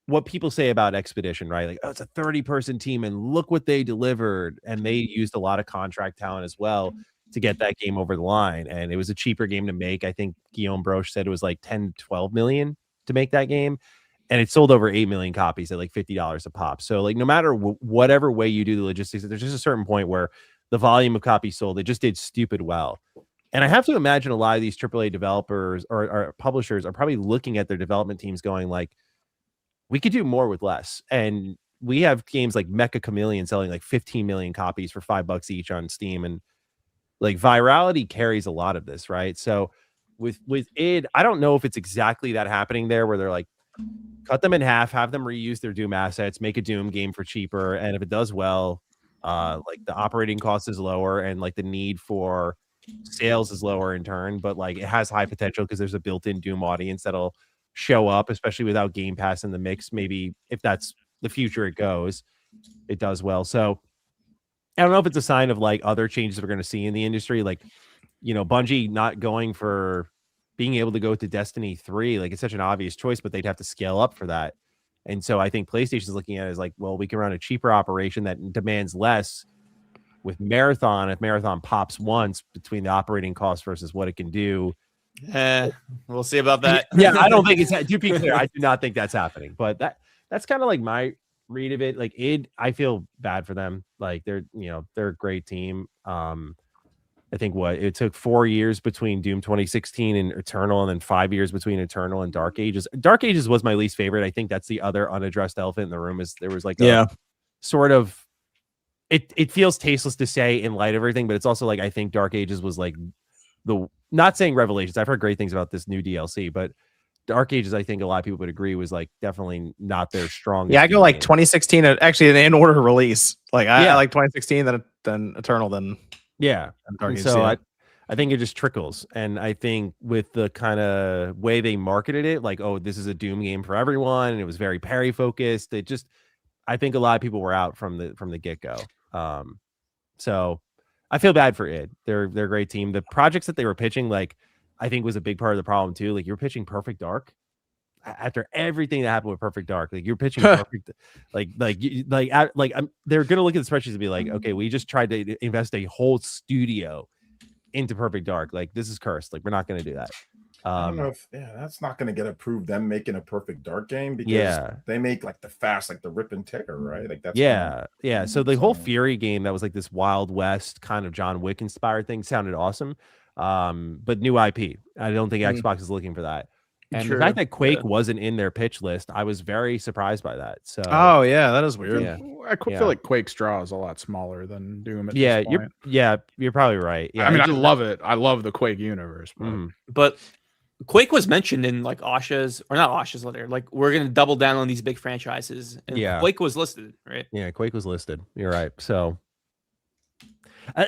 what people say about Expedition, right? Like, oh, it's a 30-person team and look what they delivered. And they used a lot of contract talent as well to get that game over the line. And it was a cheaper game to make. I think Guillaume Broche said it was like 10, 12 million to make that game. And it sold over 8 million copies at like $50 a pop. So like, no matter whatever way you do the logistics, there's just a certain point where the volume of copies sold, it just did stupid well. And I have to imagine a lot of these AAA developers or publishers are probably looking at their development teams going like, we could do more with less. And we have games like Mecha Chameleon selling like 15 million copies for $5 each on Steam. And like virality carries a lot of this, right? So with id, I don't know if it's exactly that happening there where they're like, cut them in half, have them reuse their Doom assets, make a Doom game for cheaper. And if it does well, like the operating cost is lower and like the need for sales is lower in turn, but like it has high potential because there's a built-in Doom audience that'll show up, especially without Game Pass in the mix. Maybe if that's the future it goes, it does well. So I don't know if it's a sign of like other changes we're going to see in the industry, like, you know, Bungie not going for being able to go to Destiny 3. Like it's such an obvious choice, but they'd have to scale up for that. And so I think PlayStation's looking at it as like, well, we can run a cheaper operation that demands less with Marathon. If Marathon pops once between the operating costs versus what it can do, We'll see about that. yeah, I don't think it's to be clear. I do not think that's happening, but that's kind of like my read of it. Like id, I feel bad for them. Like they're a great team. I think it took 4 years between Doom 2016 and Eternal, and then 5 years between Eternal and Dark Ages. Dark Ages was my least favorite. I think that's the other unaddressed elephant in the room. Is there was like a sort of it feels tasteless to say in light of everything, but it's also like I think Dark Ages was like not saying Revelations. I've heard great things about this new DLC, but Dark Ages, I think a lot of people would agree, was like definitely not their strongest. Yeah, I go like game. 2016, actually in order of release. Like I like 2016, then Eternal, then Dark Ages. So I think it just trickles, and I think with the kind of way they marketed it, like, oh, this is a Doom game for everyone, and it was very parry focused. It just, I think a lot of people were out from the get go. So I feel bad for id. They're a great team. The projects that they were pitching, like, I think was a big part of the problem too. Like you're pitching Perfect Dark after everything that happened with Perfect Dark. Like you're pitching Perfect, they're gonna look at the spreadsheets and be like, okay, we just tried to invest a whole studio into Perfect Dark. Like this is cursed. Like we're not gonna do that. I don't know if that's not going to get approved. Them making a Perfect Dark game because they make like the fast, like the Rip and Tear, right? Like that's So the whole Fury game that was like this Wild West kind of John Wick inspired thing sounded awesome. But new IP. I don't think Xbox is looking for that. And the fact that Quake wasn't in their pitch list, I was very surprised by that. So that is weird. I feel like Quake's draw is a lot smaller than Doom. At this point. You're probably right. Yeah, I mean, I love it. I love the Quake universe, but Quake was mentioned in like Asha's, or not Asha's letter. Like we're gonna double down on these big franchises. And Quake was listed, right? Yeah, Quake was listed. You're right. So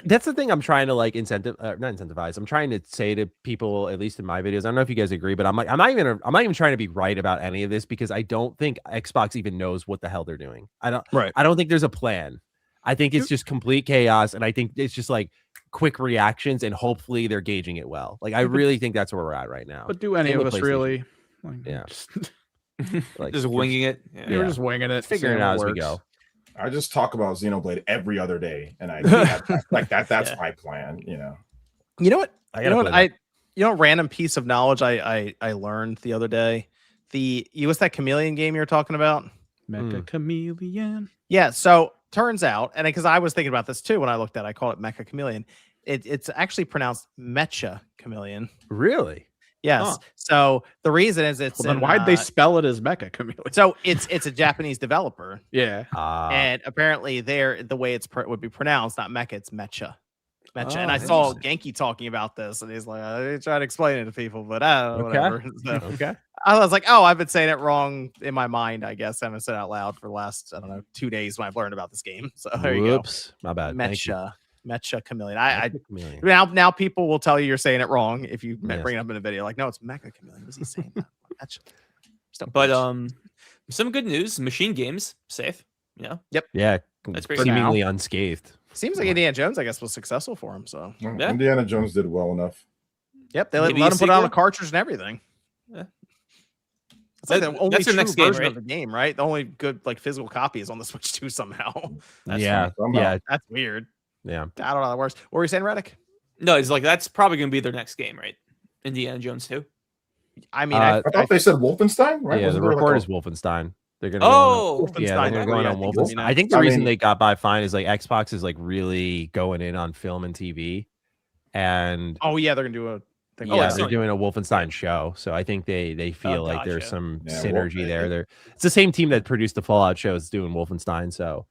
that's the thing I'm trying to like not incentivize. I'm trying to say to people, at least in my videos. I don't know if you guys agree, but I'm not even trying to be right about any of this because I don't think Xbox even knows what the hell they're doing. I don't think there's a plan. I think it's just complete chaos, and I think it's just like quick reactions, and hopefully they're gauging it well. Like I really think that's where we're at right now. But do any of us really? Just winging it. We're just winging it, figuring it out as we go. I just talk about Xenoblade every other day, and that's my plan. You know what? Random piece of knowledge I learned the other day. What's that chameleon game you're talking about? Mecha Chameleon. Yeah. So turns out, and because I was thinking about this too when I looked at it, I call it Mecha Chameleon. It's actually pronounced Mecha Chameleon. Really? Yes. Huh. So the reason is then why'd they spell it as Mecha Chameleon? So it's a Japanese developer. Yeah. And apparently the way would be pronounced, not Mecha, it's Mecha. And I saw Genki talking about this, and he's like, I try to explain it to people, but whatever. So, okay. I was like, I've been saying it wrong in my mind, I guess. I haven't said it out loud for the last, 2 days when I've learned about this game. So there you go. My bad. Mecha Chameleon. Now people will tell you you're saying it wrong if you bring it up in a video. Like, no, it's Mecha Chameleon. What's he saying? But some good news. Machine Games safe. Yeah. Yep. Yeah. That's great. Seemingly unscathed. Seems like Indiana Jones, I guess, was successful for him. So Indiana Jones did well enough. Yep, they let Maybe a him put it on a sequel? cartridge and everything. Yeah. It's like That- the only that's their true next game, version right? of the game, right? The only good like physical copy is on the Switch 2 somehow. Yeah, somehow. yeah, That's weird. yeah. I don't know how that works. What were you saying, Reddick? No, it's like that's probably going to be their next game, right? Indiana Jones 2. I mean, Uh, I thought they said Wolfenstein, right? Yeah, Wasn't the there report like is Wolfenstein. They're gonna Oh, yeah, Wolfenstein they're 3, going I on think will be Wolfenstein. next. I think the I reason mean- they got by fine is like Xbox is like really going in on film and TV, and oh yeah, they're gonna do a thing. yeah, it's they're Sony. doing a Wolfenstein show. So I think they feel like there's gotcha. some Yeah, synergy there. It's the same team that produced the Fallout shows doing Wolfenstein. So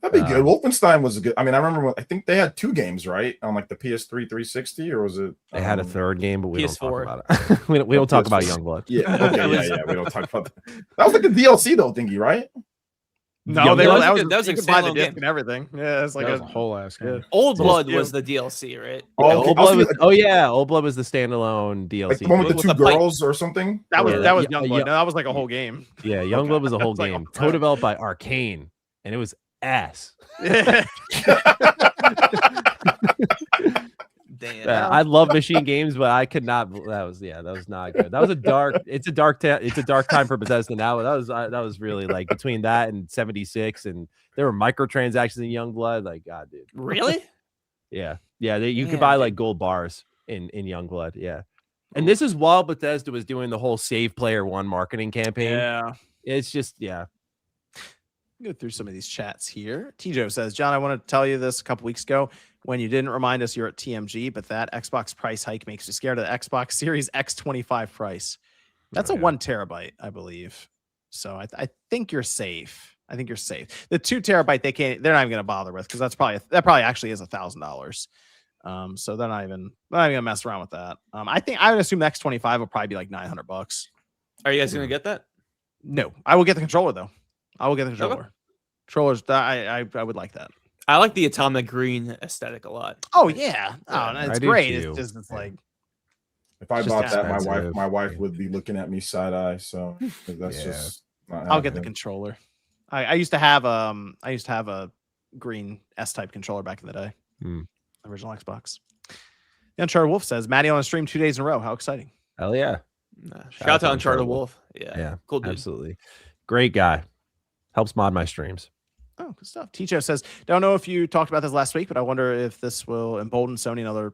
That'd be good. Wolfenstein was a good. I mean, I remember I think they had 2 games, right? On like the PS3 360, or was it? they had a third game, but we don't PS4. talk about it. we don't talk about PS4. Youngblood. Yeah, okay, yeah. We don't talk about that. That was like a DLC though, thingy, right? No, Young they Blood? that was, That was you a could buy the standalone disc game. and everything. Yeah, it's like That was a a whole ass game. Old Blood Yeah. was the DLC, right? Oh, okay. Old I was Blood was, thinking, oh yeah, Old Blood was the standalone DLC. like the one with the With 2 the pipe. girls or something. that was Yeah, that was yeah, Youngblood. yeah. No, that was like a whole game. Yeah, Youngblood was a whole It's like, game, oh, co-developed by Arcane, and it was ass. Damn. I love machine games, but I could not. That was not good. That was a dark. It's a dark time for Bethesda now. That was really like between that and 76, and there were microtransactions in Youngblood. Like God, dude. Really? Yeah. You could Man, buy dude. like gold bars in Youngblood. Yeah. And this is while Bethesda was doing the whole Save Player One marketing campaign. Yeah. It's just Go through some of these chats here. Tijo says, John, I want to tell you this a couple weeks ago when you didn't remind us you're at TMG, but that Xbox price hike makes you scared of the Xbox Series X25 price. That's a 1 terabyte, I believe. So I think you're safe. I think you're safe. The 2 terabyte they're not even going to bother with because that probably actually is $1,000. So they're not even gonna mess around with that. I would assume the X25 will probably be like $900. Are you guys going to get that? No, I will get the controller though. I will get the Okay. controller. Controllers, I would like that. I like the atomic green aesthetic a lot. Oh yeah, Yeah, no, I it's do great. too. It's just like If I Just bought that, expensive. my wife Yeah. would be looking at me side eye. So that's Yeah. just. Not I'll get the happening. controller. I used to have a green S-type controller back in the day. Hmm. Original Xbox. The Uncharted Wolf says Maddie on a stream 2 days in a row. How exciting! hell yeah. Shout out to to Uncharted Uncharted Wolf. Yeah. Yeah. Cool dude. Absolutely. Great guy. Helps mod my streams. Oh, good stuff. Ticho says, don't know if you talked about this last week, but I wonder if this will embolden Sony and other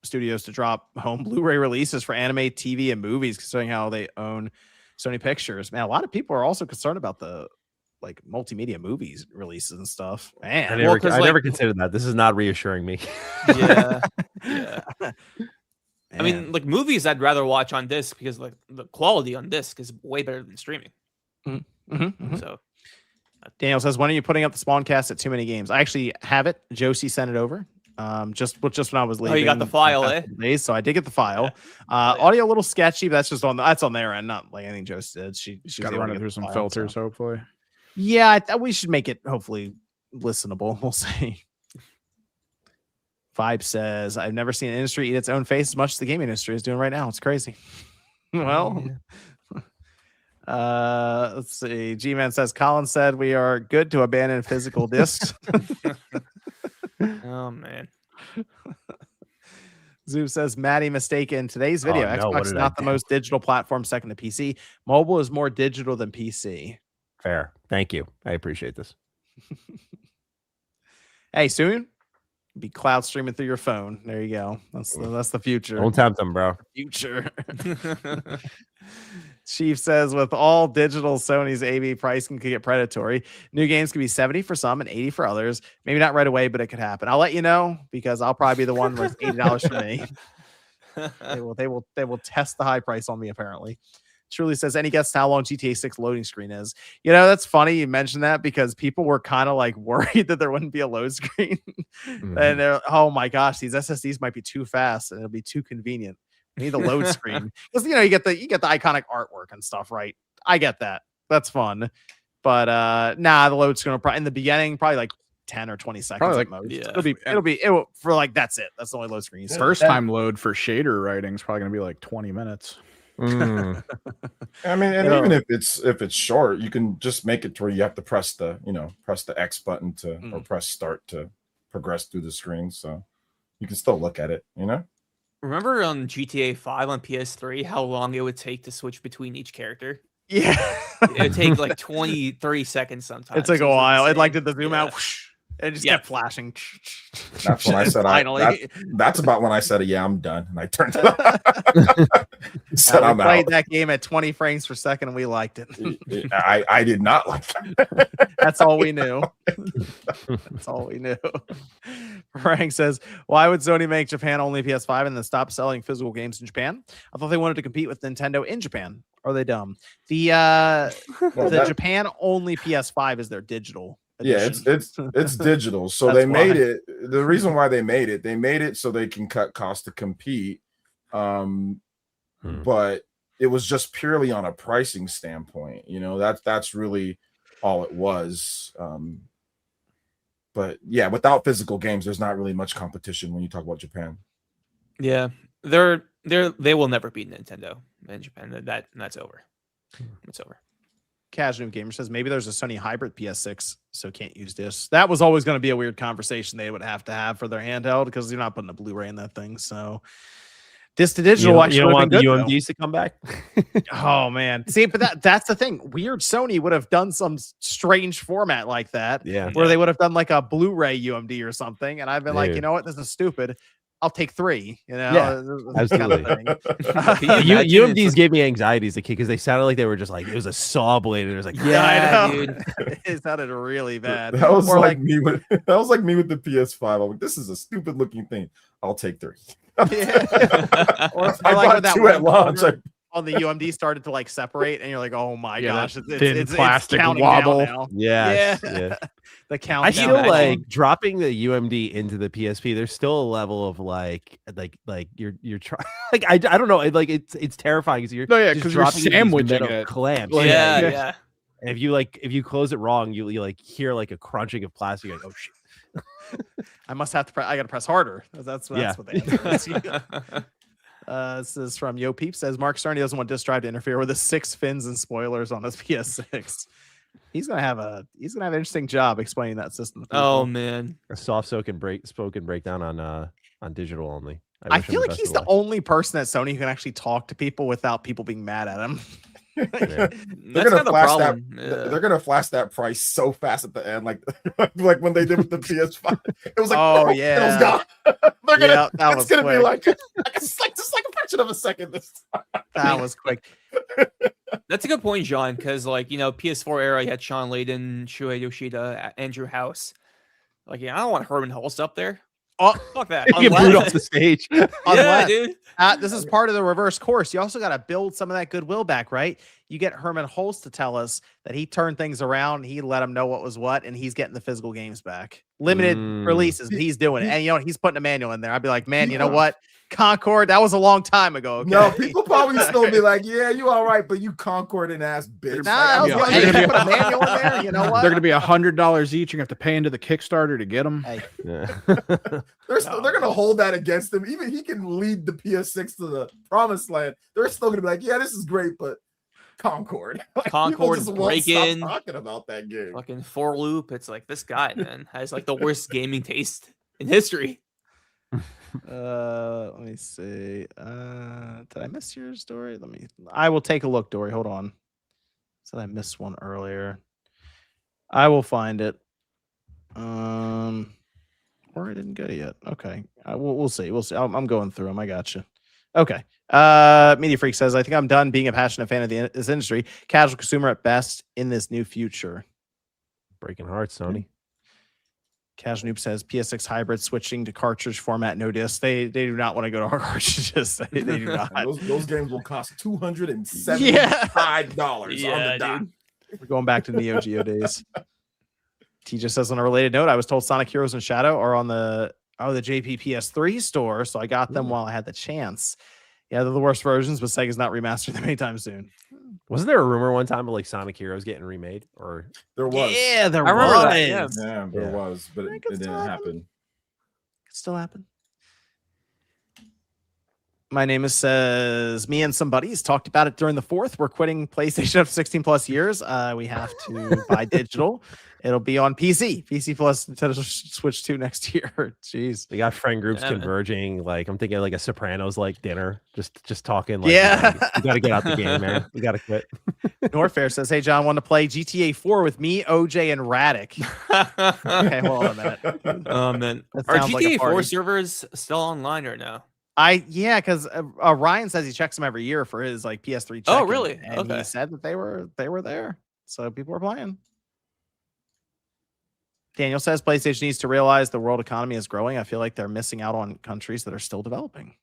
studios to drop home Blu-ray releases for anime, TV, and movies, considering how they own Sony Pictures. Man, a lot of people are also concerned about the like multimedia movies releases and stuff. Man, I Well, never, 'cause, I like- never considered that. This is not reassuring me. Yeah. Yeah. I Man. mean, like movies I'd rather watch on disc because like the quality on disc is way better than streaming. Mhm, mhm. So Daniel says, when are you putting up the Spawncast at Too Many Games? I actually have it. Josie sent it over. Just when I was leaving. Oh, you got the file, the past eh? couple days, so I did get the file. Yeah. Audio a little sketchy, but that's on their end, not like anything Josie did. She was Got to able run to it get through the some file, filters, so. hopefully. Yeah, we should make it hopefully listenable. We'll see. Vibe says, I've never seen an industry eat its own face as much as the gaming industry is doing right now. It's crazy. Well, let's see. G-Man says, Colin said we are good to abandon physical discs. oh man. Zoom says, Maddie mistaken. Today's video, Oh, no, what Xbox is did I not the do? most digital platform second to PC. Mobile is more digital than PC. Fair. Thank you. I appreciate this. Hey, soon be cloud streaming through your phone. There you go. That's the future. Don't tempt them, bro. Future. Chief says, with all digital, Sony's AB pricing could get predatory. New games could be 70 for some and 80 for others. Maybe not right away, but it could happen. I'll let you know because I'll probably be the one where it's $80 for me. They will test the high price on me, apparently. Truly says, any guess how long GTA 6 loading screen is? You know, that's funny you mentioned that because people were kind of like worried that there wouldn't be a load screen. Mhm. And they're, oh my gosh, these SSDs might be too fast and it'll be too convenient. We need the load screen. Because you get the iconic artwork and stuff, right? I get that. That's fun. But the load screen will probably in the beginning, probably like 10 or 20 seconds Probably at like- most. yeah. It will for like that's it. That's the only load screen you see. First time load for shader writing is probably going to be like 20 minutes. Mm. I mean, and Yeah. even if it's short, you can just make it to where you have to press the X button or press start to progress through the screen. So you can still look at it, Remember on GTA 5 on PS3 how long it would take to switch between each character? Yeah. It would take like 20, 30 seconds sometimes. It took a was while. It insane. like did the zoom Yeah. out. Whoosh, it just Yeah. kept flashing. That's when I said finally. that's about when I said, yeah, I'm done. And I turned it off. Said we I'm played out. that game at 20 frames per second and we liked it. I did not like that. That's all we knew. That's all we knew. Frank says, why would Sony make Japan only PS5 and then stop selling physical games in Japan? I thought they wanted to compete with Nintendo in Japan. Are they dumb? The Japan only PS5 is their digital edition. Yeah, it's digital. So That's they made why. it. The reason why they made it so they can cut costs to compete. But it was just purely on a pricing standpoint. You know, that's really all it was. But yeah, without physical games, there's not really much competition when you talk about Japan. Yeah, they will never beat Nintendo in Japan. That's over. It's over. Casual Gamer says maybe there's a Sony hybrid PS6, so can't use discs. That was always going to be a weird conversation they would have to have for their handheld because you're not putting a Blu-ray in that thing. So disc to digital You actually don't would want have the been good, UMDs to come back? oh man, see, but that's the thing. Weird Sony would have done some strange format like that, Yeah. where they would have done like a Blu-ray UMD or something, and I've been like, Dude. you know what, this is stupid. I'll take 3. You know, Yeah, this kind of absolutely. thing. Can you imagine UMDs gave me anxiety as a kid because they sounded like they were just like it was a saw blade. And it was like, Yeah, I know. dude. It sounded really bad. That was Or like me with the PS5. I'm like, this is a stupid looking thing. I'll take 3. Yeah. Or I like when bought that 2 at one launch. corner on the UMD started to like separate, and you're like, oh my Yeah, gosh, that thin plastic counting wobble. down now. yes, Yeah. yeah. The I countdown. feel imagine. like dropping the UMD into the PSP. There's still a level of like you're trying. Like I don't know. It's terrifying because you're No, yeah, just 'cause you're dropping these sandwiching metal it. clamps. Well, yeah, yeah. yeah. And if you close it wrong, you like hear like a crunching of plastic. You're like, oh shit. I must have to press. I got to press harder. That's Yeah. what they this is from Yo Peep says Mark Cerny doesn't want Disk Drive to interfere with the 6 fins and spoilers on his PS6. He's gonna have an interesting job explaining that system. to people. Oh man. A soft spoken breakdown on digital only. I wish him feel like best he's of the luck. only person at Sony who can actually talk to people without people being mad at him. They're That's gonna kind of the flash problem. that. They're gonna flash that price so fast at the end, like like when they did with the PS5. It was like, Oh, it was yeah. gone. They're gonna. Yeah, that It's was gonna be quick. like just like a fraction of a second. This time. That was quick. That's a good point, John, because like PS4 era, you had Sean Layden, Shuhei Yoshida, Andrew House. Like, I don't want Herman Hulst up there. Oh, Fuck that. You get booed off the stage. Yeah, Unless- dude. This is part of the reverse course. You also got to build some of that goodwill back, right? You get Herman Holst to tell us that he turned things around. He let him know what was what, and he's getting the physical games back. Limited releases, but he's doing it. And he's putting a manual in there. I'd be like, man, you know what? Concord, that was a long time ago. Okay? No, people probably still be like, "Yeah, you all right," but you Concord and ass bitch. Nah, Like, I was Yeah. like, you put a manual in there. You know what? They're going to be $100 each. You have to pay into the Kickstarter to get them. Hey, Yeah. they're gonna hold that against him. Even he can lead the PS6 to the promised land. They're still gonna be like, "Yeah, this is great," but Concord, like, people Concord, just won't stop Break-In. talking about that game. Fucking for loop. It's like this guy, man, has like the worst gaming taste in history. let me see. Did I miss your story? I will take a look, Dory. Hold on. Said I missed one earlier. I will find it. Or I didn't get it yet. Okay. We'll see. We'll see. I'm going through them. I got you. Okay. Media Freak says, I think I'm done being a passionate fan of this industry. Casual consumer at best in this new future. Breaking hearts, Sony. Casual Noob says PS6 hybrid switching to cartridge format, no disc. They do not want to go to our cartridges. They do not. Those games will cost $275 on the dot. Dude. We're going back to Neo Geo days. T just says on a related note, I was told Sonic Heroes and Shadow are on the JP PS3 store, so I got them while I had the chance. Yeah, they're the worst versions, but Sega's not remastering them anytime soon. Wasn't there a rumor one time of like Sonic Heroes getting remade? Or There was. Yeah, there I remember was. that, yeah. Yeah, there Yeah. was, but it could didn't still happen. happen. Could still happen. My name is says me and some buddies talked about it during the 4th. We're quitting PlayStation after 16 plus years. We have to buy digital. It'll be on PC plus Nintendo Switch 2 next year. Jeez. We got friend groups converging. Like I'm thinking like a Sopranos like dinner. Just talking. Like, yeah, you got to get out the game, man. We got to quit. Norfair says, "Hey John, want to play GTA 4 with me, OJ, and Radic?" Okay, hold on a minute. Oh man, are GTA 4 servers still online or no? Because Ryan says he checks them every year for his like PS3 check. Oh really? And Okay. he said that they were there, so people were playing. Daniel says PlayStation needs to realize the world economy is growing. I feel like they're missing out on countries that are still developing.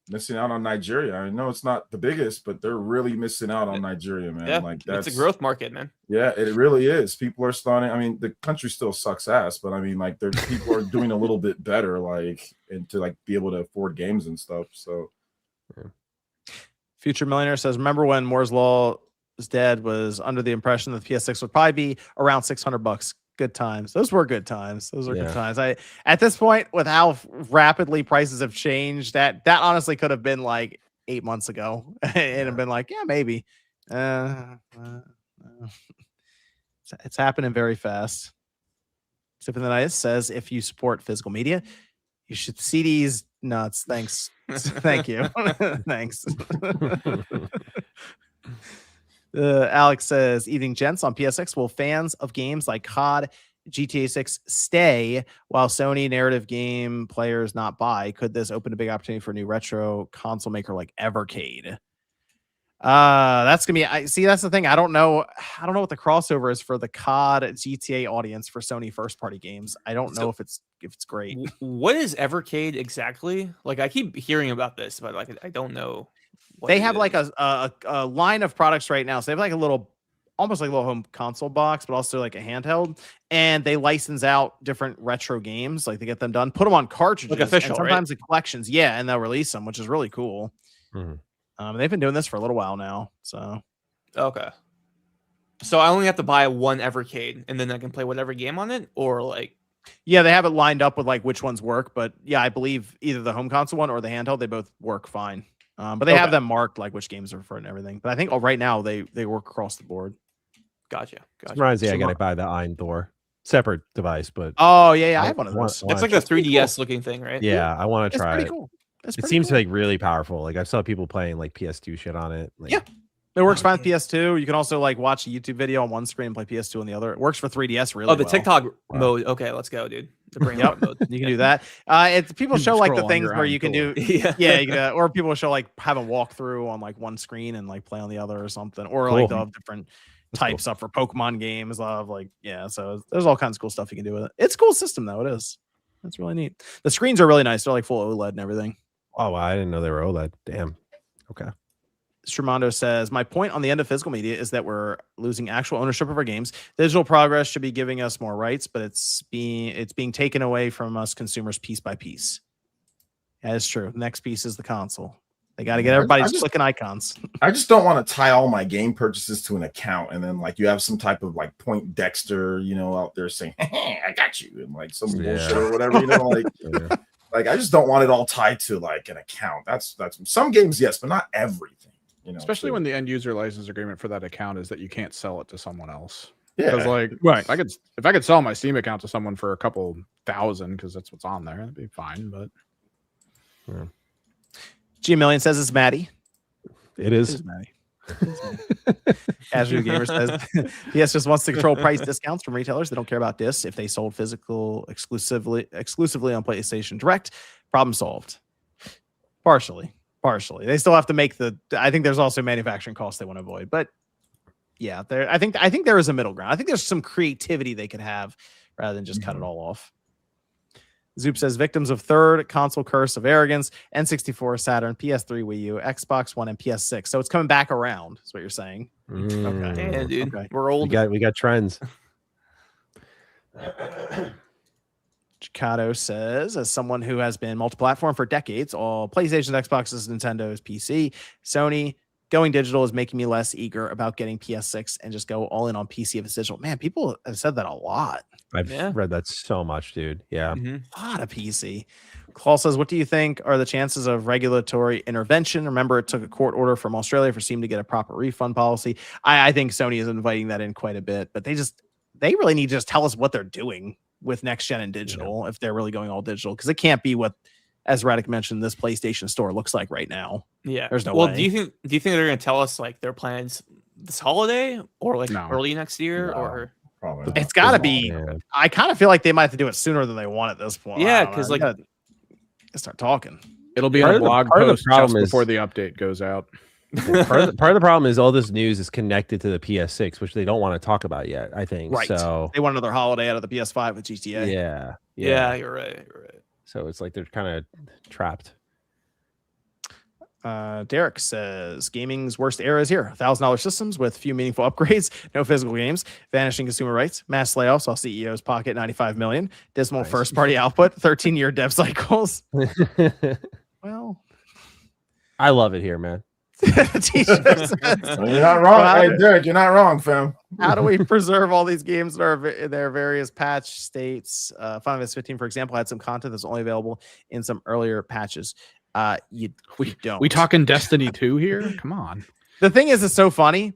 Missing out on Nigeria. I know it's not the biggest, but they're really missing out on Nigeria, man. Yeah, like that's a growth market, man. Yeah, it really is. People are starting. I mean, the country still sucks ass, but I mean, like, people are doing a little bit better, like, and to like be able to afford games and stuff. So, Future Millionaire says, "Remember when Moore's Law is dead? Was under the impression that the PS6 would probably be around $600. Good times. Those were good times. Those are good times. At this point, with how rapidly prices have changed, that honestly could have been like 8 months ago, and have been like, yeah, maybe. It's happening very fast. Sipping the Nice says, if you support physical media, you should see these nuts. Thanks. Thank you. Thanks. Alex says, evening gents, on PSX, will fans of games like COD, GTA 6 stay while Sony narrative game players not buy? Could this open a big opportunity for a new retro console maker like Evercade? That's gonna be, see, that's the thing. I don't know what the crossover is for the COD GTA audience for Sony first party games. I don't know if it's great. What is Evercade exactly? Like, I keep hearing about this, but like I don't know. They have like a line of products right now. So they have like a little, almost like a little home console box, but also like a handheld. And they license out different retro games. Like they get them done, put them on cartridges. Like official, and sometimes the collections. Yeah. And they'll release them, which is really cool. They've been doing this for a little while now. So. Okay. So I only have to buy one Evercade and then I can play whatever game on it, or like. Yeah, they have it lined up with like which ones work. But yeah, I believe either the home console one or the handheld, they both work fine. But they have them marked like which games are for and everything. But I think right now they work across the board. Gotcha. Reminds me, I gotta buy the Ein Thor separate device, but I have one of those. It's like a 3DS looking thing, right? Yeah, I want to try it. Pretty cool. It seems like really powerful. Like I saw people playing like PS2 shit on it. Like, yeah, it works fine with PS2. You can also like watch a YouTube video on one screen and play PS2 on the other. It works for 3DS really. Oh, the TikTok mode. Okay, let's go, dude. The brain mode. You can do that. People show like the things where you can do. You can, or people show like have a walkthrough on like one screen and like play on the other or something, or like they'll have different types up for Pokemon games. So there's all kinds of cool stuff you can do with it. It's a cool system though. It is. It's really neat. The screens are really nice. They're like full OLED and everything. Oh, wow, I didn't know they were OLED. Damn. Okay. Strimondo says, my point on the end of physical media is that we're losing actual ownership of our games. Digital progress should be giving us more rights, but it's being taken away from us consumers piece by piece. That is true. Next piece is the console. They got to get everybody clicking icons. I just don't want to tie all my game purchases to an account and then like you have some type of like Point Dexter, out there saying, hey, I got you, and like some bullshit or whatever, like. Like I just don't want it all tied to like an account. That's some games, yes, but not everything. Especially when the end user license agreement for that account is that you can't sell it to someone else. Yeah, because like if I could sell my Steam account to someone for a couple thousand because that's what's on there, that'd be fine. But G Million says it's Maddie. It is Maddie. Casual Gamer says PS just wants to control price discounts from retailers. They don't care about discs if they sold physical exclusively on PlayStation Direct. Problem solved. Partially. They still have to make I think there's also manufacturing costs they want to avoid. But yeah, I think there is a middle ground. I think there's some creativity they could have rather than just cut it all off. Zoop says victims of third console curse of arrogance, N64, Saturn, PS3, Wii U, Xbox One, and PS6. So it's coming back around, is what you're saying. Okay. Yeah, dude. Okay. We're old. We got trends. Chicado says, as someone who has been multi-platform for decades, all PlayStation, Xboxes, Nintendo's, PC, Sony, going digital is making me less eager about getting PS6 and just go all in on PC if it's digital. Man, people have said that a lot. I've read that so much, dude. Yeah. A lot of PC. Claw says, what do you think are the chances of regulatory intervention? Remember, it took a court order from Australia for Steam to get a proper refund policy. I think Sony is inviting that in quite a bit, but they really need to just tell us what they're doing with next gen and digital if they're really going all digital, because it can't be what, as Radic mentioned, this PlayStation Store looks like right now. Yeah, there's no way. Do you think they're going to tell us like their plans this holiday or like No. early next year? No. Or Probably not. It's got to be. Yeah. I kind of feel like they might have to do it sooner than they want at this point. Yeah, I don't know. 'cause, They like- gotta Start talking. It'll be Part in a of the- blog part of the post problem just is- before the update goes out. part of the problem is all this news is connected to the PS6, which they don't want to talk about yet. I think Right. so. They want another holiday out of the PS5 with GTA. Yeah, you're right. So it's like they're kind of trapped. Derek says gaming's worst era is here. $1,000 systems with few meaningful upgrades, no physical games, vanishing consumer rights, mass layoffs while CEOs pocket $95 million, dismal Nice. first-party output, 13-year dev cycles. Well, I love it here, man. T-shirt says, You're not wrong. Well, Hey, Derek, you're not wrong, fam. how do we preserve all these games that are in their various patch states? Final Fantasy 15, for example, had some content that's only available in some earlier patches. You don't. We talking Destiny 2 here? Come on. The thing is, it's so funny.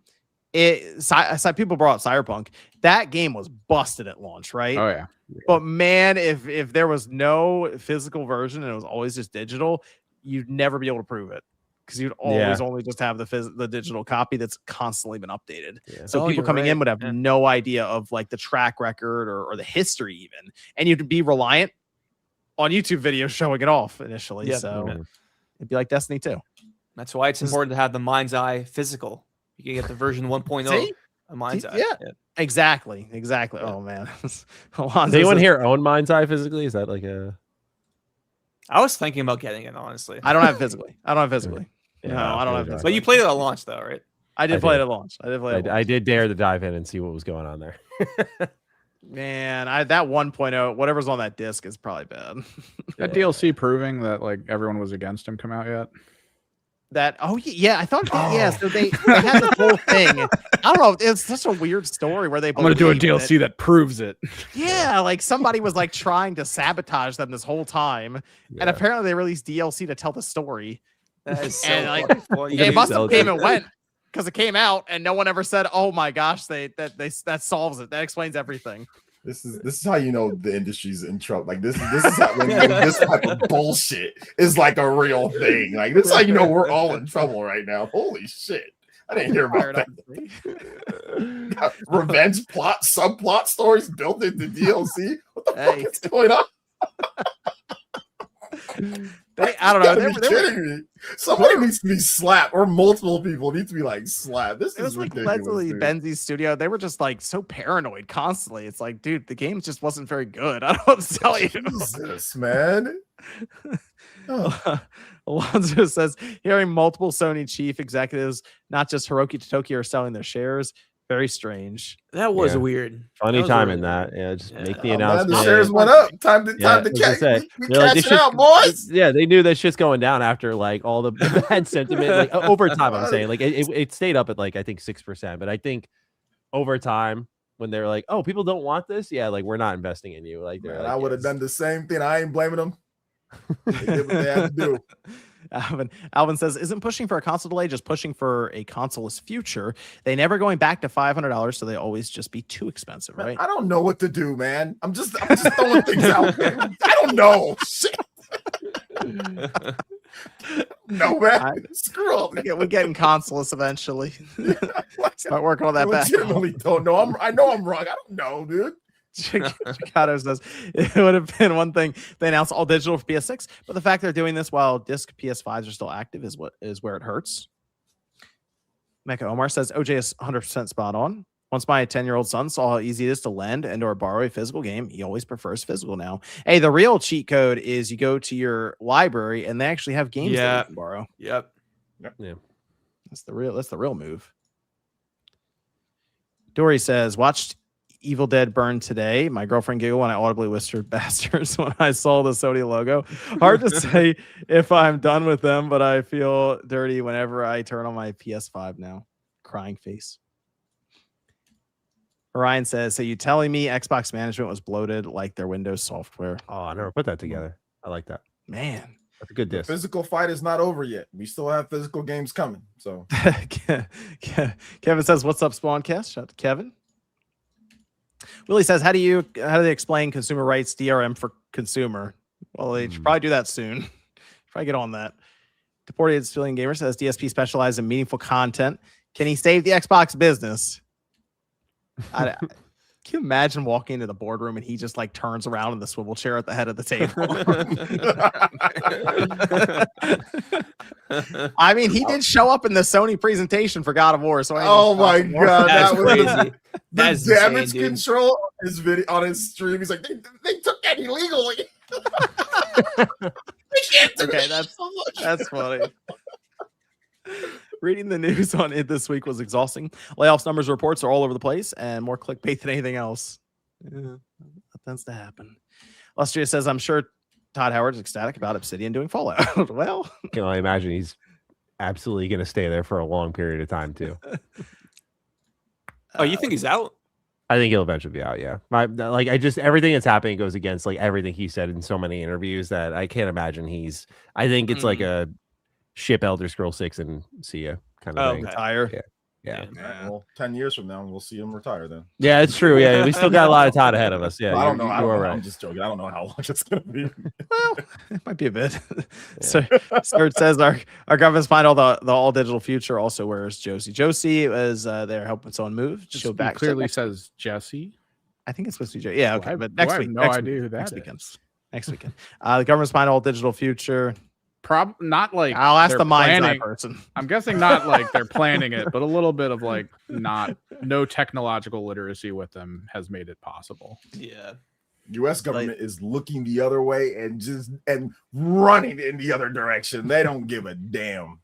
People brought up Cyberpunk. That game was busted at launch, right? Oh yeah. But man, if there was no physical version and it was always just digital, you'd never be able to prove it, because you'd always only just have the digital copy that's constantly been updated. Yeah. So people coming in would have no idea of like the track record or the history even, and you'd be reliant on YouTube videos showing it off initially. Yeah. So it'd be like Destiny 2. That's why it's important to have the Mind's Eye physical. You can get the version 1.0 See? of Mind's Eye. Yeah. Exactly. Oh man. Does anyone here own Mind's Eye physically? Is that like a? I was thinking about getting it, honestly. I don't have physically. No, I don't have neither physically. But you played it at launch, though, right? I did I play did. it at launch. I did dare to dive in and see what was going on there. Man, that 1.0, whatever's on that disc is probably bad. That DLC proving that like everyone was against him come out yet? I thought so they had this whole thing. I don't know, it's such a weird story where they I'm gonna do a believe DLC that proves it. Yeah, like somebody was like trying to sabotage them this whole time, and apparently they released DLC to tell the story. That is so And, like, fucking funny. It must sell have it. came and went, because it came out and no one ever said, "Oh my gosh, that solves it. That explains everything." This is how you know the industry's in trouble. Like this is how when this type of bullshit is like a real thing. Like this is how you know we're all in trouble right now. Holy shit! I didn't hear about that. Revenge plot, subplot stories built into DLC. What the fuck is going on? I don't know. You gotta be kidding me. Somebody needs to be slapped, or multiple people need to be like slapped. This It was is like ridiculous. Leslie Dude. Benzi's studio. They were just like so paranoid constantly. It's like, dude, the game just wasn't very good. I don't know what to tell you. Jesus, man. Oh. Alonzo says, hearing multiple Sony chief executives, not just Hiroki Totoki, are selling their shares. Very strange. That was Yeah. weird. Funny That was time really in that. weird. Yeah, just Yeah. make the Oh, man, announcement. the shares went up. Time to I was catch. gonna say, We they're like, this catching shit's- out, boys. Yeah, they knew that shit's going down after like all the bad sentiment. Like over time, I'm saying like it stayed up at like I think 6%, but I think over time when they're like, oh, people don't want this, yeah, like we're not investing in you. Like, they're Man, like, I would have yes. done the same thing. I ain't blaming them. They did what they had to do. Alvin says, isn't pushing for a console delay just pushing for a consoleless future? They never going back to $500, so they always just be too expensive, Man, right? I don't know what to do, man. I'm just throwing things out there. I don't know. Shit. No, man. Screw up. We're getting consoleless eventually. Start working on I that back. legitimately don't know. I know I'm wrong. I don't know, dude. Chicago says it would have been one thing they announced all digital for PS6, but the fact they're doing this while disc PS5s are still active is where it hurts. Mecha Omar says OJ is 100% spot on. Once my 10-year-old son saw how easy it is to lend and or borrow a physical game, he always prefers physical now. Hey, the real cheat code is you go to your library and they actually have games that you can borrow. Yep. Yeah. That's the real move. Dory says, watched Evil Dead burn today. My girlfriend giggled when I audibly whispered bastards when I saw the Sony logo. Hard to say if I'm done with them, but I feel dirty whenever I turn on my PS5 now. Crying face. Orion says, so you telling me Xbox management was bloated like their Windows software? Oh, I never put that together. I like that. Man. That's a good The disc. physical fight is not over yet. We still have physical games coming. So Kevin says, "What's up, Spawncast?" Shout out to Kevin. Willie says, how do they explain consumer rights DRM for consumer? Well, they should probably do that soon. Probably get on that. Deported Civilian Gamer says DSP specializes in meaningful content. Can he save the Xbox business? Can you imagine walking into the boardroom and he just like turns around in the swivel chair at the head of the table? I mean, he did show up in the Sony presentation for God of War. So oh my god, That's that was crazy. the That's damage insane, dude. control on his video on his stream. He's like, they took that illegally. Okay, that's funny. Reading the news on it this week was exhausting. Layoffs numbers reports are all over the place and more clickbait than anything else. Yeah, that tends to happen. Lustria says, I'm sure Todd Howard's ecstatic about Obsidian doing Fallout. Well, Can I imagine he's absolutely going to stay there for a long period of time too. Oh, you think he's out? I think he'll eventually be out. Yeah, everything that's happening goes against like everything he said in so many interviews that I can't imagine he's. I think it's like a ship Elder Scrolls 6 and see ya kind of thing. retire? Yeah. Well, 10 years from now, we'll see him retire then. Yeah, it's true. Yeah, we still got a lot of time ahead of us. Yeah, I don't know. You are right. I'm just joking. I don't know how long it's going to be. Well, it might be a bit. So Sturt says our government's behind all the all digital future. Also, where's Josie? Josie is there helping someone move. Just She'll back clearly says Jesse. I think it's supposed to be Josie. Yeah, okay. Well, But next I have week, no next idea week, who that next is. weekend. Next weekend. The government's behind all digital future. Not like I'll ask they're the mind's eye planning- person. I'm guessing not like they're planning it, but a little bit of like no technological literacy with them has made it possible. Yeah. U.S. government is looking the other way and running in the other direction. They don't give a damn.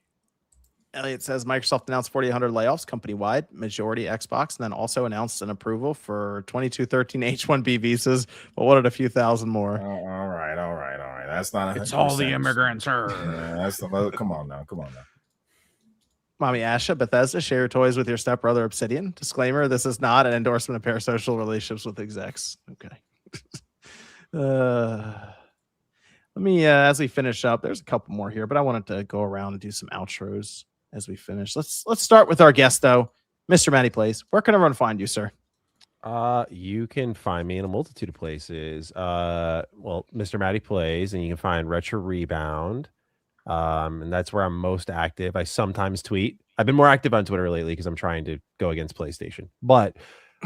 Elliot says Microsoft announced 4,800 layoffs company-wide, majority Xbox, and then also announced an approval for 2213 H-1B visas, but wanted a few thousand more. All right. That's not. It's all the immigrants. That's the. Come on now. Mommy Asha, Bethesda, share your toys with your stepbrother Obsidian. Disclaimer, this is not an endorsement of parasocial relationships with execs. Okay. Let me, as we finish up, there's a couple more here, but I wanted to go around and do some outros as we finish. Let's start with our guest, though. Mr. Matty Plays. Where can everyone find you, sir? You can find me in a multitude of places. Mr. Matty Plays, and you can find Retro Rebound. And that's where I'm most active. I sometimes tweet. I've been more active on Twitter lately because I'm trying to go against PlayStation. But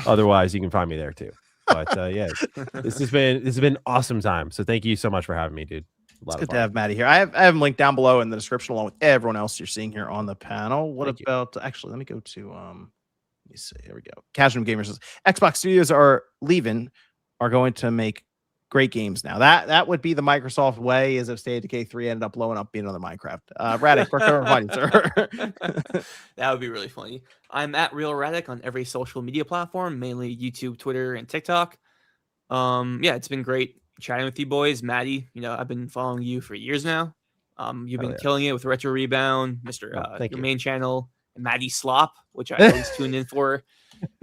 otherwise, you can find me there too. But yeah, this has been awesome time. So thank you so much for having me, dude. It's good to have Matty here. I have him linked down below in the description along with everyone else you're seeing here on the panel. What about actually? Let me go to let me see. Here we go. Casual Gamer says Xbox Studios are going to make great games now. That would be the Microsoft way. As if State of Decay 3 ended up blowing up being another Minecraft. Radic, where can everyone find you, sir? That would be really funny. I'm at Real Radic on every social media platform, mainly YouTube, Twitter, and TikTok. Yeah, it's been great chatting with you boys. Maddie, I've been following you for years now. You've been killing it with Retro Rebound, Mr. Your main channel, and Maddie Slop, which I always tune in for,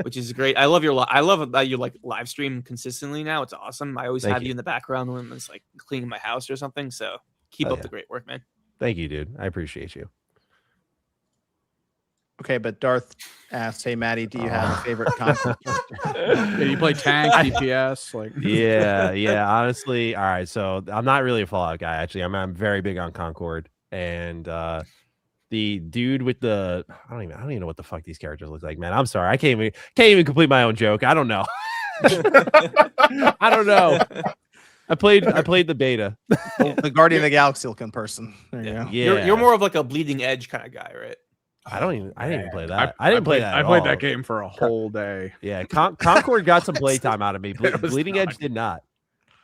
which is great. I love that you like live stream consistently now. It's awesome. I always have you in the background when it's like cleaning my house or something. So keep up the great work, man. Thank you, dude. I appreciate you. Okay, but Darth asked, "Hey, Maddie, do you have a favorite console?" Yeah, you play tank, DPS, like yeah. Honestly, all right. So I'm not really a Fallout guy. Actually, I'm very big on Concord, and the dude with the I don't even know what the fuck these characters look like, man. I'm sorry, I can't even complete my own joke. I don't know. I don't know. I played the beta. The Guardian of the Galaxy looking person. There you go. Yeah, You're more of like a bleeding edge kind of guy, right? I didn't even play that. I didn't play that. I played that game for a whole day. Yeah, Concord got some playtime out of me. Bleeding Edge did not.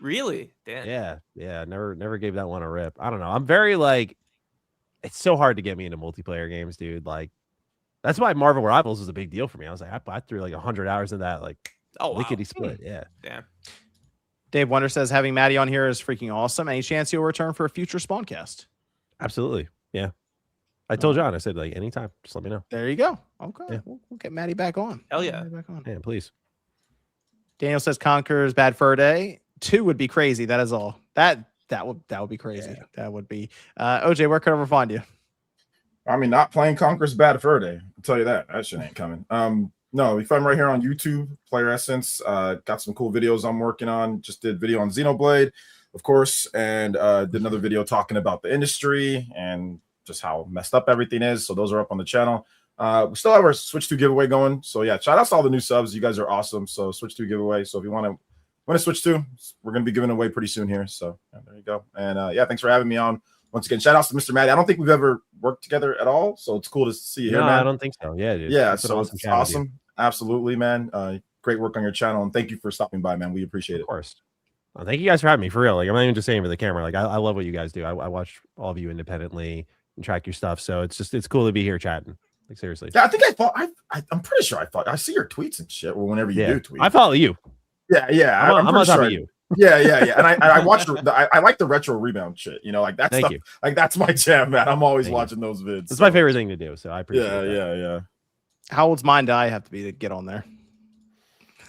Really? Damn. Yeah. Never gave that one a rip. I don't know. I'm very like, it's so hard to get me into multiplayer games, dude. Like, that's why Marvel Rivals was a big deal for me. I was like, I threw like 100 hours in that, like, lickety split. Yeah. Damn. Dave Wonder says having Maddie on here is freaking awesome. Any chance you'll return for a future Spawncast? Absolutely. Yeah. I told John, I said, like, anytime, just let me know. There you go. Okay. Yeah. We'll get Maddie back on. Hell yeah. Back on. Yeah, please. Daniel says Conquer's bad for a day. 2 would be crazy. That is all. That That would be crazy. Yeah. That would be. OJ, where could everyone find you? I mean, not playing Conquer's Bad Fur Day. I'll tell you that. That shit ain't coming. No, we find right here on YouTube, Player Essence. Got some cool videos I'm working on. Just did video on Xenoblade, of course, and did another video talking about the industry and just how messed up everything is. So those are up on the channel. We still have our Switch 2 giveaway going. So yeah, shout out to all the new subs. You guys are awesome. So Switch 2 giveaway. So if you want to Switch 2, we're going to be giving away pretty soon here. So yeah, there you go. And yeah, thanks for having me on. Once again, shout outs to Mr. Maddie. I don't think we've ever worked together at all. So it's cool to see you here, man. I don't think so. Yeah, dude. Yeah, so it's awesome. Absolutely, man. Great work on your channel. And thank you for stopping by, man. We appreciate it. Of course. Well, thank you guys for having me, for real. Like, I'm not even just saying for the camera. Like, I love what you guys do. I watch all of you independently and track your stuff. So it's cool to be here chatting. Like, seriously. Yeah, I think I'm pretty sure I see your tweets and shit. Well, whenever you do tweet, I follow you. Yeah. I'm on top of you. Yeah. And I watch I like the retro rebound shit. You know, like that stuff. Like that's my jam, man. I'm always watching those vids. It's my favorite thing to do. So I appreciate it. Yeah. How old's mine do I have to be to get on there?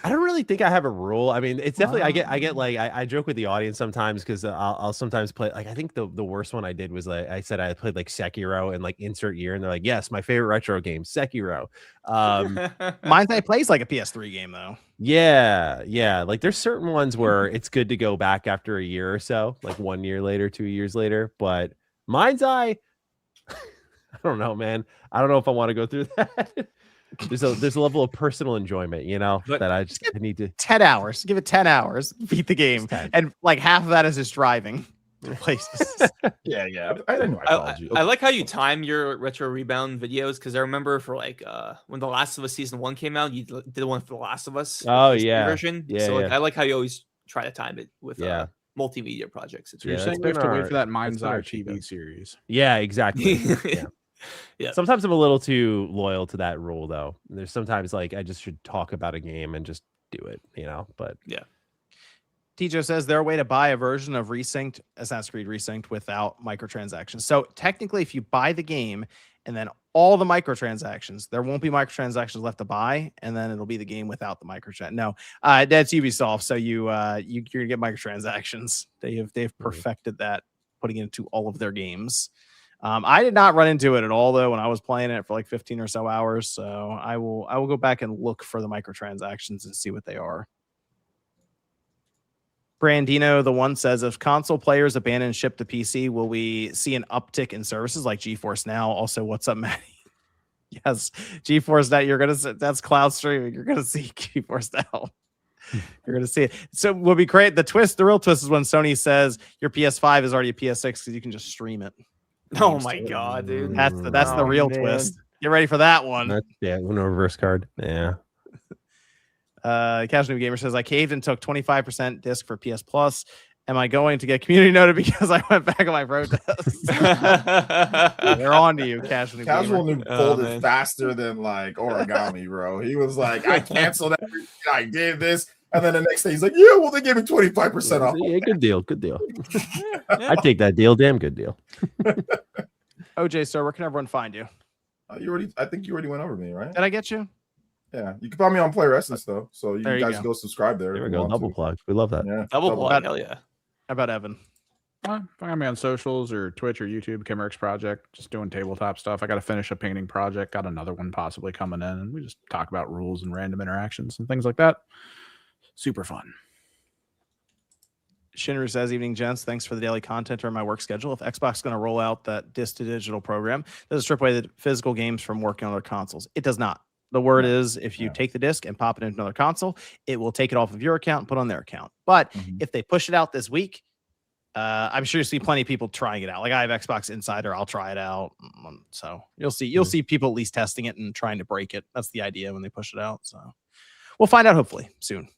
I don't really think I have a rule. I mean, it's definitely I get like I joke with the audience sometimes because I'll sometimes play, like, I think the worst one I did was, like, I said I played like Sekiro and like insert year, and they're like, yes, my favorite retro game, Sekiro. Mine plays like a PS3 game though. Yeah. Like there's certain ones where it's good to go back after a year or so, like 1 year later, 2 years later. But mine's I don't know, man. I don't know if I want to go through that. There's a level of personal enjoyment, you know, that I just need to 10 hours. Give it 10 hours, beat the game, and like half of that is just driving places. yeah. I like how you time your retro rebound videos, because I remember for like when The Last of Us Season 1 came out, you did one for The Last of Us. Oh yeah, version. Yeah, so like, I like how you always try to time it with multimedia projects. So you're saying we have to wait for that Mind's Eye TV series? Yeah, exactly. Yeah. Sometimes I'm a little too loyal to that rule, though. There's sometimes like I just should talk about a game and just do it, you know. But yeah. Tijo says there a way to buy a version of Resynced, Assassin's Creed Resynced, without microtransactions. So technically, if you buy the game and then all the microtransactions, there won't be microtransactions left to buy, and then it'll be the game without the microtransaction. No, that's Ubisoft. So you're gonna get microtransactions. They've perfected that, putting it into all of their games. I did not run into it at all though when I was playing it for like 15 or so hours. So I will go back and look for the microtransactions and see what they are. Brandino, the one, says, if console players abandon ship to PC, will we see an uptick in services like GeForce Now? Also, what's up, Maddie? Yes, GeForce Now. That's cloud streaming. You're gonna see GeForce Now. You're gonna see it. So it will be great. The real twist is when Sony says your PS5 is already a PS6 because you can just stream it. Oh my god, dude. That's the real twist. Get ready for that one. No reverse card. Yeah. Casual New Gamer says, I caved and took 25% disc for PS Plus. Am I going to get community noted because I went back on my protest? They're on to you, Casual New Gamer. Folded faster than like origami, bro. He was like, I canceled everything. I did this. And then the next day he's like, yeah, well, they gave me 25% off. Yeah, good deal. I take that deal. Damn good deal. OJ, sir, where can everyone find you? I think you already went over me, right? Did I get you? Yeah, you can find me on Player Essence though. So you guys go subscribe there. There we go. Double plug. We love that. Yeah. Double plug. Hell yeah. How about Evan? Find me on socials or Twitch or YouTube, Kimmerix Project, just doing tabletop stuff. I got to finish a painting project, got another one possibly coming in, and we just talk about rules and random interactions and things like that. Super fun. Shinru says, evening, gents. Thanks for the daily content during my work schedule. If Xbox is going to roll out that disc to digital program, does it strip away the physical games from working on other consoles? It does not. The word is, if you take the disc and pop it into another console, it will take it off of your account and put it on their account. But if they push it out this week, I'm sure you see plenty of people trying it out. Like I have Xbox Insider, I'll try it out. So you'll see people at least testing it and trying to break it. That's the idea when they push it out. So we'll find out hopefully soon.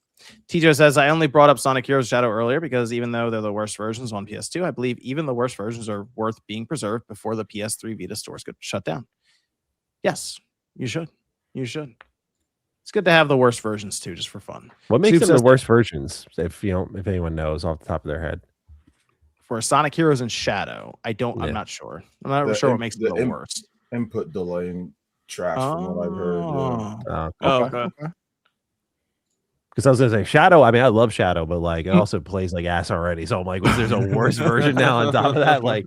Tijo says, I only brought up Sonic Heroes Shadow earlier because even though they're the worst versions on PS2, I believe even the worst versions are worth being preserved before the PS3 Vita stores get shut down. Yes, you should. You should. It's good to have the worst versions too, just for fun. What makes them the worst versions? If anyone knows off the top of their head. For Sonic Heroes and Shadow, I'm not sure. I'm not sure what makes them the worst. Input delaying trash from what I've heard. Yeah. Okay. Because I was gonna say Shadow. I mean, I love Shadow, but like it also plays like ass already. So I'm like, there's a worse version now on top of that. Like,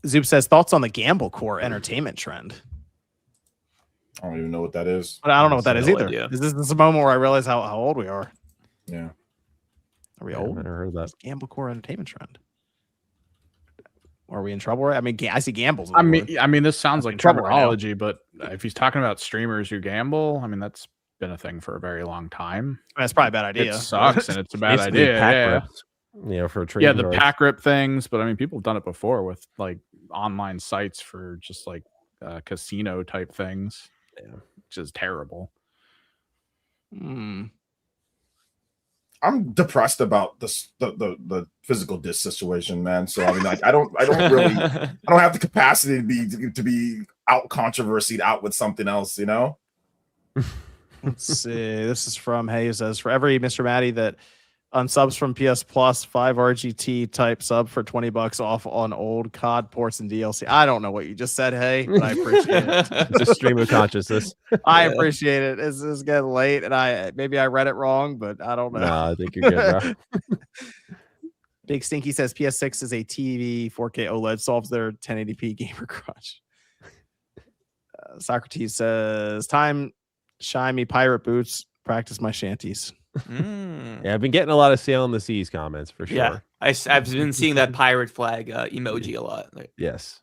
Zoop says thoughts on the Gamble Core entertainment trend. I don't even know what that is. But I don't know what that is No either. idea. This is a moment where I realize how old we are. Yeah. Are we I've old? never heard of that. Gamble Core entertainment trend. Are we in trouble? I mean, I see gambles. I mean, this sounds like trouble right now. terminology, but if he's talking about streamers who gamble, I mean, that's been a thing for a very long time. That's probably a bad idea. It sucks and it's a bad Basically, idea. pack Yeah. rips, for trading. Yeah, the cards. pack rip things, but I mean, people have done it before with like online sites for just like casino type things, which is terrible. I'm depressed about the physical disc situation, man. So I mean, like, I don't really, I don't have the capacity to be out controversied out with something else, you know. Let's see. This is from Hey, says for every Mr. Matty that unsubs from PS Plus, 5 RGT type sub for $20 off on old COD ports and DLC. I don't know what you just said, Hey, but I appreciate it. Just stream of consciousness. I appreciate it. It's getting late, and I read it wrong, but I don't know. No, I think you're good, bro. Big Stinky says PS6 is a TV 4K OLED, solves their 1080p gamer crunch. Socrates says, time shine me pirate boots, practice my shanties. Yeah, I've been getting a lot of Sail on the Seas comments for sure. Yeah, I've been seeing that pirate flag emoji a lot. Like, Yes.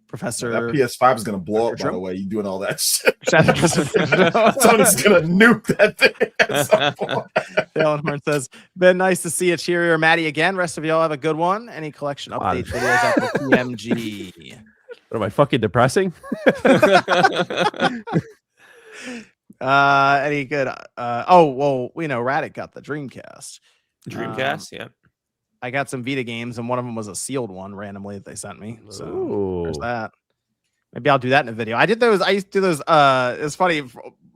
Professor, that PS5 is gonna blow up. By Trump? the way, you doing all that shit. Someone's Someone's gonna nuke that thing at some point. Alan Horn says, been nice to see a cheerier Maddie again. Rest of y'all have a good one. Any collection update videos after PMG? What am I fucking depressing? Any good? Well, we know Raddick got the Dreamcast. Dreamcast, yeah. I got some Vita games, and one of them was a sealed one randomly that they sent me. So there's Ooh. that. Maybe I'll do that in a video. I did those. I used to do those. It's funny.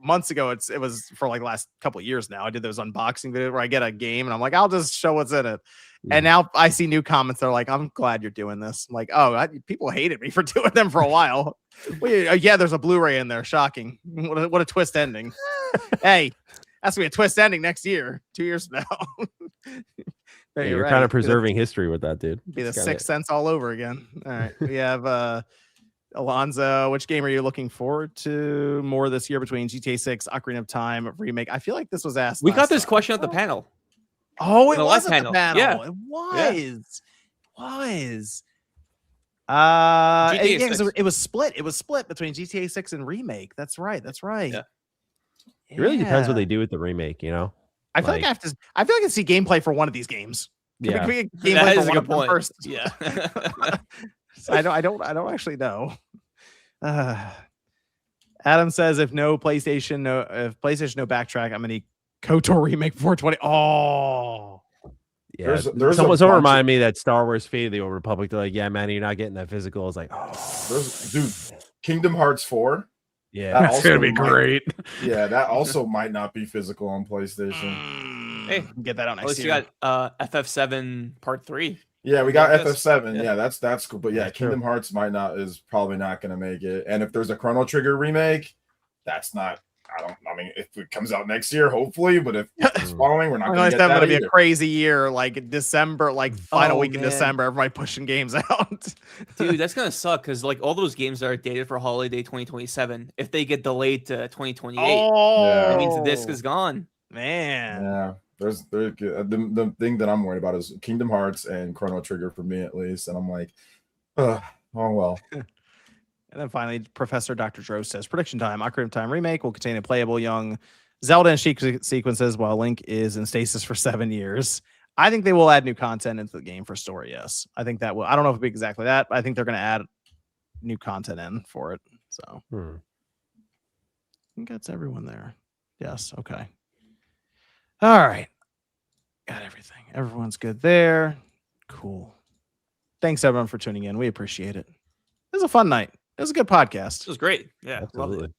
Months ago, it was for like the last couple of years now. I did those unboxing videos where I get a game and I'm like, I'll just show what's in it. And now I see new comments. They're like, I'm glad you're doing this. I'm like, people hated me for doing them for a while. Well, yeah, there's a Blu-ray in there. Shocking. What a twist ending. Hey, that's gonna be a twist ending next year, 2 years from now. Yeah, you're kind of preserving history with that, dude. Be the Sixth Sense all over again. All right. We have Alonzo. Which game are you looking forward to more this year between GTA 6, Ocarina of Time, Remake? I feel like this was asked. We got last this time. question at the panel. Oh, it the was live at the panel. Yeah. It was. GTA Yeah, 6. it was split. It was split between GTA 6 and Remake. That's right. Yeah. It really depends what they do with the remake, you know? I feel like I feel like I see gameplay for one of these games. Yeah. Can we get gameplay That for is a one good of them point. first? Yeah. So I don't actually know. Adam says if PlayStation no backtrack, I'm gonna need KOTOR remake 420. Oh, Yeah. There's Someone a bunch reminded me that Star Wars Fate of the Old Republic, they're like, yeah, man, you're not getting that physical. I was like, Dude, Kingdom Hearts 4. yeah. That That's gonna also be might- great. Yeah, that also might not be physical on PlayStation. Hey, get that out At next least you year. got FF7 Part 3. Yeah, we got Yes. FF7. Yeah. Yeah, that's cool. But yeah, That's true. Kingdom Hearts is probably not going to make it. And if there's a Chrono Trigger remake, that's not. I mean, if it comes out next year, hopefully. But if it's following, we're not going Unless to get that's that gonna be either. a crazy year, like December, like final Oh, week in man. December, everybody pushing games out. Dude, that's gonna suck because like all those games that are dated for holiday 2027, if they get delayed to 2028, Oh, that means the disc is gone. man. Yeah, the thing that I'm worried about is Kingdom Hearts and Chrono Trigger for me at least. And I'm like, oh well. And then finally, Professor Dr. Drove says, prediction time, Ocarina of Time remake will contain a playable young Zelda and Sheik sequences while Link is in stasis for 7 years. I think they will add new content into the game for story, yes. I think that will. I don't know if it'll be exactly that, but I think they're going to add new content in for it. So I think that's everyone there. Yes, okay. All right. Got everything. Everyone's good there. Cool. Thanks, everyone, for tuning in. We appreciate it. It was a fun night. It was a good podcast. It was great. Yeah, loved Absolutely. it.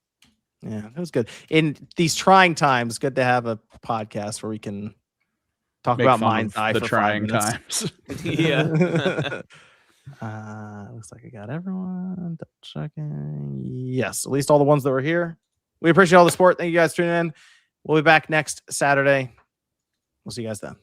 Yeah, it was good. In these trying times, good to have a podcast where we can talk Make about fun Mind's of Eye the for trying 5 minutes. times. Yeah. Looks like I got everyone. Double checking. Yes, at least all the ones that were here. We appreciate all the support. Thank you guys for tuning in. We'll be back next Saturday. We'll see you guys then.